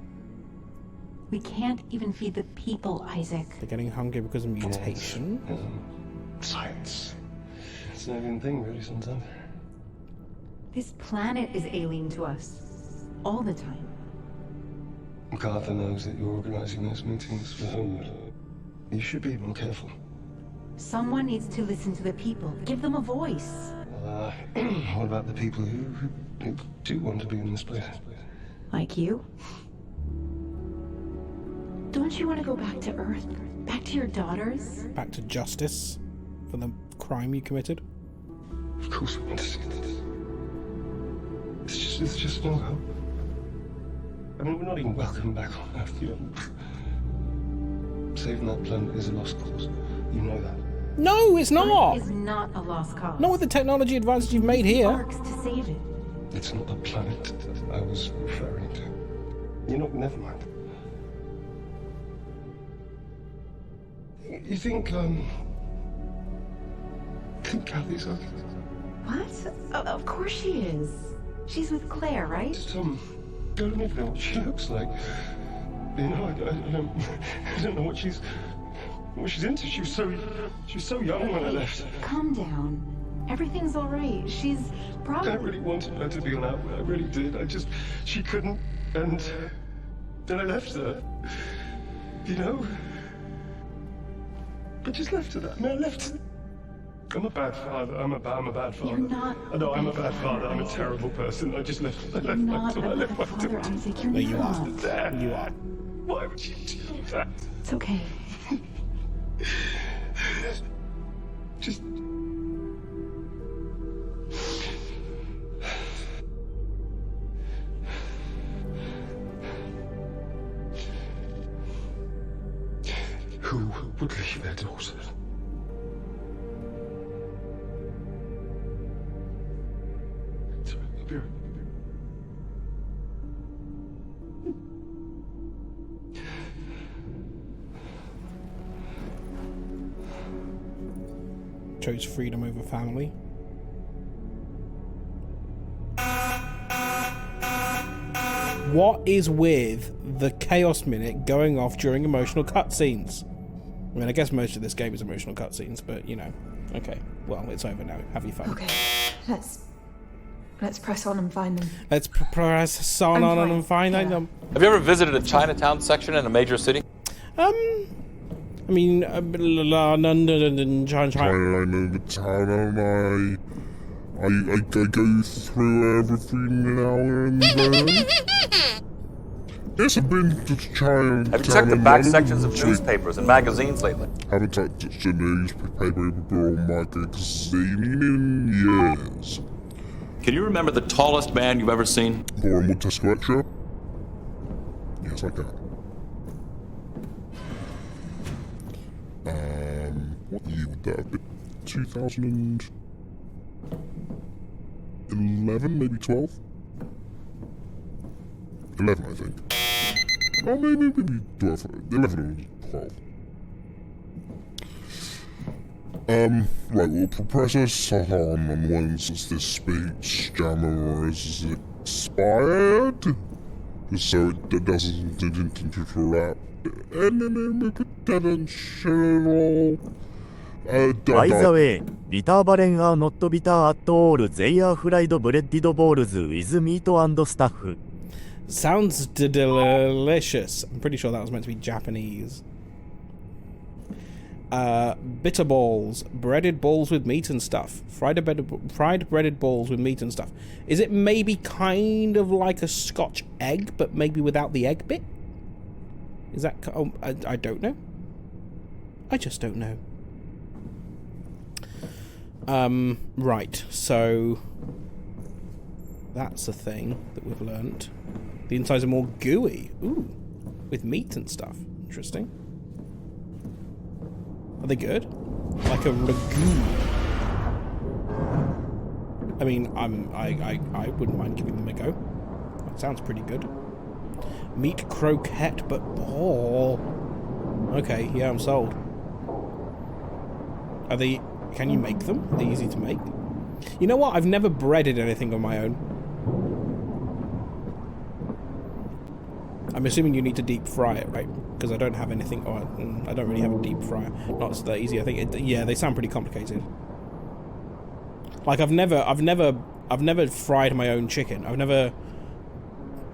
We can't even feed the people, Isaac. They're getting hungry because of mutation. Science. It's an alien thing, really, sometimes. This planet is alien to us. All the time. MacArthur knows that you're organizing those meetings for Homewood. You should be more careful. Someone needs to listen to the people. Give them a voice. What about the people who do want to be in this place? Like you? Don't you want to go back to Earth? Back to your daughters? Back to justice for the crime you committed. Of course I want to see this. It's just no hope. I mean, we're not even welcome back on Earth, Saving that planet is a lost cause. You know that. No, it's not! Earth is not a lost cause. Not with the technology advances you've made here. Arcs to save it. It's not the planet that I was referring to. Never mind. You think Kathy's okay? What? Of course she is. She's with Claire, right? I don't even know what she looks like. I don't know what she's what she's into. She was so young when I left. Calm down. Everything's all right. She's probably... I really wanted her to be on Outward. I really did. She couldn't, and then I left her. You know? I just left her that. I left her. I'm a bad father. I'm a bad father. You're not. I know I'm a bad father. I'm a terrible person. I just left. I left my daughter. I left my daughter. Isaac, you're No, you are. There. You are. Why would you do that? It's okay. Just. Who would leave their daughter? Sorry, I'll be right. Chose freedom over family. What is with the Chaos Minute going off during emotional cutscenes? I mean, I guess most of this game is emotional cutscenes, but you know. Okay, well, it's over now. Have your fun. Okay, let's press on and find them. Let's press on and find them. Have you ever visited a Chinatown section in a major city? I mean, London, China. I know the town, and I go through everything now and then. Yes, I've been to China. Have you checked the back sections of newspapers and magazines lately? Haven't touched a newspaper or magazine in years. Can you remember the tallest man you've ever seen? Goran Montesquieu? Yes, I can. What year would that have been? 2011, maybe 12? 11, I think. Or maybe 12, 11 or 12. Right, well, Professor Sahan, and once this speech jammer is expired, so it doesn't interrupt any potential. By the way, bitter baren are not bitter at all. They are fried breaded balls with meat and stuff. Sounds delicious. I'm pretty sure that was meant to be Japanese. Bitter balls, breaded balls with meat and stuff. Fried breaded balls with meat and stuff. Is it maybe kind of like a Scotch egg, but maybe without the egg bit? Is that? Oh, I don't know. I just don't know. Right. So that's a thing that we've learnt. The insides are more gooey. Ooh, with meat and stuff. Interesting. Are they good? Like a ragu. I mean, I wouldn't mind giving them a go. That sounds pretty good. Meat croquette, but ball. Okay, yeah, I'm sold. Are they? Can you make them? Are they easy to make? You know what? I've never breaded anything on my own. I'm assuming you need to deep fry it, right? Because I don't have anything. Oh, I don't really have a deep fryer. Not that easy. I think. Yeah, they sound pretty complicated. Like I've never fried my own chicken. I've never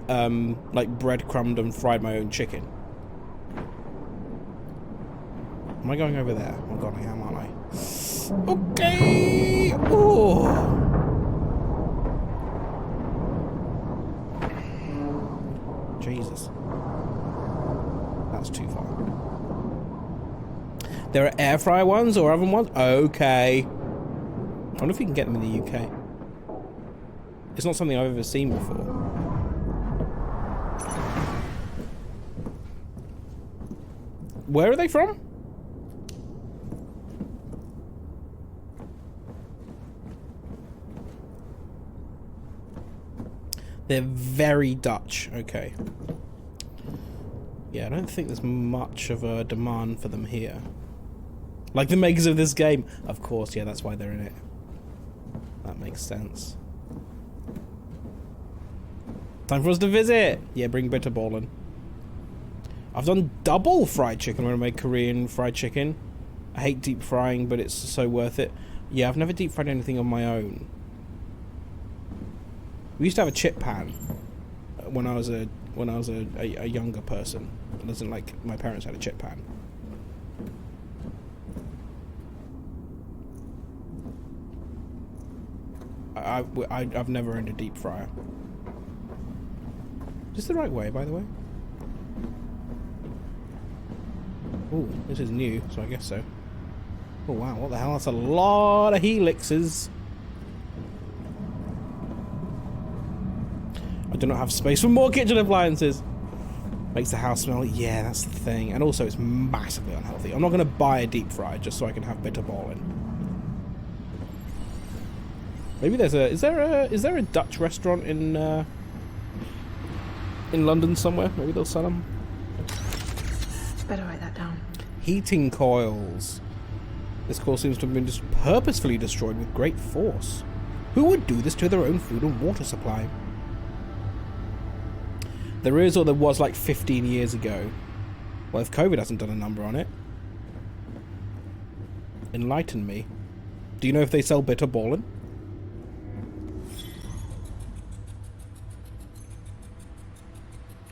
like breadcrumbed and fried my own chicken. Am I going over there? Oh god, I am, aren't I? Okay. Oh. Jesus. That's too far. There are air fryer ones or oven ones? Okay. I wonder if we can get them in the UK. It's not something I've ever seen before. Where are they from? They're very Dutch. Okay. Yeah, I don't think there's much of a demand for them here. Like the makers of this game. Of course, yeah, that's why they're in it. That makes sense. Time for us to visit! Yeah, bring Bitterball in. I've done double fried chicken when I made Korean fried chicken. I hate deep frying, but it's so worth it. Yeah, I've never deep fried anything on my own. We used to have a chip pan when I was a younger person. It wasn't like my parents had a chip pan. I've never owned a deep fryer. Is this the right way, by the way? Ooh, this is new, so I guess so. Oh wow, what the hell? That's a lot of helixes. I do not have space for more kitchen appliances. Makes the house smell. Yeah, that's the thing. And also, it's massively unhealthy. I'm not going to buy a deep fryer just so I can have bitterballen. Maybe there's a. Is there a Dutch restaurant in London somewhere? Maybe they'll sell them. Better write that down. Heating coils. This core seems to have been just purposefully destroyed with great force. Who would do this to their own food and water supply? There is, or there was, like 15 years ago. Well, if COVID hasn't done a number on it. Enlighten me. Do you know if they sell bitterballen?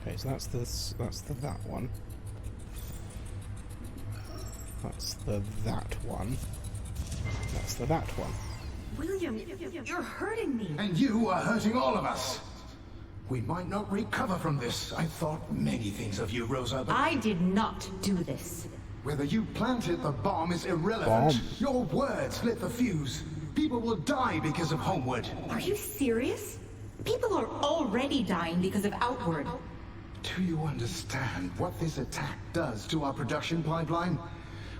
Okay, so that's that one. That's that one. That's that one. William, you're hurting me. And you are hurting all of us. We might not recover from this. I thought many things of you, Rosa, but... I did not do this. Whether you planted the bomb is irrelevant. Your words lit the fuse. People will die because of Homewood. Are you serious? People are already dying because of Outward. Do you understand what this attack does to our production pipeline?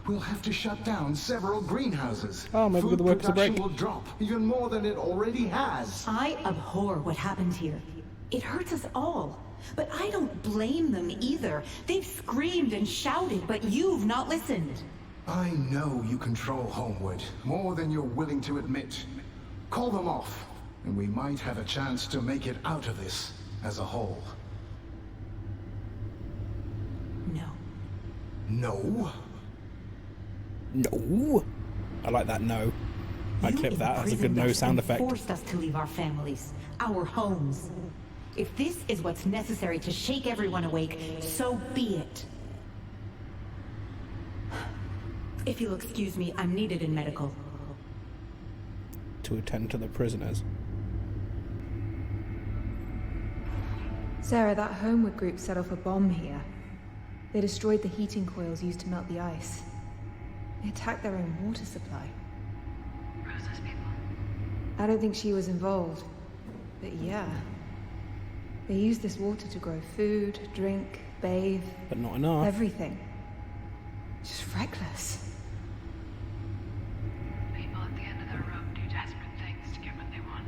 We'll have to shut down several greenhouses. Oh, maybe Food the workers a break. production will drop even more than it already has. I abhor what happened here. It hurts us all. But I don't blame them either. They've screamed and shouted, but you've not listened. I know you control Homewood more than you're willing to admit. Call them off, and we might have a chance to make it out of this as a whole. No. No? No. I like that no. I clip that. That's a good no sound effect. Forced us to leave our families, our homes. If this is what's necessary to shake everyone awake, so be it. If you'll excuse me, I'm needed in medical. To attend to the prisoners. Sarah, that Homewood group set off a bomb here. They destroyed the heating coils used to melt the ice. They attacked their own water supply. Rosa's people. I don't think she was involved. But yeah. They used this water to grow food, drink, bathe. But not enough. Everything. Just reckless. People at the end of their rope do desperate things to get what they want.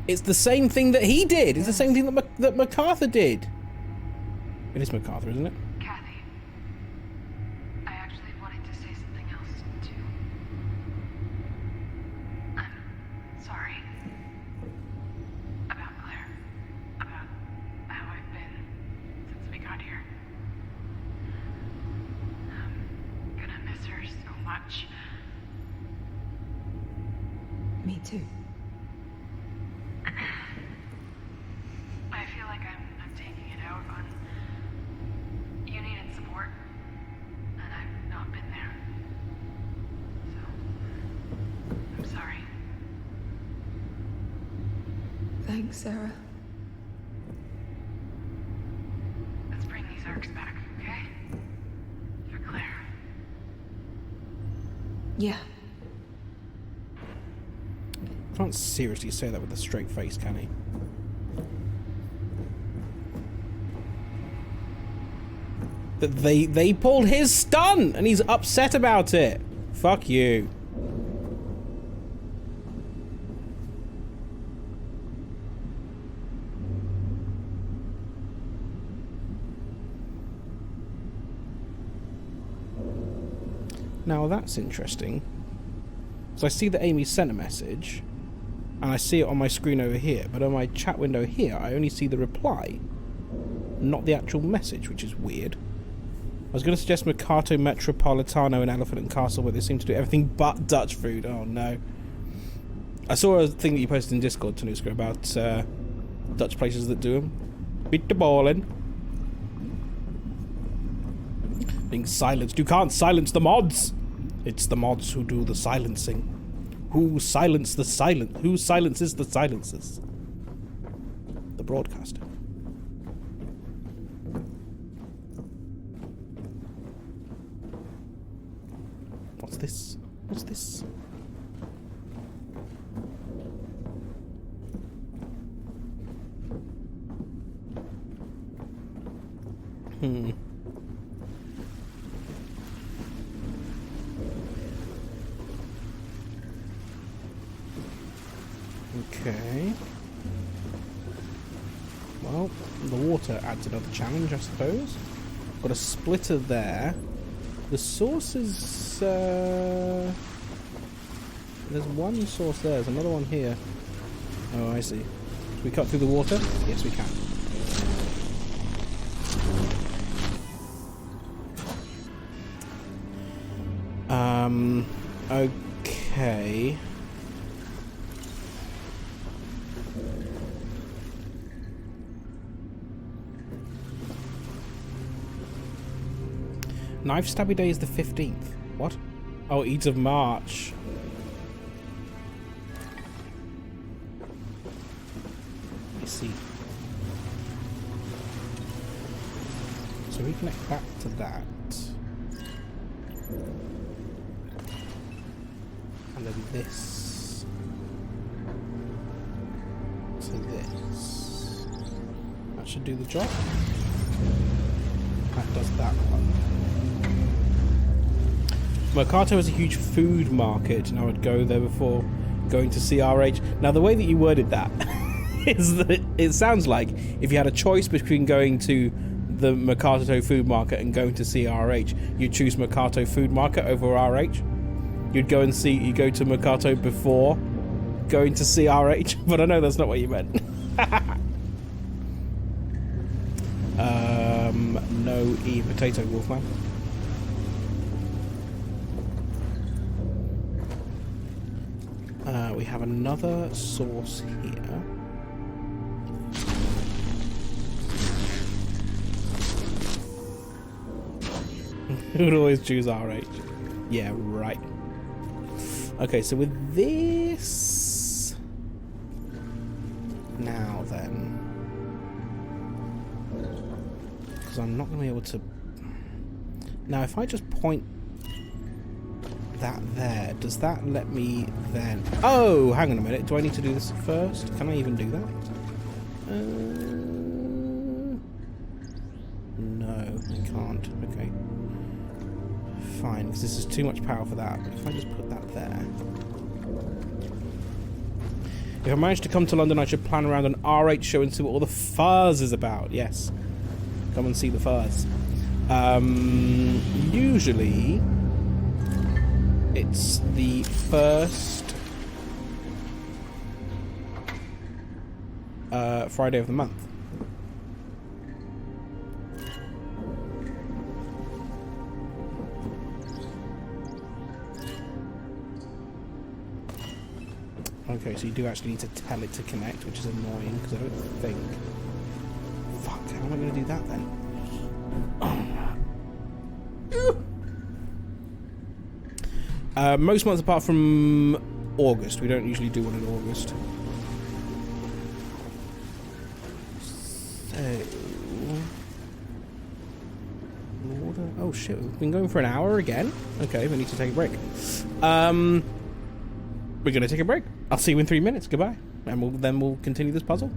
It's the same thing that he did. It's the same thing that MacArthur did. It is MacArthur, isn't it? Kathy, I actually wanted to say something else, too. I'm sorry. About Claire. About how I've been since we got here. I'm gonna miss her so much. Me too. I feel like I'm taking it out on... You needed support, and I've not been there. So, I'm sorry. Thanks, Sarah. Let's bring these arcs back, okay? For Claire. Yeah. Can't seriously say that with a straight face, can he? That they pulled his stunt and he's upset about it. Fuck you. Now that's interesting. So I see that Amy sent a message, and I see it on my screen over here, but on my chat window here, I only see the reply, not the actual message, which is weird. was going to suggest Mercato Metropolitano and Elephant and Castle, but they seem to do everything but Dutch food. Oh no. I saw a thing that you posted in Discord, Tanuska, about Dutch places that do them. Beat the ballin'. Being silenced. You can't silence the mods! It's the mods who do the silencing. Who silences the silencers? The broadcaster. What's this? What's this? Okay. Well, the water adds another challenge, I suppose. Got a splitter there. The source is... there's one source there. There's another one here. Oh, I see. Can we cut through the water? Yes, we can. Okay. Knife Stabby Day is the 15th. What? Oh, Ides of March. I see. So we connect back to that. And then this. To this. That should do the job. That does that one. Mercato is a huge food market, and I would go there before going to CRH. Now, the way that you worded that is that it sounds like if you had a choice between going to the Mercato food market and going to CRH, you'd choose Mercato food market over RH. You'd go and you go to Mercato before going to CRH, but I know that's not what you meant. No potato, Wolfman. We have another source here. Who would always choose RH? Yeah, right. Okay, so with this... Now then... Because I'm not going to be able to... Now, if I just point that there, does that let me then... Oh, hang on a minute. Do I need to do this first? Can I even do that? No, I can't. Okay. Fine, because this is too much power for that. If I just put that there... If I manage to come to London, I should plan around an RH show and see what all the fuzz is about. Yes. Come and see the fuzz. Usually... It's the first Friday of the month. Okay, so you do actually need to tell it to connect, which is annoying because I don't think... Fuck, how am I going to do that then? Most months apart from August. We don't usually do one in August. So... Oh shit, we've been going for an hour again? Okay, we need to take a break. We're going to take a break. I'll see you in 3 minutes. Goodbye. And then we'll continue this puzzle.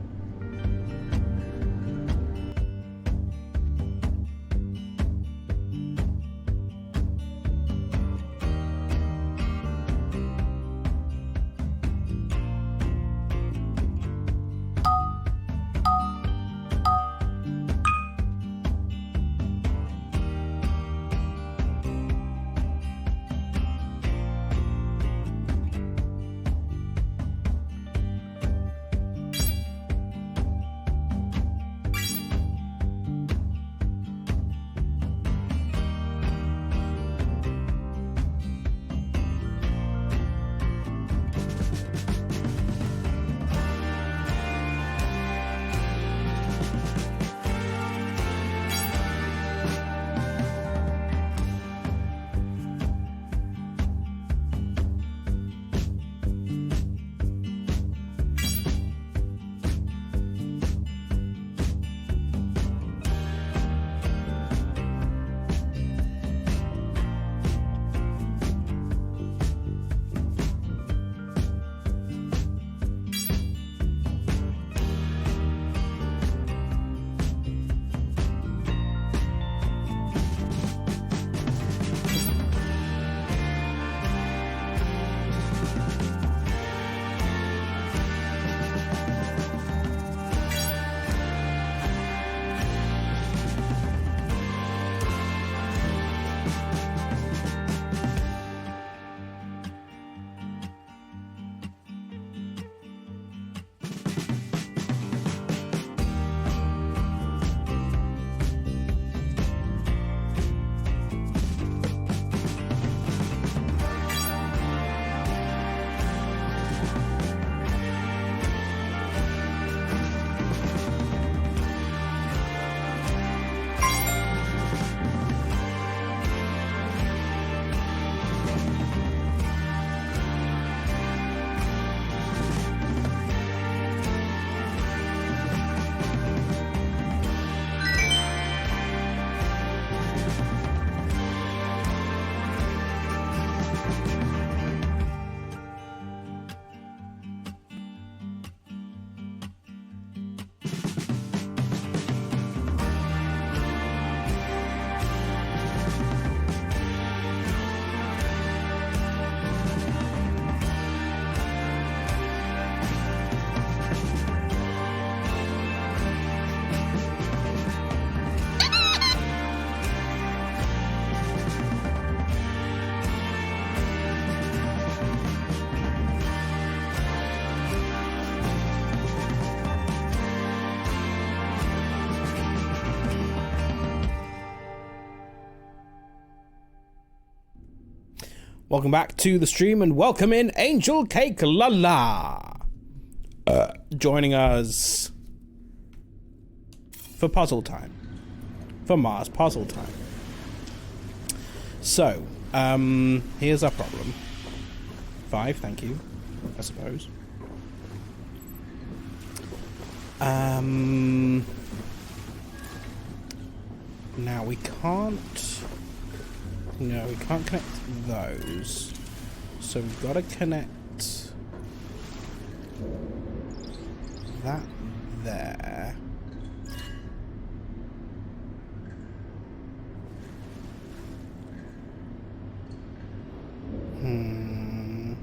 Welcome back to the stream and welcome in Angel Cake Lala. Joining us for puzzle time. For Mars puzzle time. So, here's our problem. 5, thank you, I suppose. Now we can't... No, we can't connect those. So we've got to connect that there. And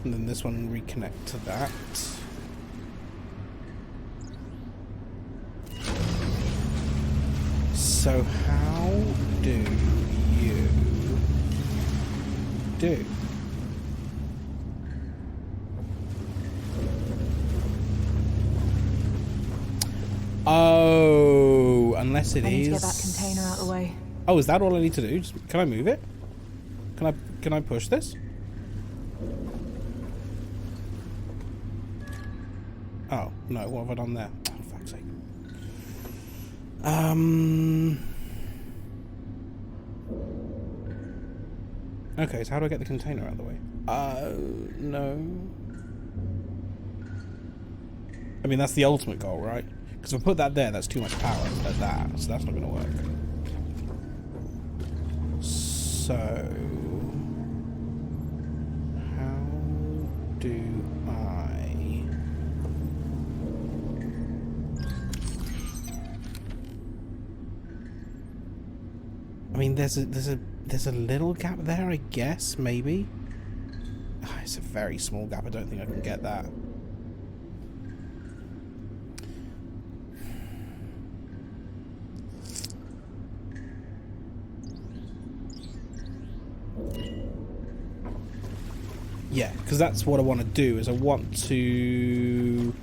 then this one reconnect to that. So how do you do? Oh, unless it I need is. to get that container out of the way. Oh, is that all I need to do? Can I move it? Can I push this? Oh no! What have I done there? Oh, fuck's sake. Okay, so how do I get the container out of the way? No. I mean, that's the ultimate goal, right? Because if I put that there, that's too much power at that, so that's not going to work. So... how do I... I mean, there's a little gap there, I guess, maybe. Oh, it's a very small gap. I don't think I can get that. Yeah, because that's what I want to do, is I want to...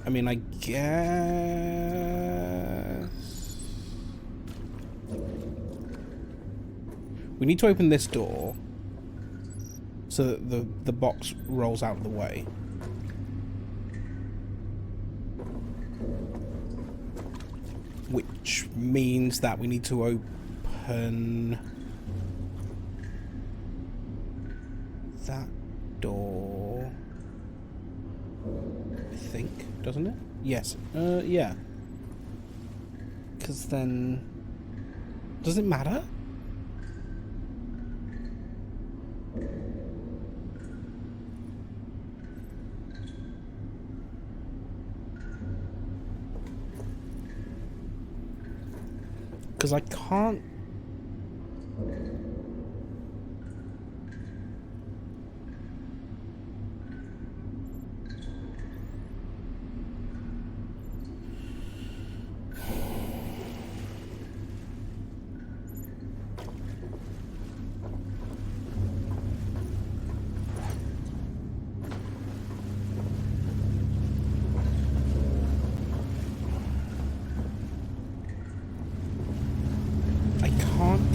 I mean, I guess... we need to open this door so that the box rolls out of the way. Which means that we need to open... that door, I think, doesn't it? Yes. Yeah. Because then... does it matter? Because I can't...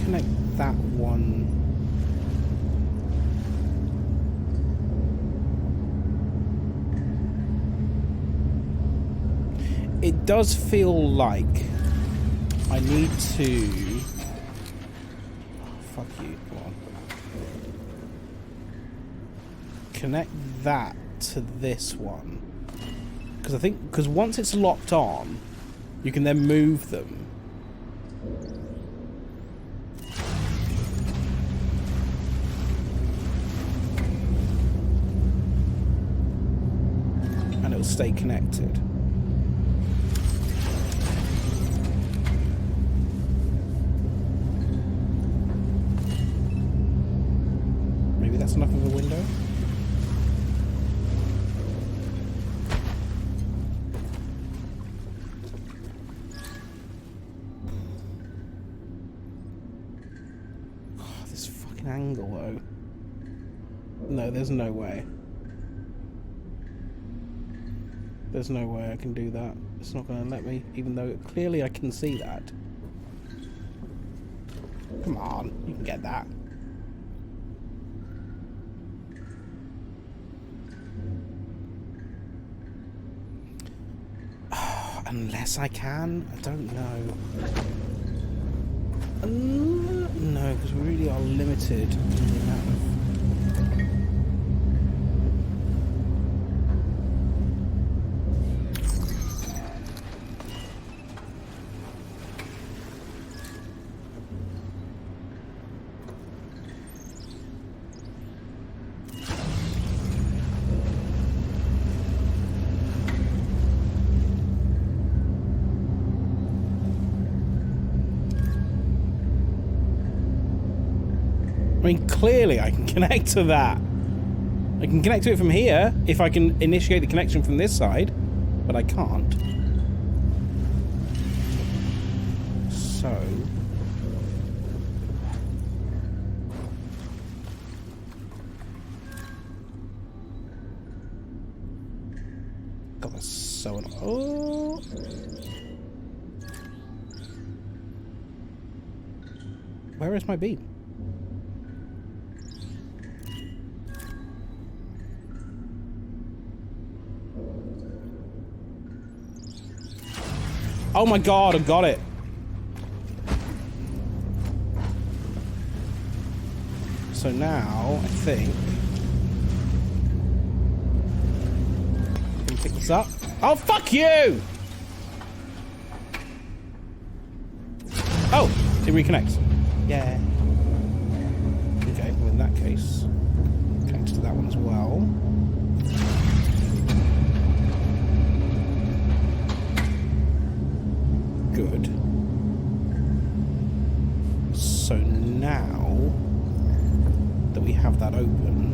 connect that one. It does feel like I need to... oh, fuck you, come on. Connect that to this one. Because I think, because once it's locked on, you can then move them. And it will stay connected. Maybe that's enough of a window? Angle though. No, there's no way. There's no way I can do that. It's not going to let me, even though clearly I can see that. Come on, you can get that. Unless I can? I don't know. No, because we really are limited in the amount of... I mean, clearly I can connect to that. I can connect to it from here if I can initiate the connection from this side, but I can't. So... God, that's so annoying. Oh! Where is my beam? Oh my god, I got it. So now, I think... Can you pick this up? Oh, fuck you! Oh, it reconnects. Yeah. Okay, well in that case, connect to that one as well. Good. So now that we have that open,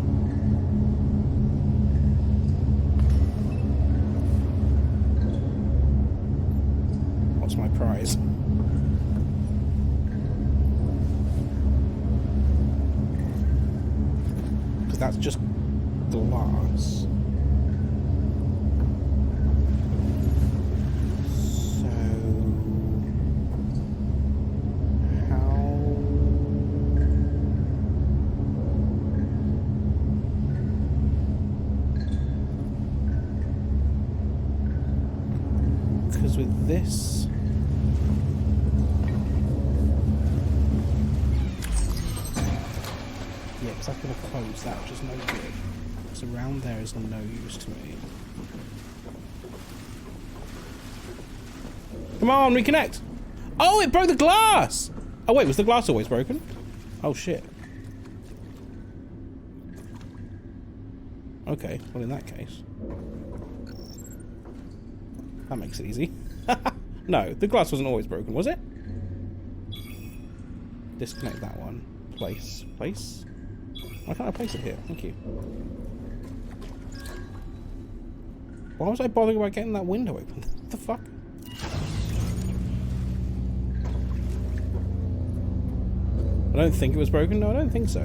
what's my prize? Because that's just glass. With this, yeah, because I'm going to close that, which is no good. So around there is no use to me. Come on, reconnect! Oh, it broke the glass! Oh wait, was the glass always broken? Oh shit. Okay, well in that case, that makes it easy. No, the glass wasn't always broken, was it? Disconnect that one. Place. Place? Why can't I place it here? Thank you. Why was I bothering about getting that window open? What the fuck? I don't think it was broken. No, I don't think so.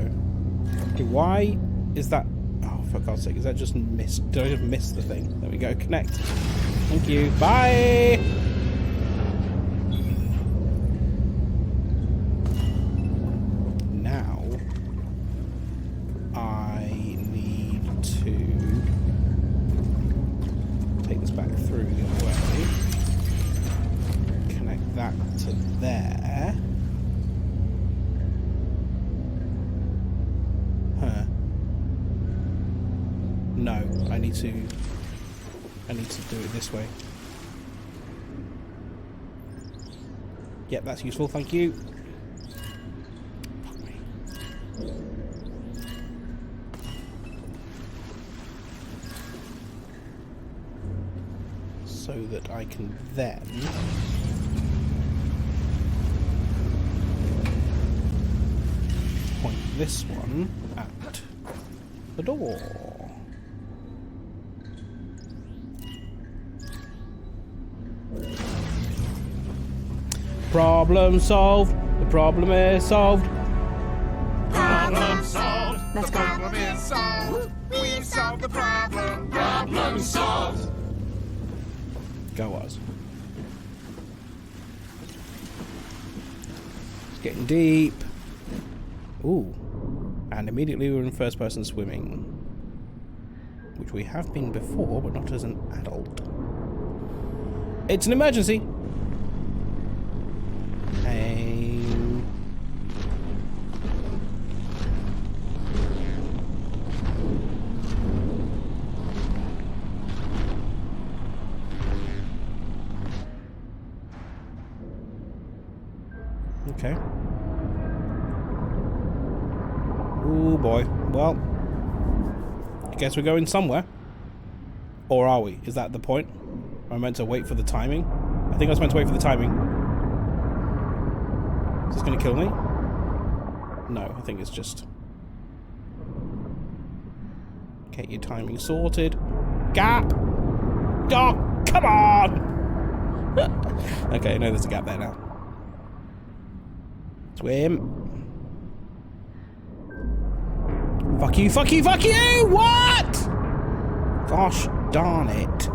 Okay, why is that... Oh, for God's sake, is that just missed? Did I just miss the thing? There we go, connect. Thank you. Bye! Now, I need to take this back through the other way. Connect that to there. Huh. No, I need to do it this way. Yep, that's useful, thank you. Fuck me. So that I can then point this one at the door. Problem solved. The problem is solved. Problem solved. Let's the go. problem is solved. We've solved the problem. Problem solved. Go us. It's getting deep. Ooh. And immediately we're in first person swimming. Which we have been before, but not as an adult. It's an emergency! Hey. Okay. Oh boy. Well, I guess we're going somewhere. Or are we? Is that the point? Am I meant to wait for the timing? I think I was meant to wait for the timing. Is this going to kill me? No, I think it's just... Get your timing sorted. Gap! Oh, come on! Okay, I know there's a gap there now. Swim. Fuck you, fuck you, fuck you! What? Gosh darn it.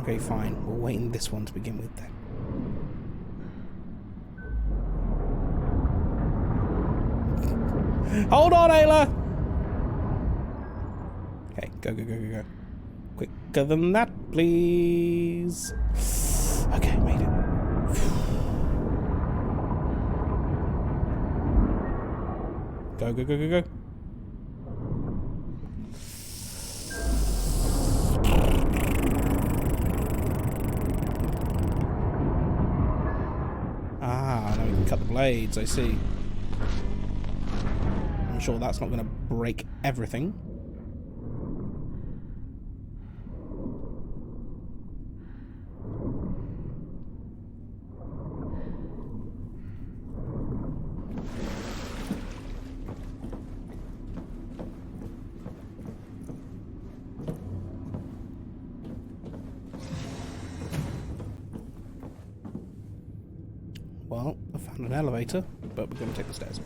Okay, fine. We'll wait in this one to begin with then. Hold on, Ayla! Okay, go, go, go, go, go. Quicker than that, please. Okay, made it. Go, go, go, go, go. Ah, now we can cut the blades, I see. I'm sure that's not going to break everything. Well, I found an elevator, but we're going to take the stairs.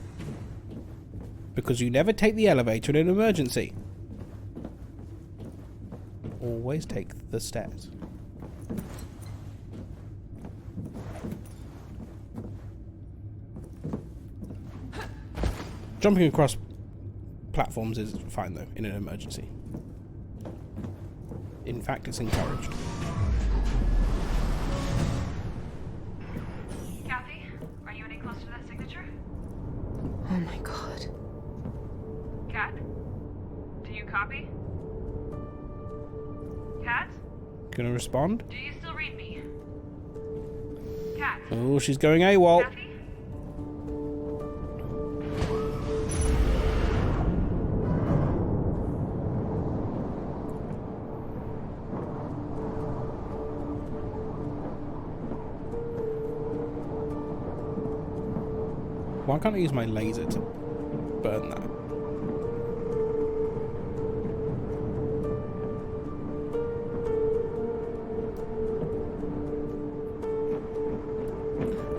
Because you never take the elevator in an emergency. Always take the stairs. Jumping across platforms is fine, though, in an emergency. In fact, it's encouraged. Oh my god. Kat? Do you copy? Kat? Gonna respond? Do you still read me? Kat? Oh, she's going AWOL. Kathy? Why can't I use my laser to burn that?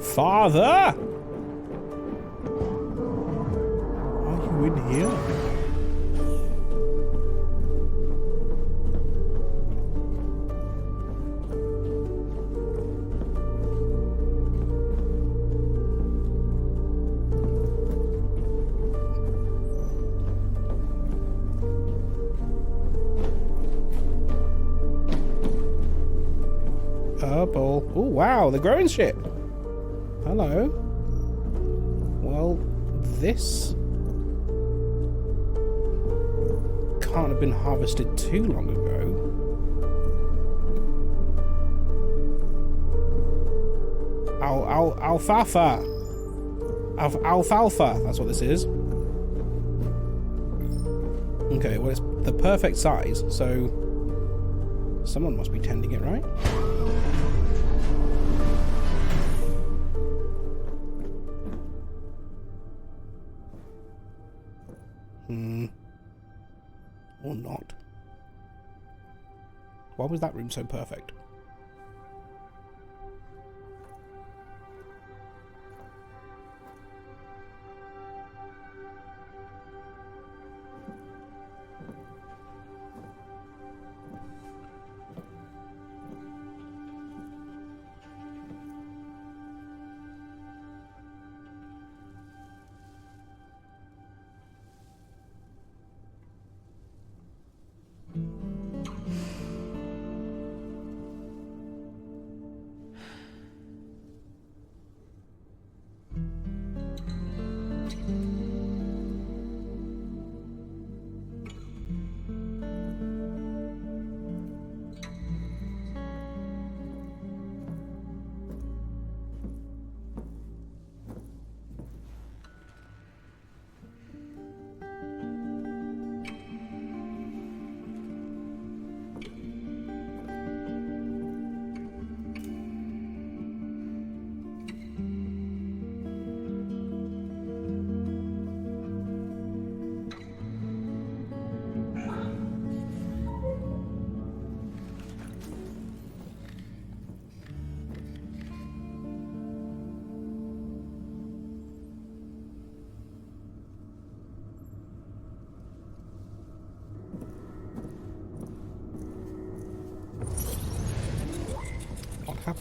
Father! Are you in here? Purple. Oh wow, they're growing shit. Hello. Well, this can't have been harvested too long ago. Alfalfa. Alfalfa. That's what this is. Okay, well it's the perfect size, so someone must be tending it, right? Or not. Why was that room so perfect?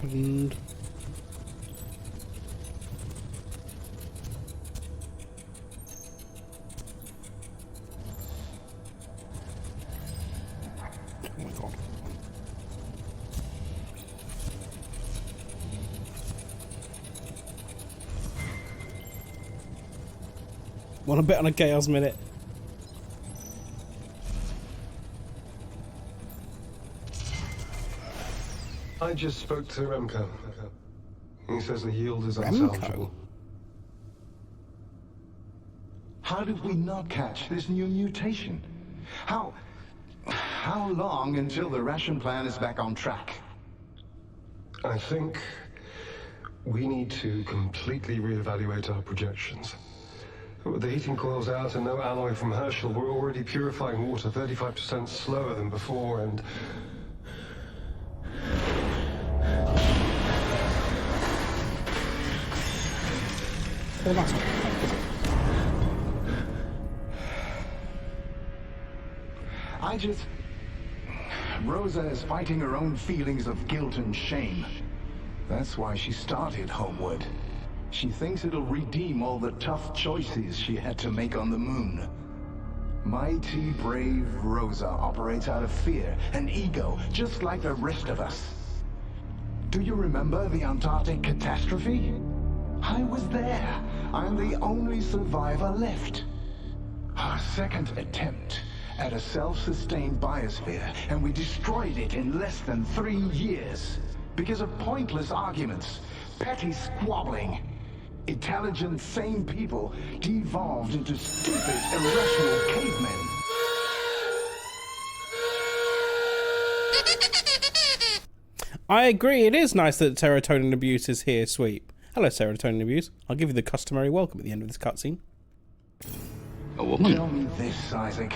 happened? Oh my god. Want to bet on a Chaos Minute? I just spoke to Remco. He says the yield is unsalvageable. How did we not catch this new mutation? How long until the ration plan is back on track? I think we need to completely reevaluate our projections. With the heating coils out and no alloy from Herschel, we're already purifying water 35% slower than before, and Well, that's not Rosa is fighting her own feelings of guilt and shame. That's why she started Homewood. She thinks it'll redeem all the tough choices she had to make on the moon. Mighty brave Rosa operates out of fear and ego, just like the rest of us. Do you remember the Antarctic catastrophe? I was there. I'm the only survivor left. Our second attempt at a self-sustained biosphere, and we destroyed it in less than 3 years. Because of pointless arguments, petty squabbling. Intelligent, sane people devolved into stupid, irrational cavemen. I agree, it is nice that Serotonin Abuse is here, Sweep. Hello, Serotonin Abuse. I'll give you the customary welcome at the end of this cutscene. A woman? Tell me this, Isaac.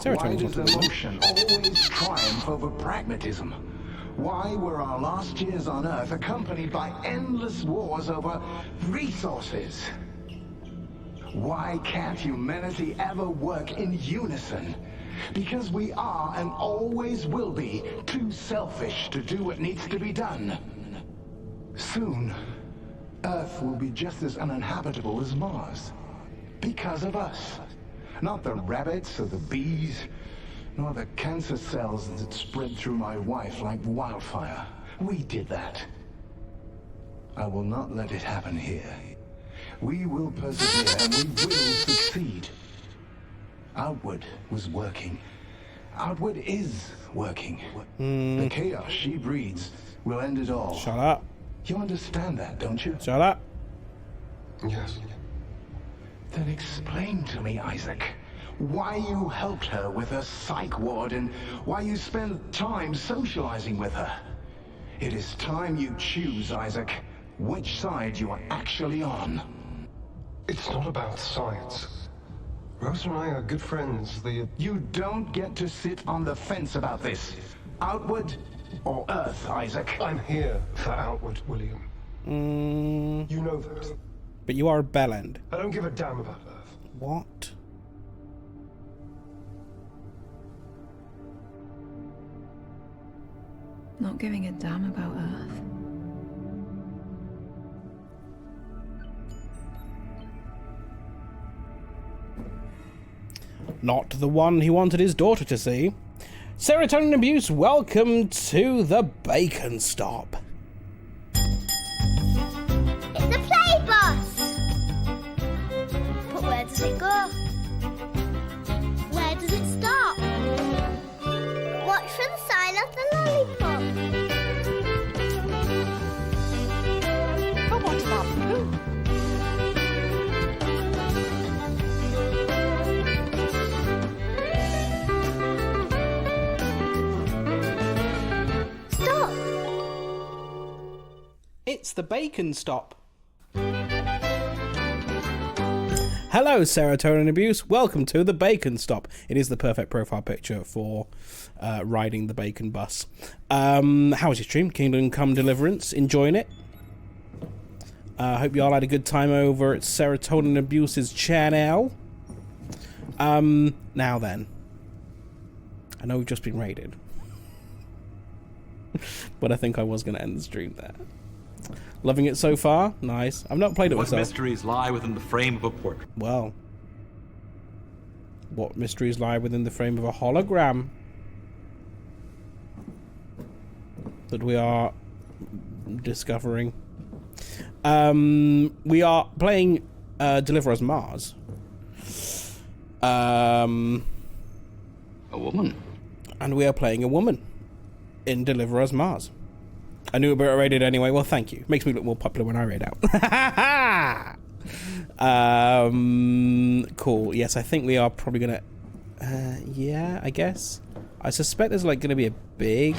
Why does emotion always triumph over pragmatism? Why were our last years on Earth accompanied by endless wars over resources? Why can't humanity ever work in unison? Because we are and always will be too selfish to do what needs to be done. Soon, Earth will be just as uninhabitable as Mars. Because of us. Not the rabbits or the bees, nor the cancer cells that spread through my wife like wildfire. We did that. I will not let it happen here. We will persevere and we will succeed. Outward was working. Outward is working. The chaos she breeds will end it all. Shut up. You understand that, don't you? Shut up. Yes. Then explain to me, Isaac, why you helped her with her psych ward and why you spend time socializing with her. It is time you choose, Isaac, which side you are actually on. It's not about sides. Rosa and I are good friends. You don't get to sit on the fence about this. Outward or Earth, Isaac? I'm here for Outward, William. You know that. But you are a bellend. I don't give a damn about Earth. What? Not giving a damn about Earth. Not the one he wanted his daughter to see. Serotonin Abuse, welcome to the Bacon Stop. It's the play bus! But where does it go? Where does it stop? Watch for the sign of the lollipop. But what about Blue? Stop! It's the Bacon Stop. Hello, Serotonin Abuse. Welcome to the Bacon Stop. It is the perfect profile picture for riding the bacon bus. How was your stream? Kingdom Come Deliverance. Enjoying it? Hope you all had a good time over at Serotonin Abuse's channel. Now then. I know we've just been raided. But I think I was going to end the stream there. Loving it so far? Nice. I've not played it What myself. mysteries lie within the frame of a portrait? Well, what mysteries lie within the frame of a hologram that we are discovering? We are playing Deliver Us Mars. A woman. And we are playing a woman in Deliver Us Mars. I knew about it rated anyway. Well, thank you. Makes me look more popular when I read out. Cool. Yes, I think we are probably gonna. Yeah, I guess. I suspect there's like gonna be a big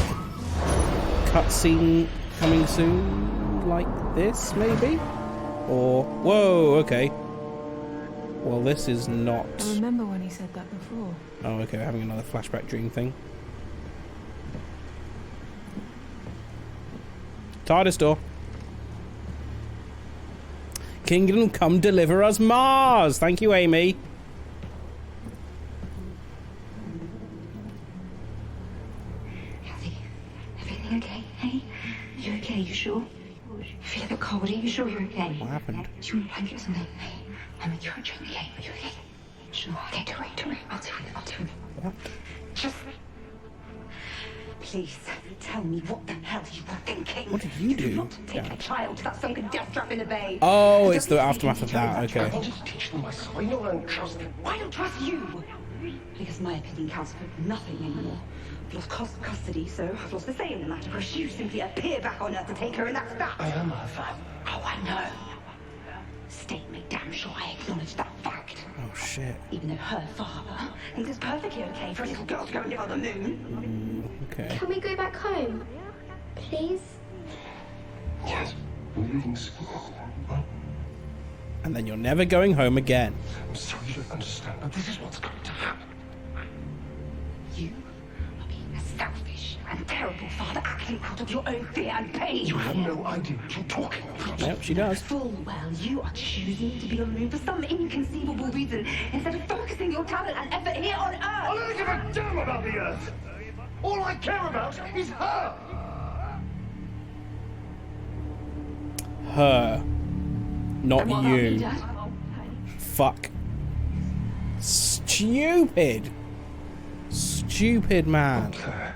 cutscene coming soon, like this, maybe. Or whoa, okay. Well, this is not. I remember when he said that before. Oh, okay. We're having another flashback dream thing. TARDIS door. Kingdom, come deliver us Mars. Thank you, Amy. Kathy, everything okay? Hey, you okay? You sure? You feel a bit cold. Are you sure you're okay? What happened? Do you want a blanket or something? Hey, I'm in your drink, okay? Are you okay? Sure. Okay, don't worry, don't worry. I'll do it. I'll do it. What? Just please tell me what the hell you were thinking. What did you do? Not take a child to that sunken death trap in the bay. Oh, it's the aftermath of that. Okay. I'll just teach them myself. I know I don't trust them. Why don't trust you? Because my opinion counts for nothing anymore. I've lost custody, so I've lost the say in the matter. Whereas you simply appear back on Earth to take her, and that's that. I am her father. Oh, I know. State me damn sure I acknowledge that fact. Oh shit. Even though her father thinks it's perfectly okay for a little girl to go and live on the moon. Okay. Can we go back home? Please? Yes. We're leaving soon. And then you're never going home again. I'm sorry you don't understand, but this is what's going to happen. You are being a selfish and terrible father, acting out of your own fear and pain. You have no idea what you're talking about. Yep, she does. Full well, you are choosing to be on the moon for some inconceivable reason, instead of focusing your talent and effort here on Earth. I don't give a damn about the Earth. All I care about is her. Her. Not And what about me, you. Dad? Fuck. Stupid. Stupid man. Claire.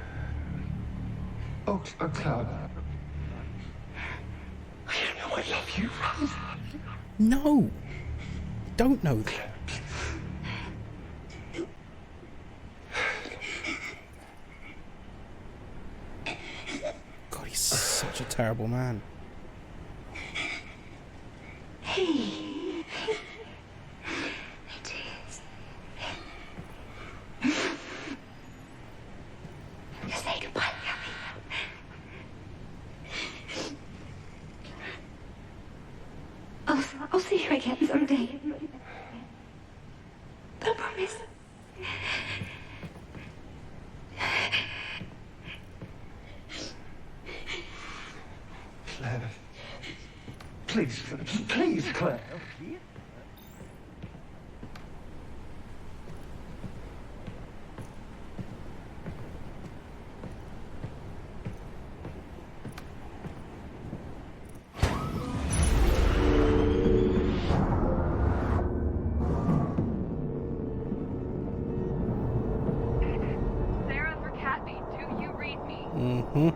Oh, Claire. You know I love you, right? No. Don't know that. God, he's such a terrible man. Hey. It is. Just say goodbye, Kathy. I'll see you again someday. I promise. Claire. Please, please, Claire. Sarah for Kathy, do you read me? Mm-hmm.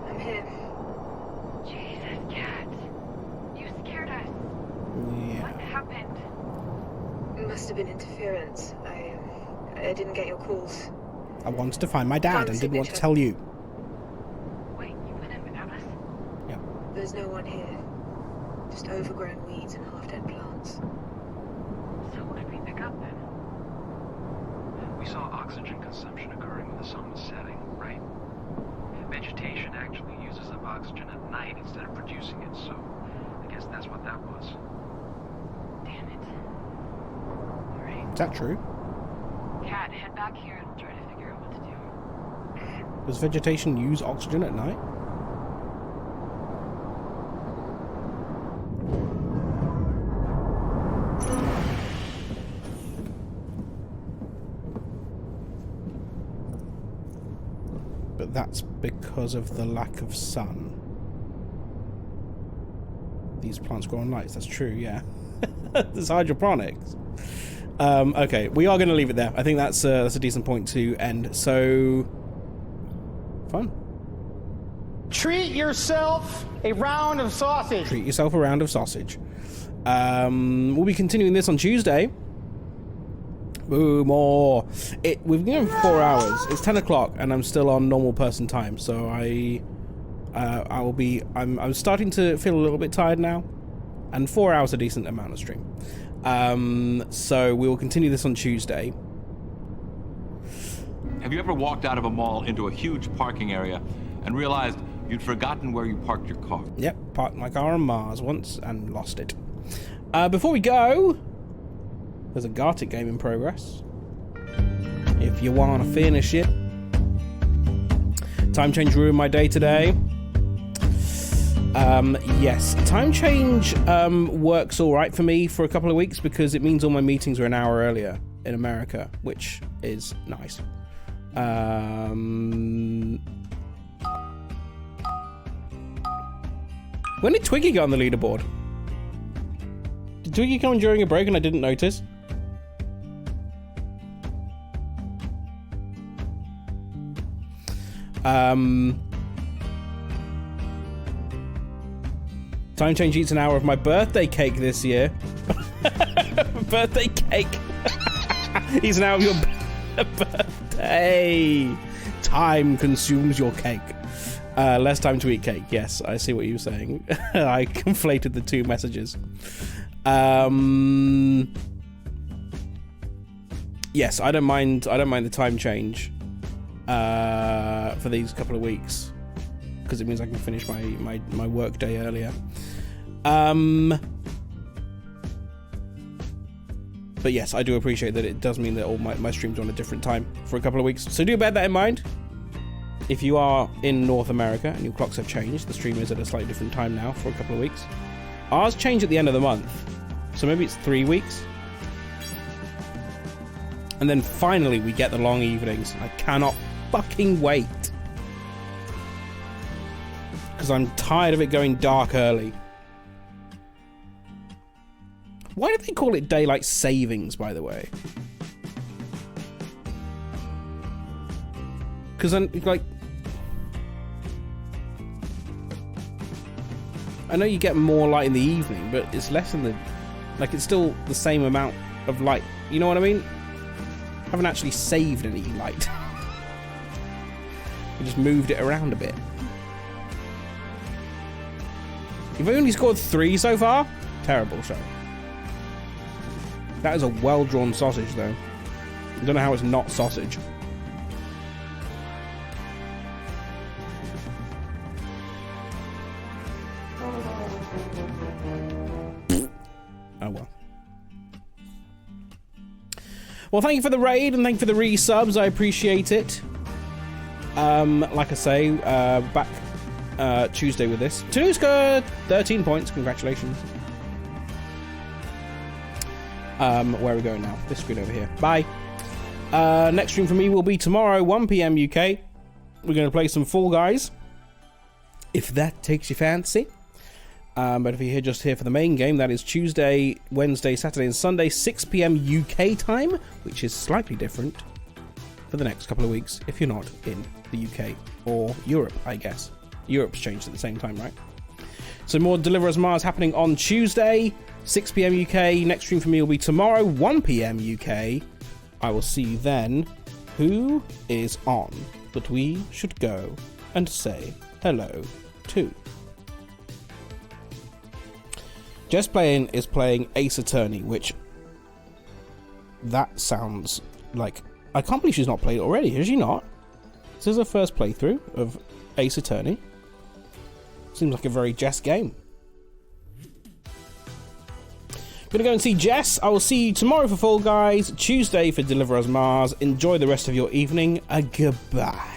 I'm here. Jesus, Kat. You scared us. Yeah. What happened? It must have been interference. I didn't get your calls. I wanted to find my dad Found and didn't want to signature. tell you. Wait, you went in without us? Yeah. There's no one here. Just overgrown weeds and half-dead plants. So what did we pick up then? We saw oxygen consumption occurring when the sun was setting, right? Vegetation actually uses up oxygen at night instead of producing it, so I guess that's what that was. Damn it. Alright. Is that true? Kat, head back here and try to figure out what to do. Does vegetation use oxygen at night? that's because of the lack of sun. These plants grow on lights. That's true, yeah. There's hydroponics. Okay, we are going to leave it there. I think that's a decent point to end. So, fun. Treat yourself a round of sausage. Treat yourself a round of sausage. We'll be continuing this on Tuesday. Boo, more. We've been going for 4 hours. It's 10 o'clock and I'm still on normal person time. So I'm starting to feel a little bit tired now. And 4 hours is a decent amount of stream. So we will continue this on Tuesday. Have you ever walked out of a mall into a huge parking area and realized you'd forgotten where you parked your car? Yep, parked my car on Mars once and lost it. Before we go, there's a Gartic game in progress. If you want to finish it. Time change ruined my day today. Yes, time change works all right for me for a couple of weeks because it means all my meetings are an hour earlier in America, which is nice. When did Twiggy get on the leaderboard? Did Twiggy come during a break and I didn't notice? Time change eats an hour of my birthday cake this year. Birthday cake. Eats an hour of your birthday. Time consumes your cake. Less time to eat cake. Yes, I see what you were saying. I conflated the two messages. Yes, I don't mind the time change for these couple of weeks because it means I can finish my work day earlier. But yes, I do appreciate that it does mean that all my streams are on a different time for a couple of weeks. So do bear that in mind. If you are in North America and your clocks have changed, the stream is at a slightly different time now for a couple of weeks. Ours change at the end of the month, so maybe it's 3 weeks. And then finally we get the long evenings. I cannot fucking wait. Because I'm tired of it going dark early. Why do they call it daylight savings, by the way? Because I'm like, I know you get more light in the evening, but it's less in the, like, it's still the same amount of light. You know what I mean? I haven't actually saved any light. I just moved it around a bit. You've only scored 3 so far? Terrible show. That is a well-drawn sausage, though. I don't know how it's not sausage. Oh, well. Well, thank you for the raid, and thank you for the resubs. I appreciate it. Like I say, back Tuesday with this. Tanuska, 13 points. Congratulations. Where are we going now? This screen over here. Bye. Next stream for me will be tomorrow, 1 PM UK. We're going to play some Fall Guys, if that takes your fancy. But if you're just here for the main game, that is Tuesday, Wednesday, Saturday, and Sunday, 6 PM UK time, which is slightly different for the next couple of weeks if you're not in the UK or Europe, I guess. Europe's changed at the same time, right? So more Deliver Us Mars happening on Tuesday, 6 PM UK. Next stream for me will be tomorrow, 1 PM UK. I will see you then. Who is on that we should go and say hello to? Jess is playing Ace Attorney, which that sounds like, I can't believe she's not played it already, has she not? This is her first playthrough of Ace Attorney. Seems like a very Jess game. Gonna go and see Jess. I will see you tomorrow for Fall Guys, Tuesday for Deliver Us Mars. Enjoy the rest of your evening. Goodbye.